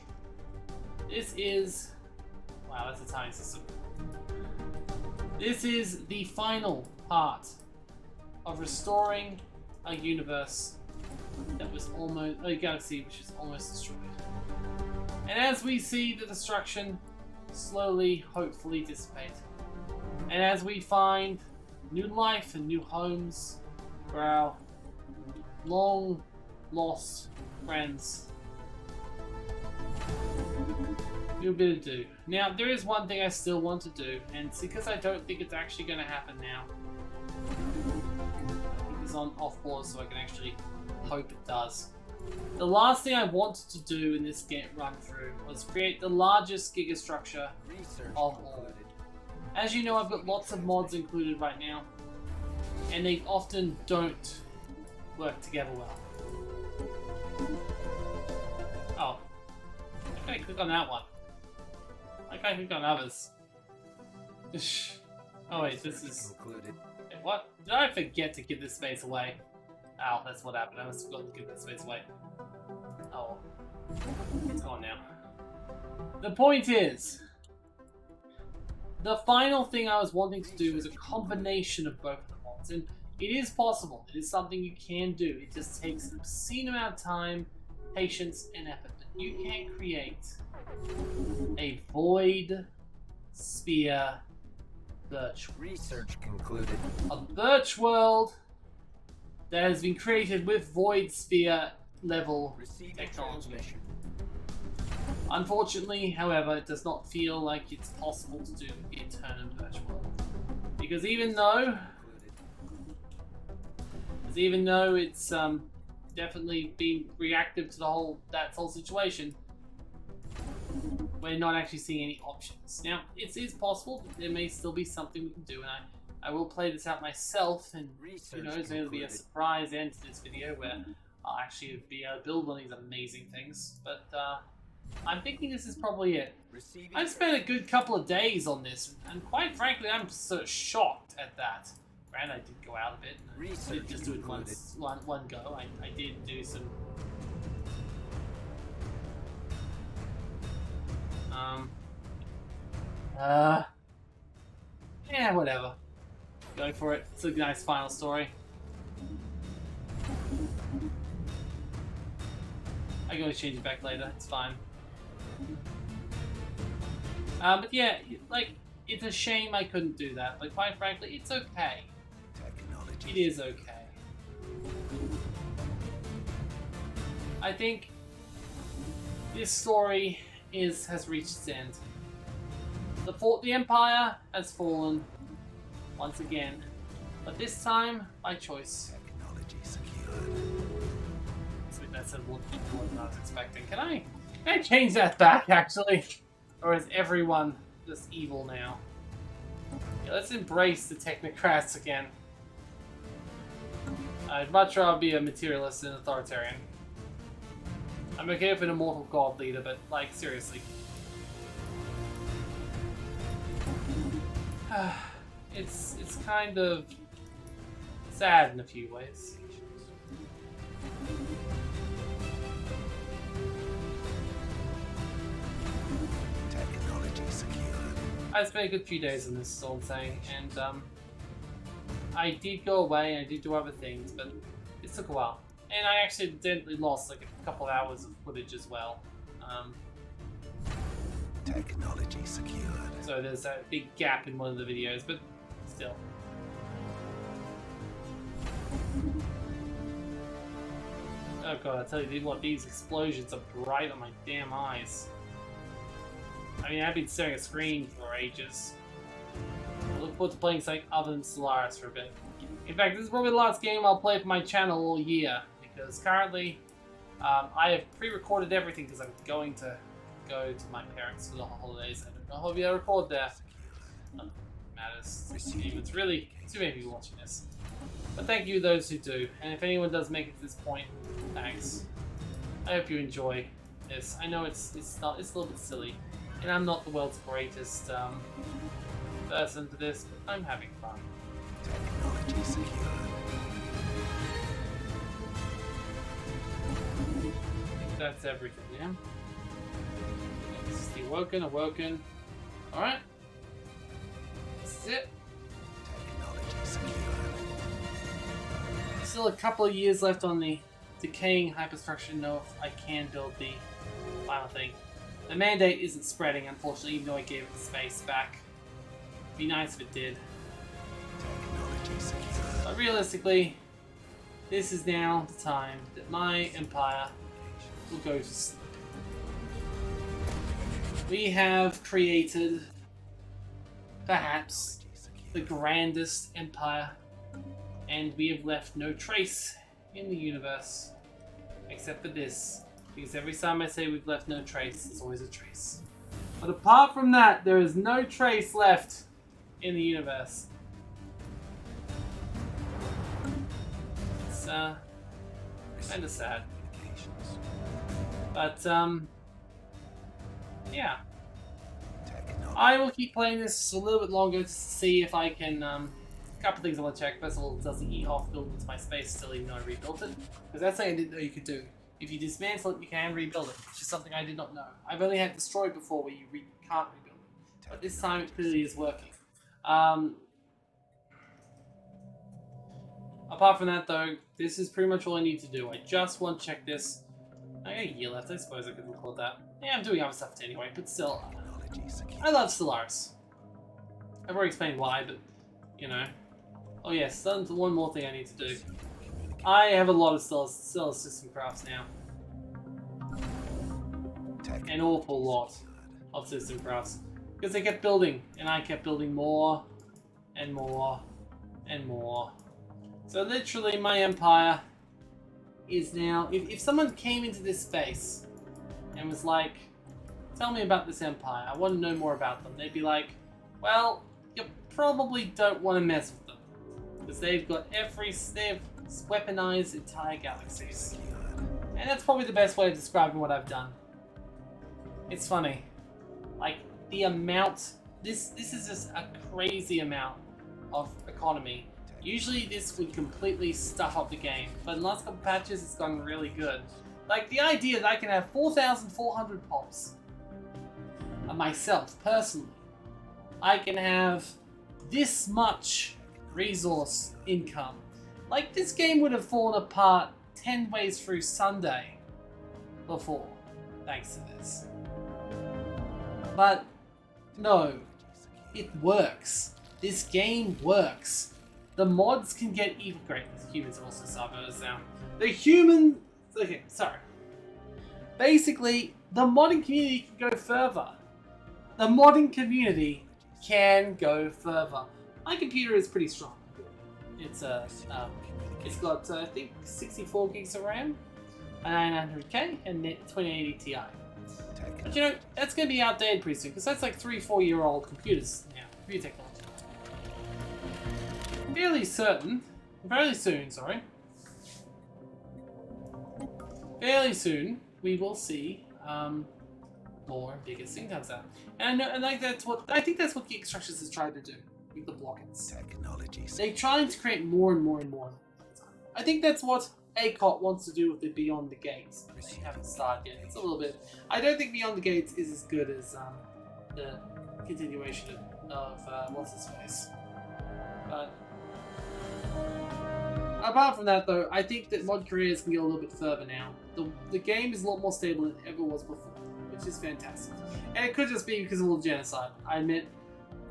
This is... Wow, that's a tiny system. This is the final part of restoring a universe that was almost... a galaxy which was almost destroyed. And as we see the destruction slowly, hopefully dissipate, and as we find new life and new homes for our long lost friends, new bit of do. Now, there is one thing I still want to do, and it's because I don't think it's actually going to happen now. I think it's on off-board, so I can actually hope it does. The last thing I wanted to do in this run through was create the largest gigastructure of all. As you know, I've got lots of mods included right now, and they often don't work together well. Oh, I can't click on that one. I can't click on others. Oh wait, this is... What? Did I forget to give this space away? Ow, that's what happened. I must have forgotten to give that space away. Oh. It's gone now. The point is, the final thing I was wanting to do was a combination of both of the mods. And it is possible. It is something you can do. It just takes an obscene amount of time, patience, and effort. But you can create a void sphere birch. Research concluded. A birch world that has been created with void sphere level technology. Unfortunately, however, it does not feel like it's possible to do the Eternal Birch world. Because even though it's definitely been reactive to that whole situation, we're not actually seeing any options. Now, it is possible that there may still be something we can do, and I will play this out myself, and who knows, maybe it'll be a surprise end to this video where I'll actually be able to build one of these amazing things. But I'm thinking this is probably it. I've spent a good couple of days on this, and quite frankly, I'm sort of shocked at that. Granted, I did go out a bit, and I did just do it one go. I did do some... yeah, whatever. Go for it. It's a nice final story. I can always change it back later. It's fine. But yeah, like, it's a shame I couldn't do that. Like, quite frankly, it's okay. It is okay. I think this story has reached its end. The Empire has fallen once again, but this time by choice. Technology secured. That's more than I was expecting. Can I change that back actually, or is everyone just evil now? Yeah, let's embrace the technocrats again. I'd much rather be a materialist than authoritarian. I'm okay with an immortal god leader, but like seriously. It's kind of sad in a few ways. Technology secured. I spent a good few days on this, is all I'm saying, and I did go away and I did do other things, but it took a while. And I accidentally lost like a couple of hours of footage as well. Technology secured. So there's a big gap in one of the videos, but still. Oh god, I tell you what, these explosions are bright on my damn eyes. I mean, I've been staring at a screen for ages. I look forward to playing something other than Stellaris for a bit. In fact, this is probably the last game I'll play for my channel all year, because currently I have pre-recorded everything because I'm going to go to my parents for the holidays. I don't know how I'll record there. None of it matters. It's really too many people watching this. But thank you those who do, and if anyone does make it to this point, thanks. I hope you enjoy this. I know it's a little bit silly, and I'm not the world's greatest person for this, but I'm having fun. Technology secured. I think that's everything, yeah? It's awoken. Alright. This is it. Technology secured. Still a couple of years left on the decaying hyperstructure to know if I can build the final thing. The mandate isn't spreading, unfortunately, even though I gave it the space back. It'd be nice if it did. Technology secured. But realistically, this is now the time that my empire will go to sleep. We have created, perhaps, the grandest empire, and we have left no trace in the universe, except for this, because every time I say we've left no trace, there's always a trace. But apart from that, there is no trace left in the universe. It's kind of sad. But yeah. I will keep playing this a little bit longer to see if I can, a couple of things I want to check. First of all, does the E-Hoff build into my space still even though I rebuilt it? Because that's something I didn't know you could do. If you dismantle it, you can rebuild it, which is something I did not know. I've only had destroyed before where you can't rebuild it. But this time it clearly is working. Apart from that though, this is pretty much all I need to do. I just want to check this. I got a year left, I suppose I could record that. Yeah, I'm doing other stuff anyway, but still. I love Stellaris. I've already explained why, but, you know. Oh yes, that's one more thing I need to do. I have a lot of Stellaris system crafts now. An awful lot of system crafts. Because they kept building, and I kept building more, and more, and more. So literally my empire is now... If someone came into this space and was like, tell me about this empire, I want to know more about them, they'd be like, well, you probably don't want to mess with them. Because they've got they've weaponized entire galaxies. And that's probably the best way of describing what I've done. It's funny. Like, the amount... This is just a crazy amount of economy. Usually this would completely stuff up the game, but in the last couple patches it's gone really good. Like, the idea that I can have 4,400 pops myself, personally. I can have this much resource income. Like, this game would have fallen apart 10 ways through Sunday before, thanks to this. But no, it works. This game works. The mods can get even great. The humans are also suburbs now. The human. Okay, sorry. Basically, the modding community can go further. The modding community can go further. My computer is pretty strong. It's got I think 64 gigs of RAM, a 900K, and 2080 Ti. But you know, that's going to be outdated pretty soon because that's like 3-4 year old computers now. Computer technology. Fairly soon, we will see more and bigger thing comes out. And I think that's what Geek Structures has tried to do with the Blokkats. They're trying to create more and more and more. I think that's what ACOT wants to do with the Beyond the Gates. They haven't started yet. It's a little bit. I don't think Beyond the Gates is as good as the continuation of what's his face. But apart from that, though, I think that mod careers can go a little bit further now. The game is a lot more stable than it ever was before, which is fantastic. And it could just be because of all the genocide. I admit,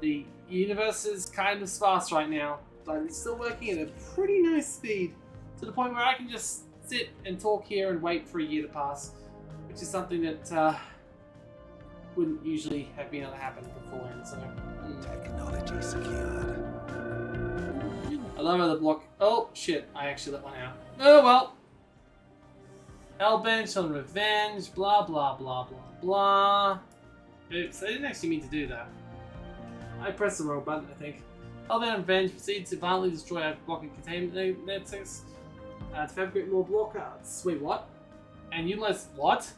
the universe is kind of sparse right now, but it's still working at a pretty nice speed, to the point where I can just sit and talk here and wait for a year to pass, which is something that wouldn't usually have been able to happen beforehand. So, Technology secured. I love how the block. Oh shit! I actually let one out. Oh well. Hellbench on revenge. Blah blah blah blah blah. Oops! I didn't actually mean to do that. I pressed the wrong button, I think. Hellbench on revenge proceeds to violently destroy our blocking containment networks to fabricate more blockouts. Wait, what? And utilize what?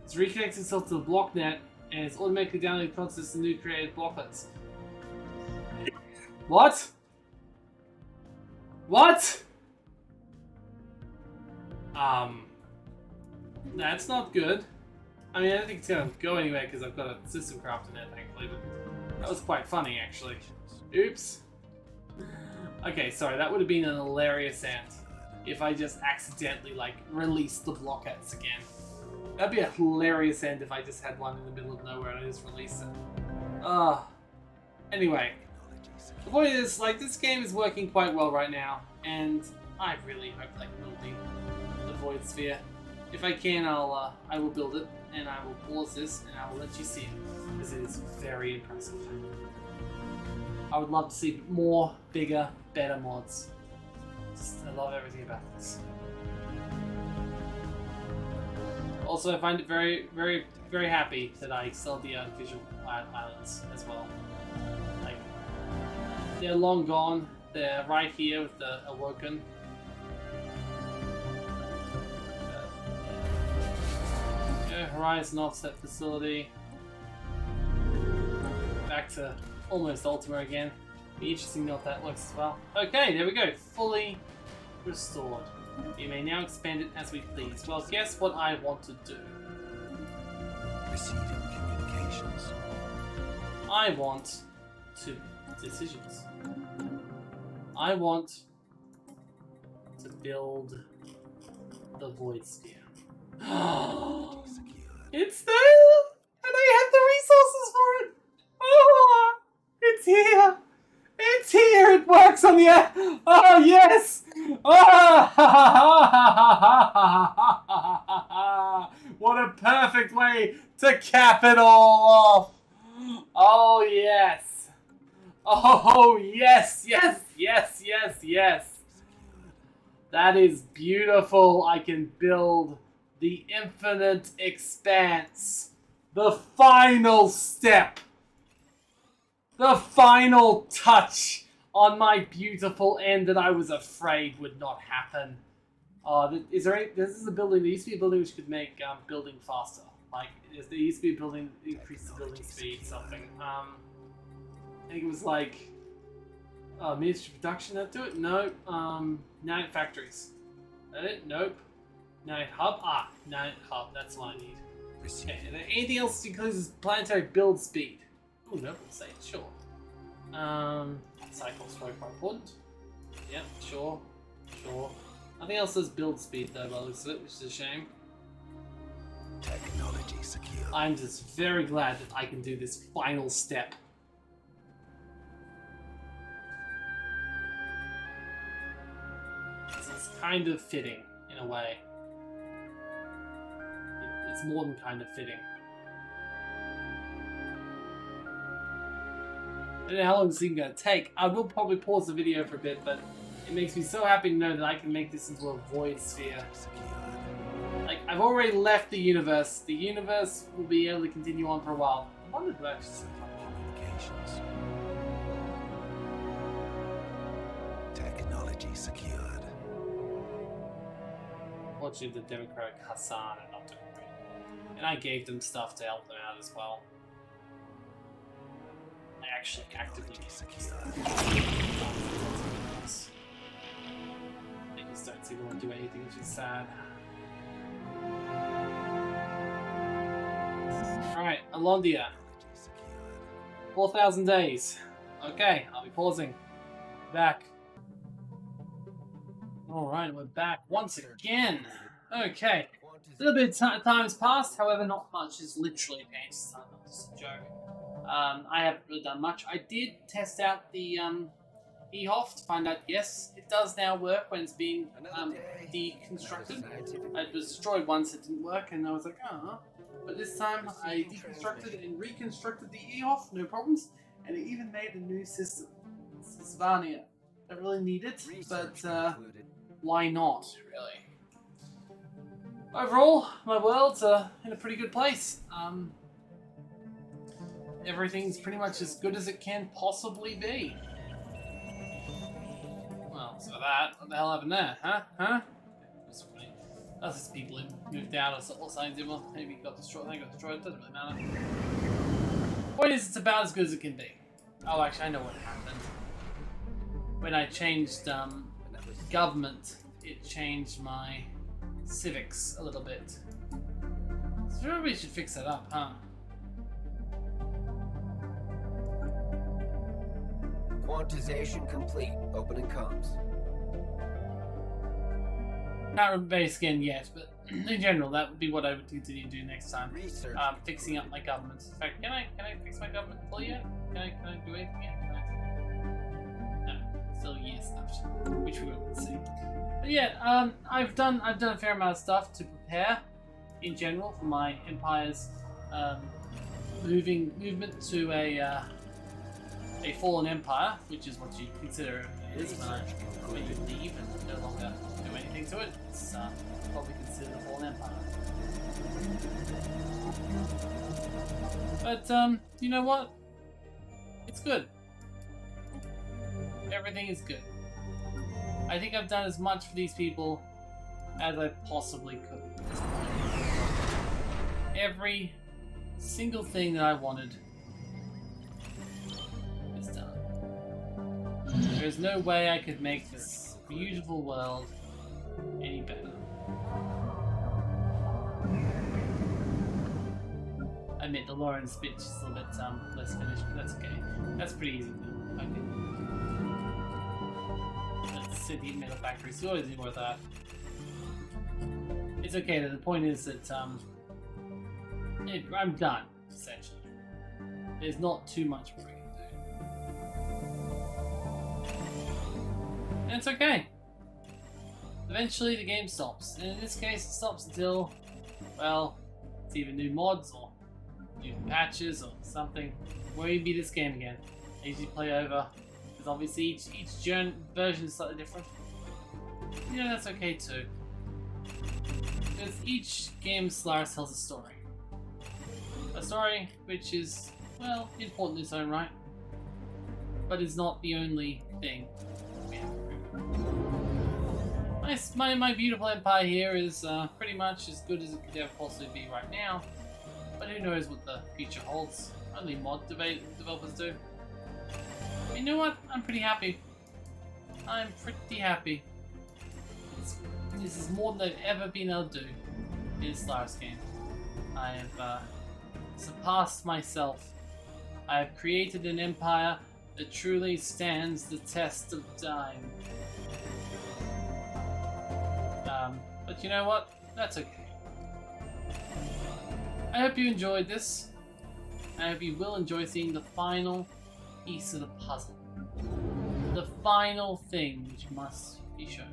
It's reconnects itself to the block net and it's automatically downloading process the new created blockouts. What? What? That's not good. I mean, I don't think it's gonna go anywhere because I've got a system craft in there, thankfully, but that was quite funny, actually. Oops. Okay, sorry, that would have been an hilarious end if I just accidentally, like, released the Blokkats again. That'd be a hilarious end if I just had one in the middle of nowhere and I just released it. Anyway. The point is, like, this game is working quite well right now, and I really hope I can build the Void Sphere. If I can, I will build it, and I will pause this, and I will let you see it, because it is very impressive. I would love to see more, bigger, better mods. I love everything about this. Also, I find it very, very, very happy that I sold the visual islands as well. Like, they're long gone. They're right here with the Awoken. Yeah, Horizon Offset Facility. Back to almost Ultima again. Be interesting to know if that works as well. Okay, there we go. Fully restored. We may now expand it as we please. Well, guess what I want to do? Receiving communications. I want to... decisions. I want to build the Void Sphere. It's there! And I have the resources for it! Oh, it's here! It's here! It works on the air! Oh, yes! What a perfect way to cap it all off! Oh, yes! Oh, yes, yes, yes, yes, yes! That is beautiful. I can build the infinite expanse. The final step. The final touch on my beautiful end that I was afraid would not happen. This is a building. There used to be a building which could make building faster. Like, there used to be a building that increased the building speed, something. I think it was like Ministry of Production that do it? No. Night Factories. That it? Nope. Night Hub? Night Hub. That's what I need. Okay, and then anything else that includes planetary build speed. Oh, no, let's say it, sure. Cycles very quite important. Yep, sure. Nothing else says build speed though, by the looks of it, which is a shame. Technology secured. I'm just very glad that I can do this final step. It's kind of fitting, in a way. It's more than kind of fitting. I don't know how long this is even going to take. I will probably pause the video for a bit, but it makes me so happy to know that I can make this into a void sphere. Like, I've already left the universe. The universe will be able to continue on for a while. I wonder if actually Communications. Technology secured. Fortunately, the Democratic Hassan are not doing great. And I gave them stuff to help them out as well. I actually actively Secured. They just don't seem to want to do anything, which is sad. Alright, Alondia. 4,000 days. Okay, I'll be pausing. Back. Alright, we're back once again. Okay. A little bit of time has passed, however, not much has literally changed. It's not just a joke. I haven't really done much. I did test out the EHOF to find out, yes, it does now work when it's being deconstructed. It was destroyed once, it didn't work, and I was like, oh. But this time, I deconstructed and reconstructed the EHOF, no problems, and it even made a new system, Sysvania. I really need it, but why not, really? Overall, my world's in a pretty good place. Everything's pretty much as good as it can possibly be. Well, so that, what the hell happened there, huh? That's just people who moved out or something. Well, maybe got destroyed. They got destroyed. It doesn't really matter. Point is, it's about as good as it can be. Oh, actually, I know what happened. When I changed government, it changed my civics a little bit. So maybe we should fix that up, huh? Quantization complete. Opening comms. Not remember base again yet, but in general, that would be what I would continue to do next time. Research. Fixing up my government. In fact, can I fix my government fully yet? Can I do anything yet? No, still years left, which we will see. But yeah, I've done a fair amount of stuff to prepare, in general, for my empire's movement to a fallen empire, which is what you consider it is when you leave and no longer do anything to it. It's probably considered a fallen empire. But you know what? It's good. Everything is good. I think I've done as much for these people as I possibly could at this point. Every single thing that I wanted is done. There's no way I could make this beautiful world any better. I admit the Lawrence speech is a little bit less finished, but that's okay. That's pretty easy to do, I think. City metal factories, you always need more of that. It's okay though, the point is that I'm done, essentially. There's not too much more I can do. And it's okay. Eventually the game stops, and in this case it stops until, well, it's either new mods or new patches or something. Where you beat this game again. I usually play over, because obviously each version is slightly different. Yeah, that's okay too. Because each game Stellaris tells a story. A story which is, well, important in its own right, but is not the only thing we have to do. My beautiful empire here is pretty much as good as it could ever possibly be right now, but who knows what the future holds. Only mod developers do. You know what? I'm pretty happy. I'm pretty happy. This is more than I've ever been able to do in a Stellaris game. I have surpassed myself. I have created an empire that truly stands the test of time. But you know what? That's okay. I hope you enjoyed this. I hope you will enjoy seeing the final piece of the puzzle. The final thing which must be shown.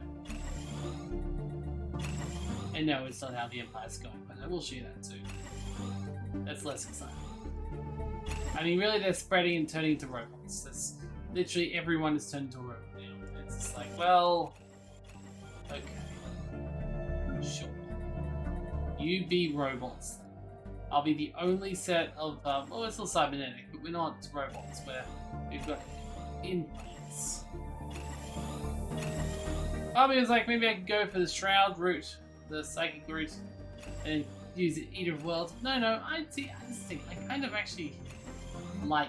And no, it's not how the Empire's going, but I will show you that too. That's less exciting. I mean, really, they're spreading and turning into robots. That's literally everyone is turned into a robot now. It's just like, well, okay, sure. You be robots. I'll be the only set of, well, we're still cybernetic, but we're not robots. We've got implants. Bobby was like, maybe I could go for the Shroud route, the psychic route, and use the Eater of Worlds. No, I just think I kind of actually like.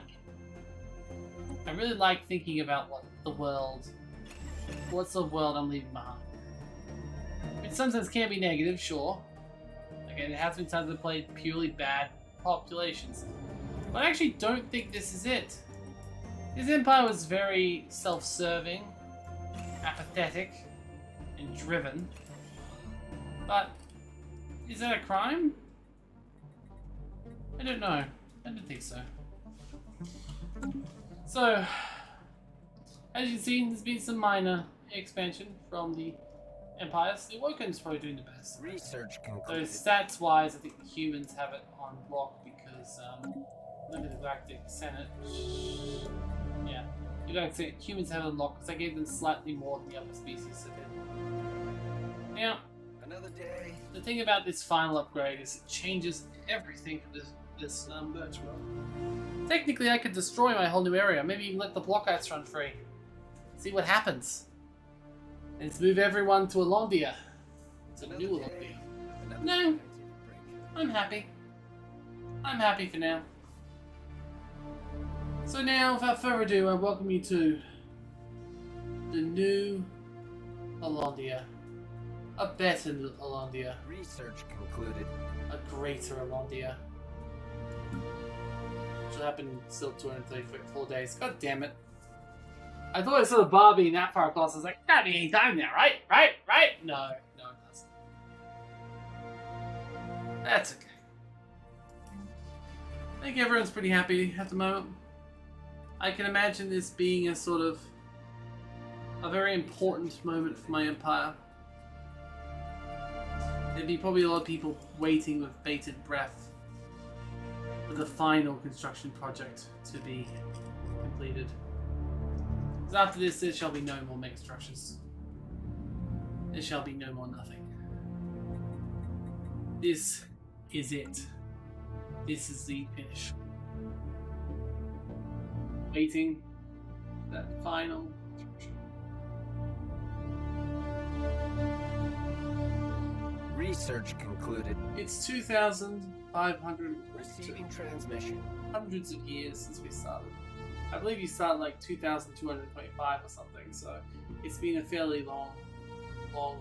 I really like thinking about what the world, what's the world I'm leaving behind. It sometimes can be negative, sure. Okay, there has been times I've played purely bad populations, but I actually don't think this is it. This Empire was very self-serving, apathetic, and driven. But is that a crime? I don't know. I don't think so. So, as you can see, there's been some minor expansion from the Empires. The Woken's probably doing the best. Research concluded. So stats-wise, I think the humans have it on block because look at the Galactic Senate. Yeah, the Galactic Senate, humans have it on lock because I gave them slightly more than the other species did. Now, Another day. the thing about this final upgrade is it changes everything for this merge world. Technically, I could destroy my whole new area. Maybe even let the Blokkats run free. See what happens. And let's move everyone to Alondia. To new Alondia. No, I'm happy. I'm happy for now. So now, without further ado, I welcome you to the new Alondia. A better Alondia. Research concluded. A greater Alondia. Which will happen in still 234 days. God damn it. I thought I saw the Barbie in that far across. I was like, gotta be any time now, right? Right? No, it doesn't. That's okay. I think everyone's pretty happy at the moment. I can imagine this being a sort of a very important moment for my empire. There'd be probably a lot of people waiting with bated breath for the final construction project to be completed. Because after this, there shall be no more mega structures. There shall be no more nothing. This is it. This is the finish. Waiting for that final construction. Research concluded. It's 2,500. Receiving transmission. Hundreds of years since we started. I believe you started like 2,225 or something, so it's been a fairly long haul.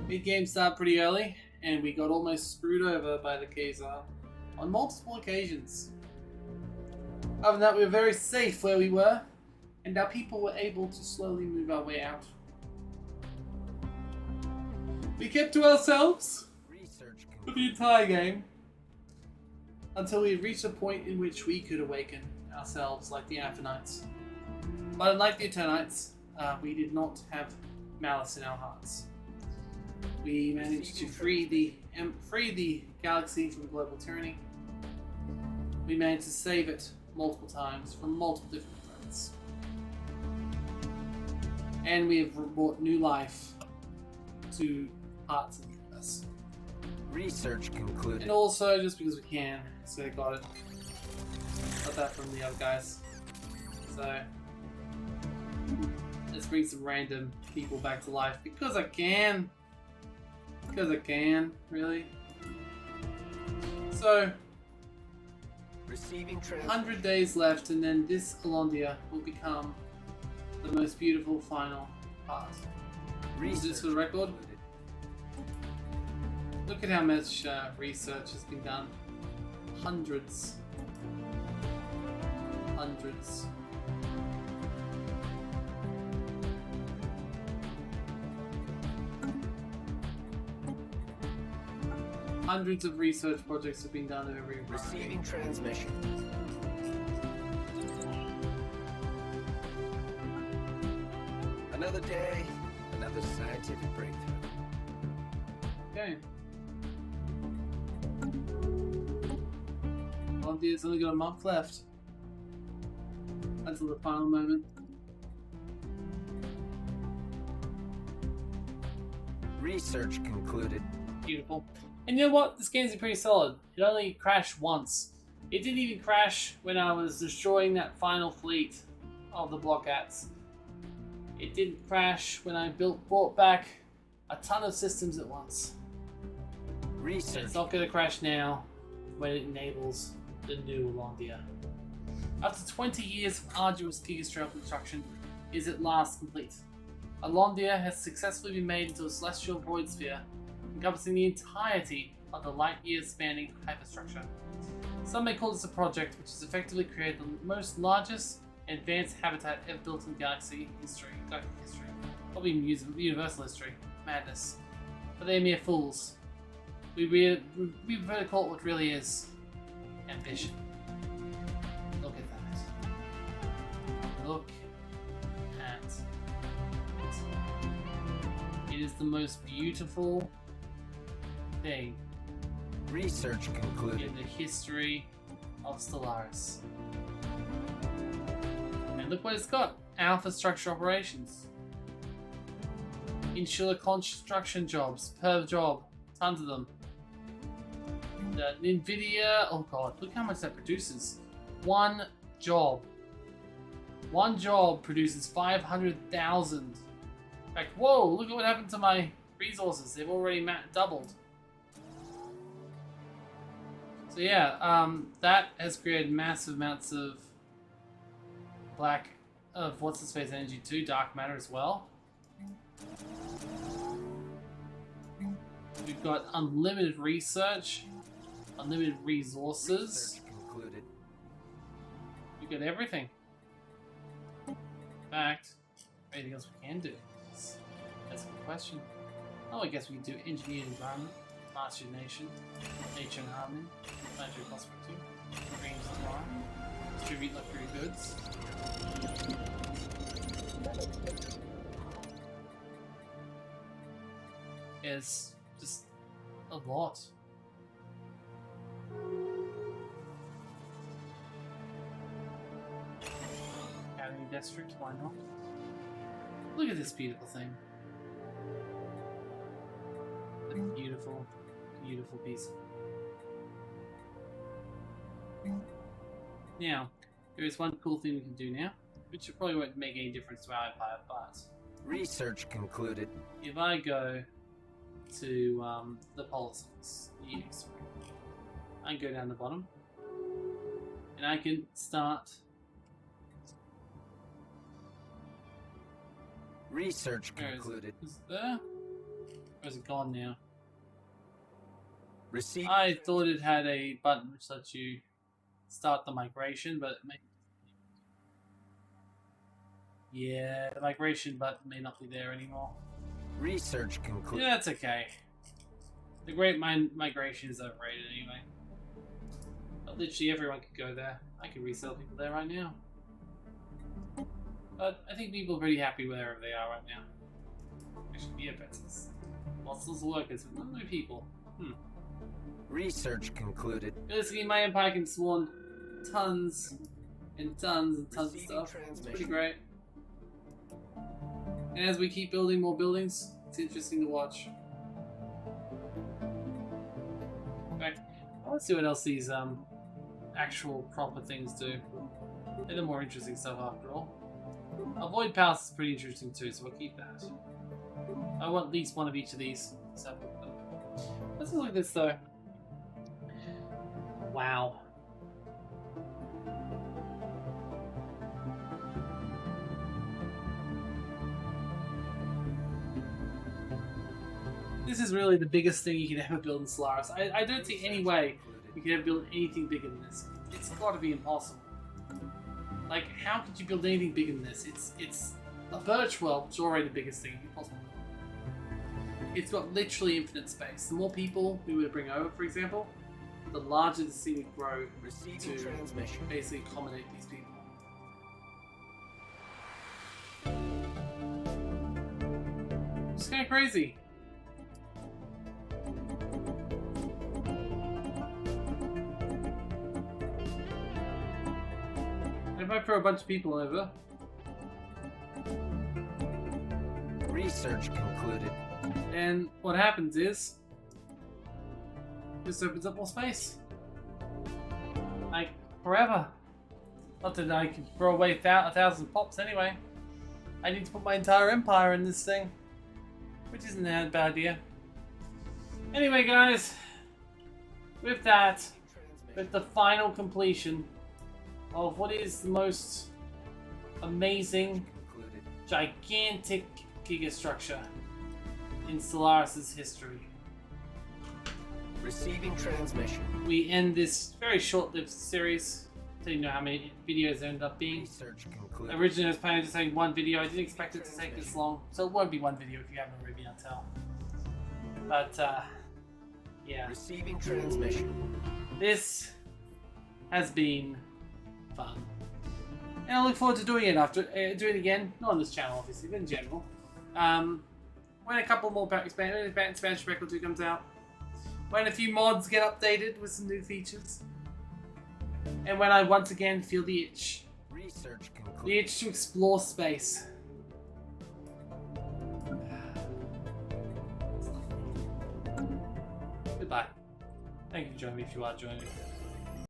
Mid-game started pretty early, and we got almost screwed over by the Khazar on multiple occasions. Other than that, we were very safe where we were, and our people were able to slowly move our way out. We kept to ourselves for the entire game until we reached a point in which we could awaken ourselves like the Aphanites. But unlike the Eternites, we did not have malice in our hearts. We managed to free the galaxy from global tyranny. We managed to save it multiple times from multiple different threats. And we have brought new life to parts of the universe. Research concluded. And also, just because we can, so I got it. Got that from the other guys. So, let's bring some random people back to life because I can. Because I can, really. So, Receiving 100 days left, and then this Alondia will become the most beautiful final part. Is this for the record? Look at how much research has been done. Hundreds. Hundreds of research projects have been done every Receiving transmission. Another day, another scientific breakthrough. Okay. Well, it's only got a month left until the final moment. Research concluded. Beautiful. And you know what? This game's pretty solid. It only crashed once. It didn't even crash when I was destroying that final fleet of the Blokkats. It didn't crash when I brought back a ton of systems at once. Research. It's not going to crash now when it enables the new Alondia. After 20 years of arduous gigastructure construction, is at last complete. Alondia has successfully been made into a celestial void sphere, encompassing the entirety of the light-years spanning hyperstructure. Some may call this a project which has effectively created the most largest and advanced habitat ever built in galactic history, probably universal history. Madness. But they're mere fools. We prefer to call it what really is. Ambition. Look at that. Look at it. It is the most beautiful thing Research concluded. in the history of Stellaris. And look what it's got. Alpha structure operations. Insular construction jobs per job. Tons of them. The NVIDIA, oh god, look how much that produces. One job produces 500,000. Like, whoa, look at what happened to my resources. They've already doubled. So yeah, that has created massive amounts of what's-its-face energy too, dark matter as well. We've got unlimited research, unlimited resources. Concluded. We've got everything. In fact, anything else we can do? That's a good question. Oh, I guess we can do engineer environment, master nation, nature and harmony, planetary prospecting, green supply, distribute luxury goods. It's just a lot. Academy district, why not? Look at this beautiful thing. A beautiful, beautiful piece. Now, there is one cool thing we can do now, which probably won't make any difference to our empire, but Research concluded. if I go to the politics, the EX, I can go down the bottom, and I can start. Research Where is concluded. it? Is it there? Or is it gone now? Receive. I thought it had a button which lets you start the migration, but it may... Yeah, the migration button may not be there anymore. Research concluded. Yeah, that's okay. The Great Migration is overrated anyway. But literally everyone could go there. I could resell people there right now. But I think people are pretty happy wherever they are right now. Actually, yeah, but it's lots of workers, but not many people. Research concluded. Basically, my empire can spawn tons and tons and tons of stuff. It's pretty great. And as we keep building more buildings, it's interesting to watch. In fact, I want to see what else these actual proper things do. They're the more interesting stuff after all. Avoid Palace is pretty interesting too, so we'll keep that. I want at least one of each of these. So, let's look at this though. Wow. This is really the biggest thing you can ever build in Stellaris. I don't see any way you can ever build anything bigger than this. It's got to be impossible. Like, how could you build anything bigger than this? It's a birch world, which is already the biggest thing possible. it's got literally infinite space. The more people we were to bring over, for example, the larger the city would grow to basically accommodate these people. It's kind of crazy. I might throw a bunch of people over. Research concluded. And what happens is, this opens up more space. Like, forever. Not that I can throw away 1,000 pops anyway. I need to put my entire empire in this thing. Which isn't that bad idea. Anyway, guys. With that, with the final completion of what is the most amazing, gigantic gigastructure in Stellaris' history. Receiving transmission. We end this very short-lived series. So you know how many videos there end up being. Research concluded. Originally I was planning on just having one video. I didn't expect it to take this long. So it won't be one video if you haven't already been able to tell. But, yeah. Receiving transmission. This has been fun. And I look forward to doing it after, doing it again. Not on this channel, obviously, but in general. When a couple more expansion pack or two comes out. When a few mods get updated with some new features. And when I once again feel the itch. Research concluded. The itch to explore space. Goodbye. Thank you for joining me if you are joining me.